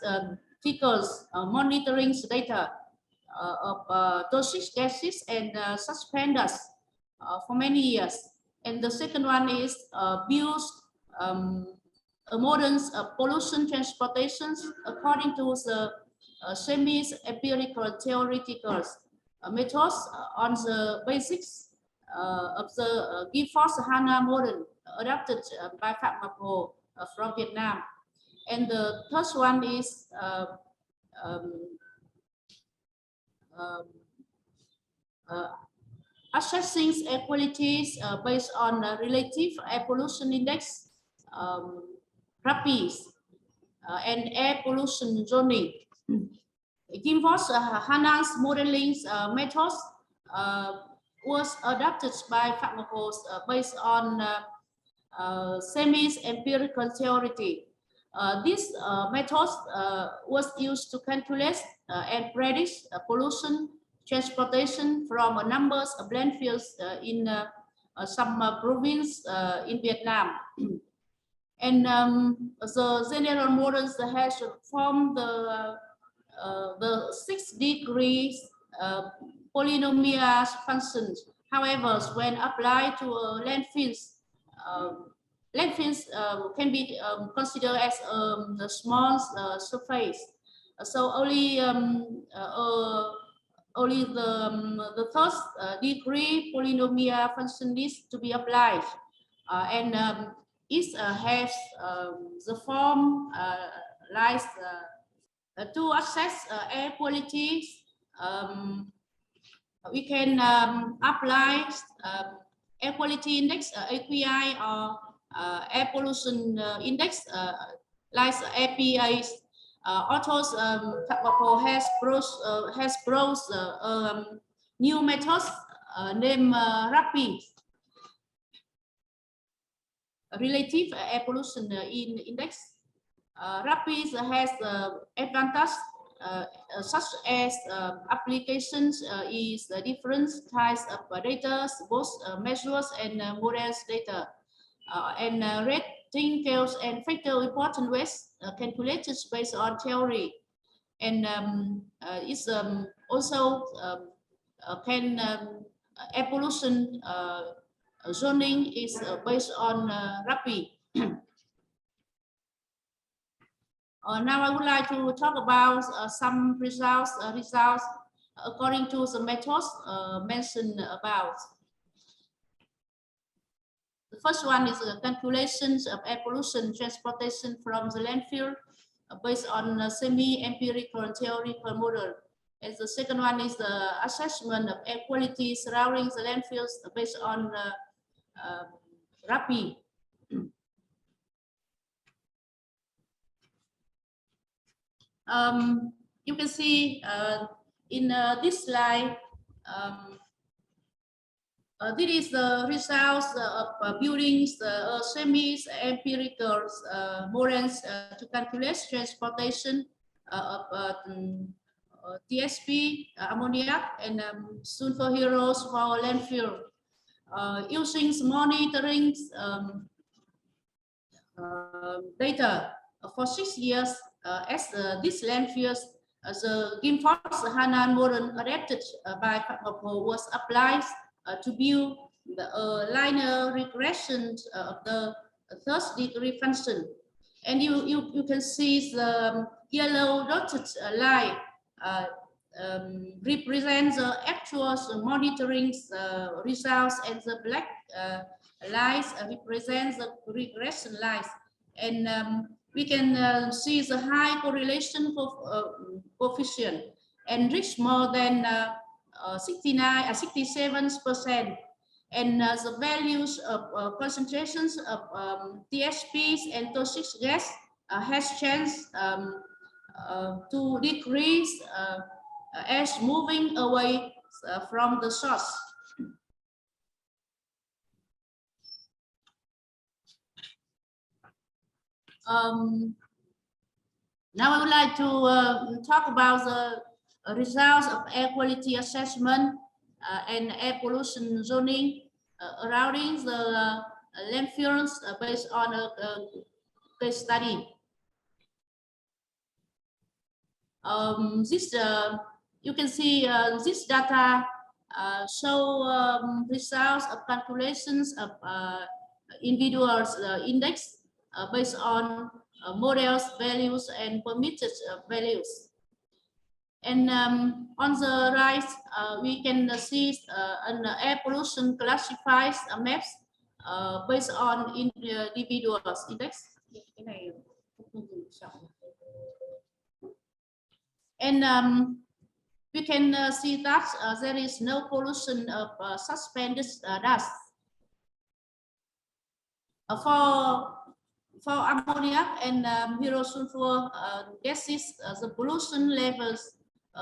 monitoring data of toxic gases and suspenders for many years. And the second one is builds modern pollution transportations according to the semi-empirical theoretical methods on the basics of the Gifford-Hanna model adapted by PurpleAir from Vietnam. And the third one is assessing air qualities based on relative air pollution index, RAPIs, and air pollution zoning. Gifford-Hanna's modeling methods was adapted by PurpleAir based on semi-empirical theory. This method was used to calculate and predict pollution transportation from numbers of landfills in some province in Vietnam. And the general models has formed the 6 degrees polynomial functions. However, when applied to landfills, landfills can be considered as a small surface. So only the first degree polynomial function needs to be applied, and it has the form like to assess air quality. We can apply air quality index, AQI, or air pollution index, like APAs. Also, PurpleAir has brought new methods named RAPID, relative air pollution index. RAPID has advantage such as applications is different types of data, both measures and models data, and rating scales and factor important ways calculated based on theory, and it's also can air pollution zoning is based on RAPID. Now I would like to talk about some results according to the methods mentioned above. The first one is the calculations of air pollution transportation from the landfill based on a semi-empirical theoretical model. And the second one is the assessment of air quality surrounding the landfills based on RAPID. You can see in this slide, this is the results of building the semi-empirical models to calculate transportation of TSP, ammoniac, and sulfur heroes for landfill. Using monitoring data for 6 years as these landfills, the Gifford-Hanna model adapted by PurpleAir was applied to build the linear regression of the first degree function. And you can see the yellow dotted line represents the actual monitoring results, and the black lines represents the regression lines. And we can see the high correlation coefficient and reach more than 67%. And the values of concentrations of TSPs and toxic gas has changed to decrease as moving away from the source. Now I would like to talk about the results of air quality assessment and air pollution zoning around the landfills based on a case study. This you can see this data show results of calculations of individuals index based on models values and permitted values. And on the right, we can see an air pollution classified maps based on individuals index. And we can see that there is no pollution of suspended dust. For ammonia and pyrosulfur gases, the pollution levels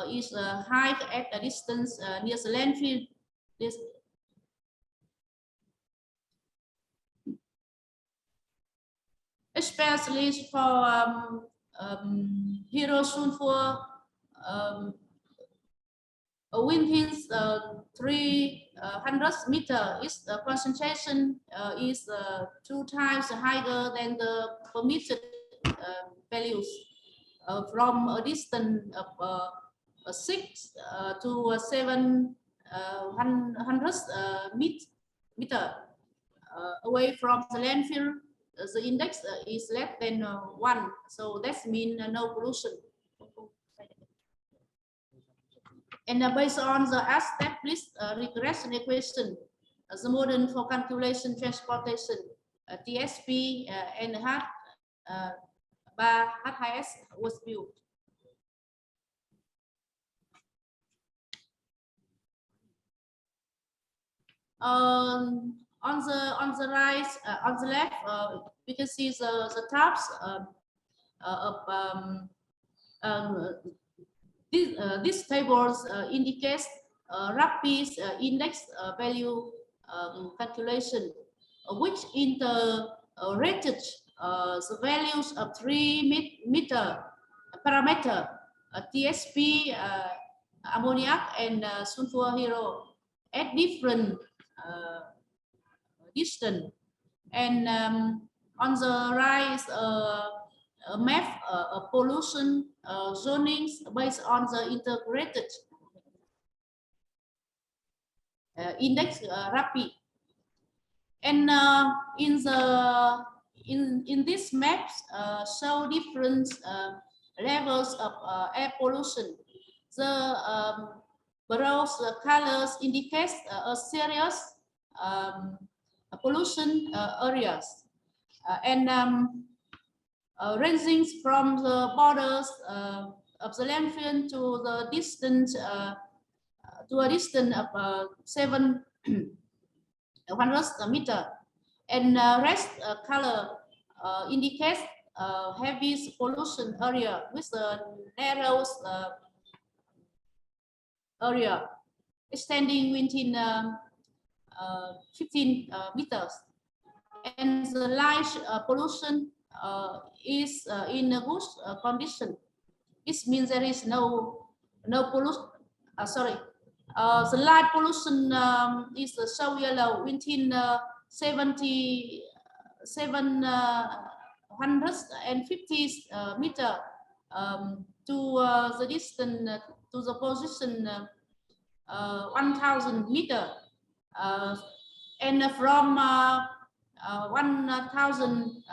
is high at a distance near the landfill. Especially for pyrosulfur, within 300 meters, its concentration is 2 times higher than the permitted values from a distance of 6 to 700 meters away from the landfill. The index is less than 1, so that means no pollution. And based on the established regression equation, the model for calculation transportation, TSP and HIS was built. On the right, on the left, we can see the types of these tables indicates rapid index value calculation, which integrated the values of 3 parameter TSP, ammoniac, and sulfur hero at different distance. And on the right, a map of pollution zonings based on the integrated index RAPI. And in these maps show different levels of air pollution. The brown colors indicate a serious pollution areas, and ranging from the borders of the landfill to the distance to a distance of 700 meters, and rest color indicates heavy pollution area with the narrow area extending within 15 meters, and the light pollution is in a good condition. This means there is no pollution. The light pollution is so yellow within 750 meters to the distance to the position 1,000 meters, and from 1,000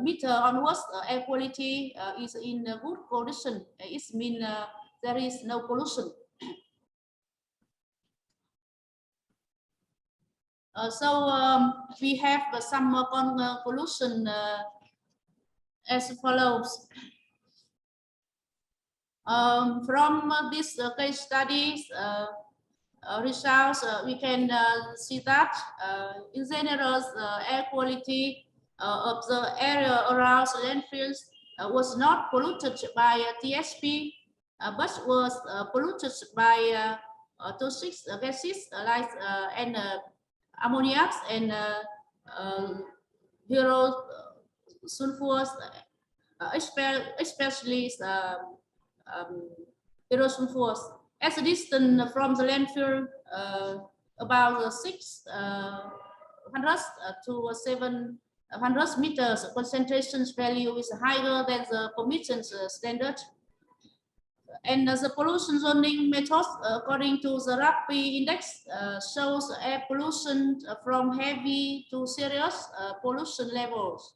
meters onwards, air quality is in a good condition. It means there is no pollution. We have some conclusion as follows. From this case studies results, we can see that in general, air quality of the area around landfills was not polluted by TSP, but was polluted by toxic gases like and ammoniacs and pyrosulfurs, especially pyrosulfurs. As a distance from the landfill, about 600 to 700 meters, concentration value is higher than the permitted standard. And the pollution zoning method, according to the RAPI index, shows air pollution from heavy to serious pollution levels.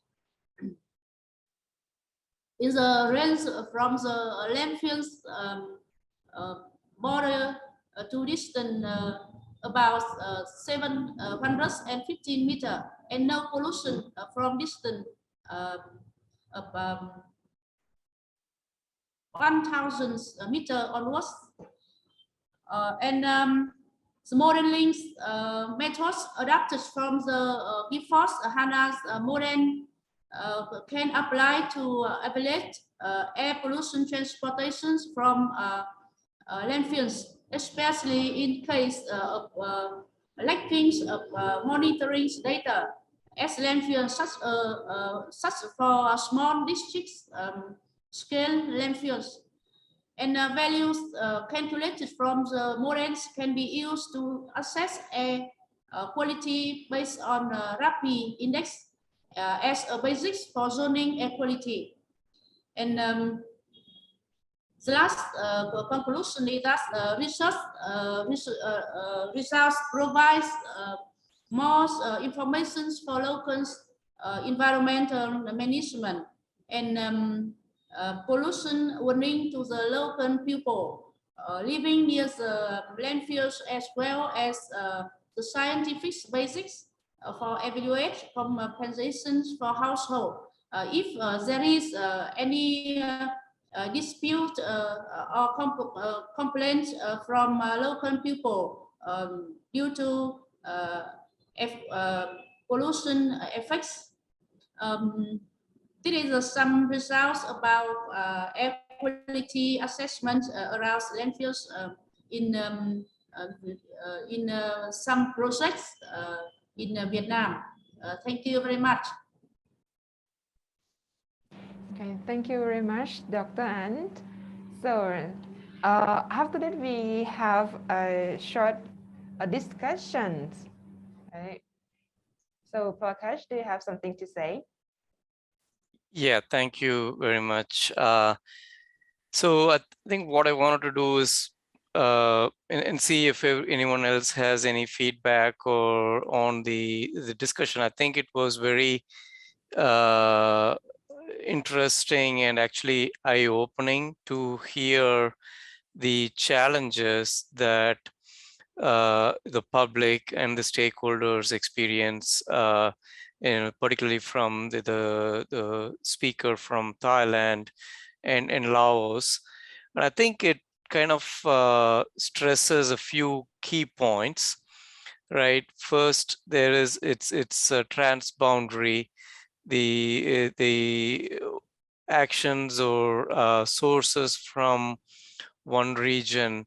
In the range from the landfills border to distance about 715 meters, and no pollution from distance of 1,000 meters onwards. The modeling methods adapted from the before HANA's model can apply to evaluate air pollution transportations from landfills, especially in case of lacking of monitoring data, as landfills such for small districts scale landfills. And values calculated from the models can be used to assess air quality based on RAPI index as a basis for zoning air quality. And the last conclusion is that results provides more information for local environmental management and pollution warning to the local people living near the landfills, as well as the scientific basics for evaluate compensations for household. If there is any dispute or complaints from local people due to pollution effects, this is some results about air quality assessment around landfills in some projects in Vietnam. Thank you very much. Okay, thank you very much, Dr. Ant. So after that, we have a short discussion. Right? So Prakash, do you have something to say? Yeah, thank you very much. So I think what I wanted to do is and see if anyone else has any feedback or on the discussion. I think it was very interesting and actually eye-opening to hear the challenges that the public and the stakeholders experience, particularly from the speaker from Thailand and Laos. And I think it kind of stresses a few key points, right? First, it's a transboundary. The actions or sources from one region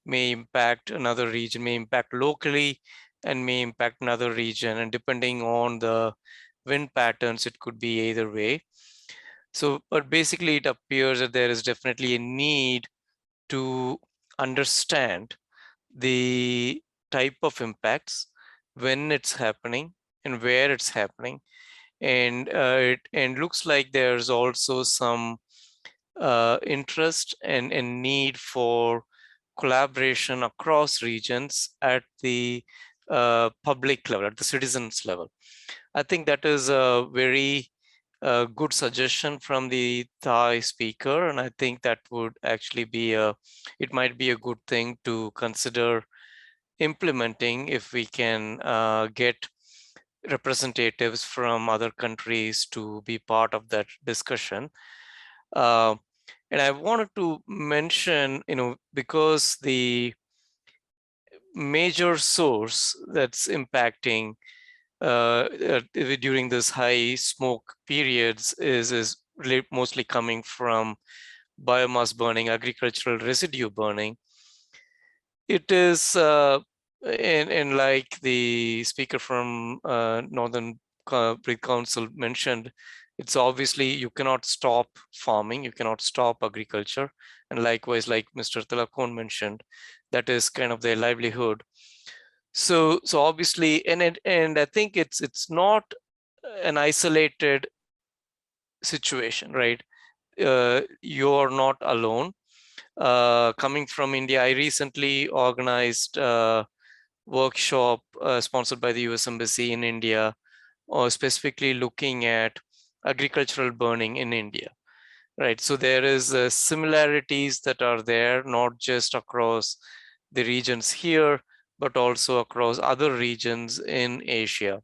may impact another region, may impact locally, and may impact another region. And depending on the wind patterns, it could be either way. So, but basically it appears that there is definitely a need to understand the type of impacts, when it's happening and where it's happening. And it looks like there's also some interest and need for collaboration across regions at the public level, at the citizens level. I think that is a very good suggestion from the Thai speaker, and I think that would actually be it might be a good thing to consider implementing if we can get representatives from other countries to be part of that discussion. And I wanted to mention, because the major source that's impacting during this high smoke periods is mostly coming from biomass burning, agricultural residue burning. It is, and like the speaker from Northern Breed Council mentioned, it's obviously you cannot stop farming, you cannot stop agriculture, and likewise, like Mr. Tilakon mentioned, that is kind of their livelihood. So obviously, and I think it's not an isolated situation, right? You're not alone. Coming from India, I recently organized a workshop sponsored by the US Embassy in India, or specifically looking at agricultural burning in India. Right, so there is similarities that are there, not just across the regions here, but also across other regions in Asia.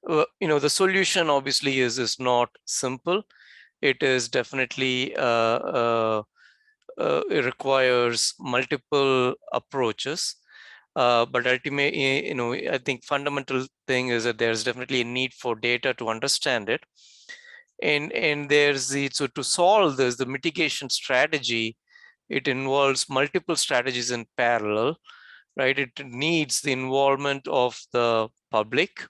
The solution obviously is not simple. It is definitely it requires multiple approaches. But ultimately, I think fundamental thing is that there's definitely a need for data to understand it. And there's so to solve this, the mitigation strategy, it involves multiple strategies in parallel, right? It needs the involvement of the public,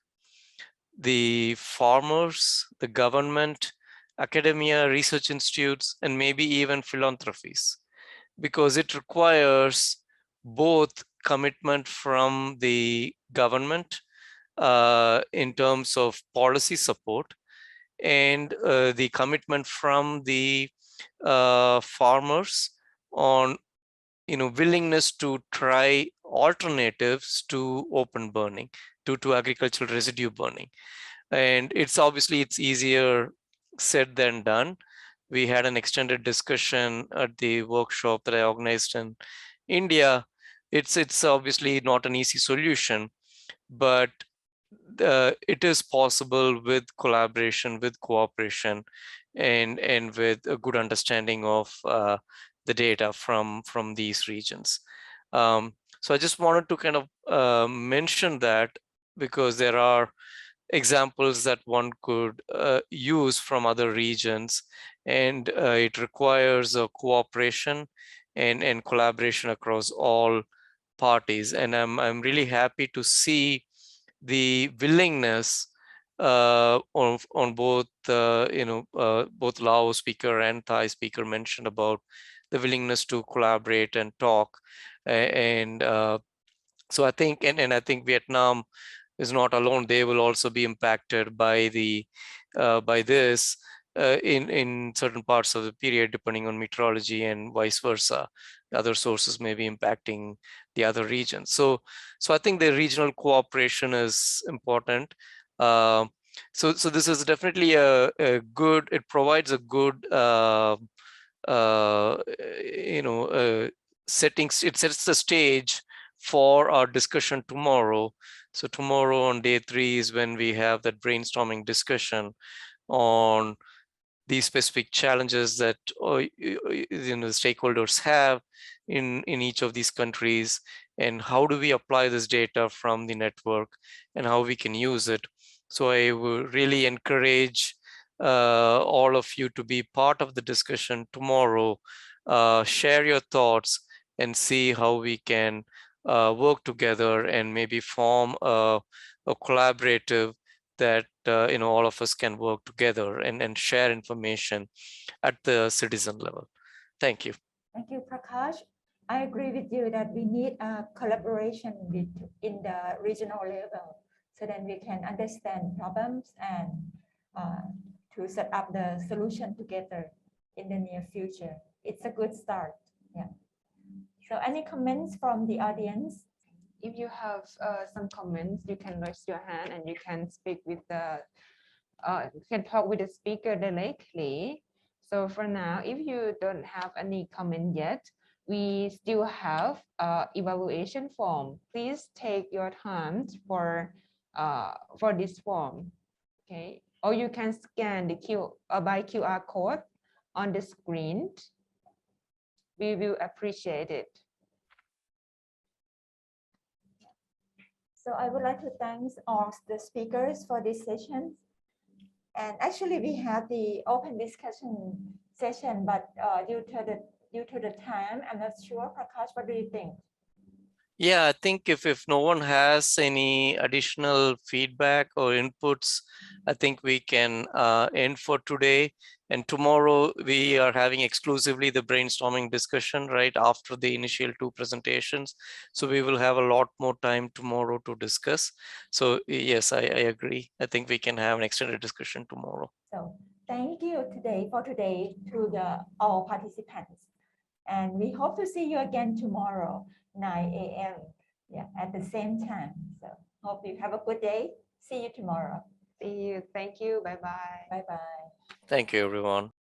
the farmers, the government, academia, research institutes, and maybe even philanthropies, because it requires both commitment from the government in terms of policy support, and the commitment from the farmers on willingness to try alternatives to open burning, to agricultural residue burning. And it's easier said than done. We had an extended discussion at the workshop that I organized in India. It's obviously not an easy solution, but it is possible with collaboration, with cooperation, and with a good understanding of the data from these regions. So I just wanted to kind of mention that, because there are examples that one could use from other regions, and it requires a cooperation and collaboration across all parties. And I'm really happy to see the willingness on both both Lao speaker and Thai speaker mentioned about the willingness to collaborate and talk. And so I think, and I think Vietnam is not alone. They will also be impacted by this in certain parts of the period, depending on meteorology, and vice versa. Other sources may be impacting the other regions. So I think the regional cooperation is important. So this is definitely a good. It provides a good settings. It sets the stage for our discussion tomorrow. So tomorrow on day 3 is when we have that brainstorming discussion on these specific challenges that the stakeholders have in each of these countries, and how do we apply this data from the network and how we can use it. So I would really encourage all of you to be part of the discussion tomorrow. Share your thoughts and see how we can work together and maybe form a collaborative that all of us can work together and share information at the citizen level. Thank you. Thank you, Prakash. I agree with you that we need a collaboration in the regional level, so that we can understand problems and to set up the solution together in the near future. It's a good start. Yeah. So any comments from the audience? If you have some comments, you can raise your hand and you can speak with the, you can talk with the speaker directly. So for now, if you don't have any comment yet, we still have evaluation form. Please take your time for this form, okay? Or you can scan the by QR code on the screen. We will appreciate it. So I would like to thank all the speakers for this session. And actually we have the open discussion session, but due to the time, I'm not sure. Prakash, what do you think? Yeah, I think if no one has any additional feedback or inputs, I think we can end for today. And tomorrow we are having exclusively the brainstorming discussion right after the initial 2 presentations. So we will have a lot more time tomorrow to discuss. So yes, I agree. I think we can have an extended discussion tomorrow. So thank you for today to all participants. And we hope to see you again tomorrow, 9 a.m. Yeah, at the same time. So hope you have a good day. See you tomorrow. See you. Thank you. Bye bye. Bye bye. Thank you, everyone.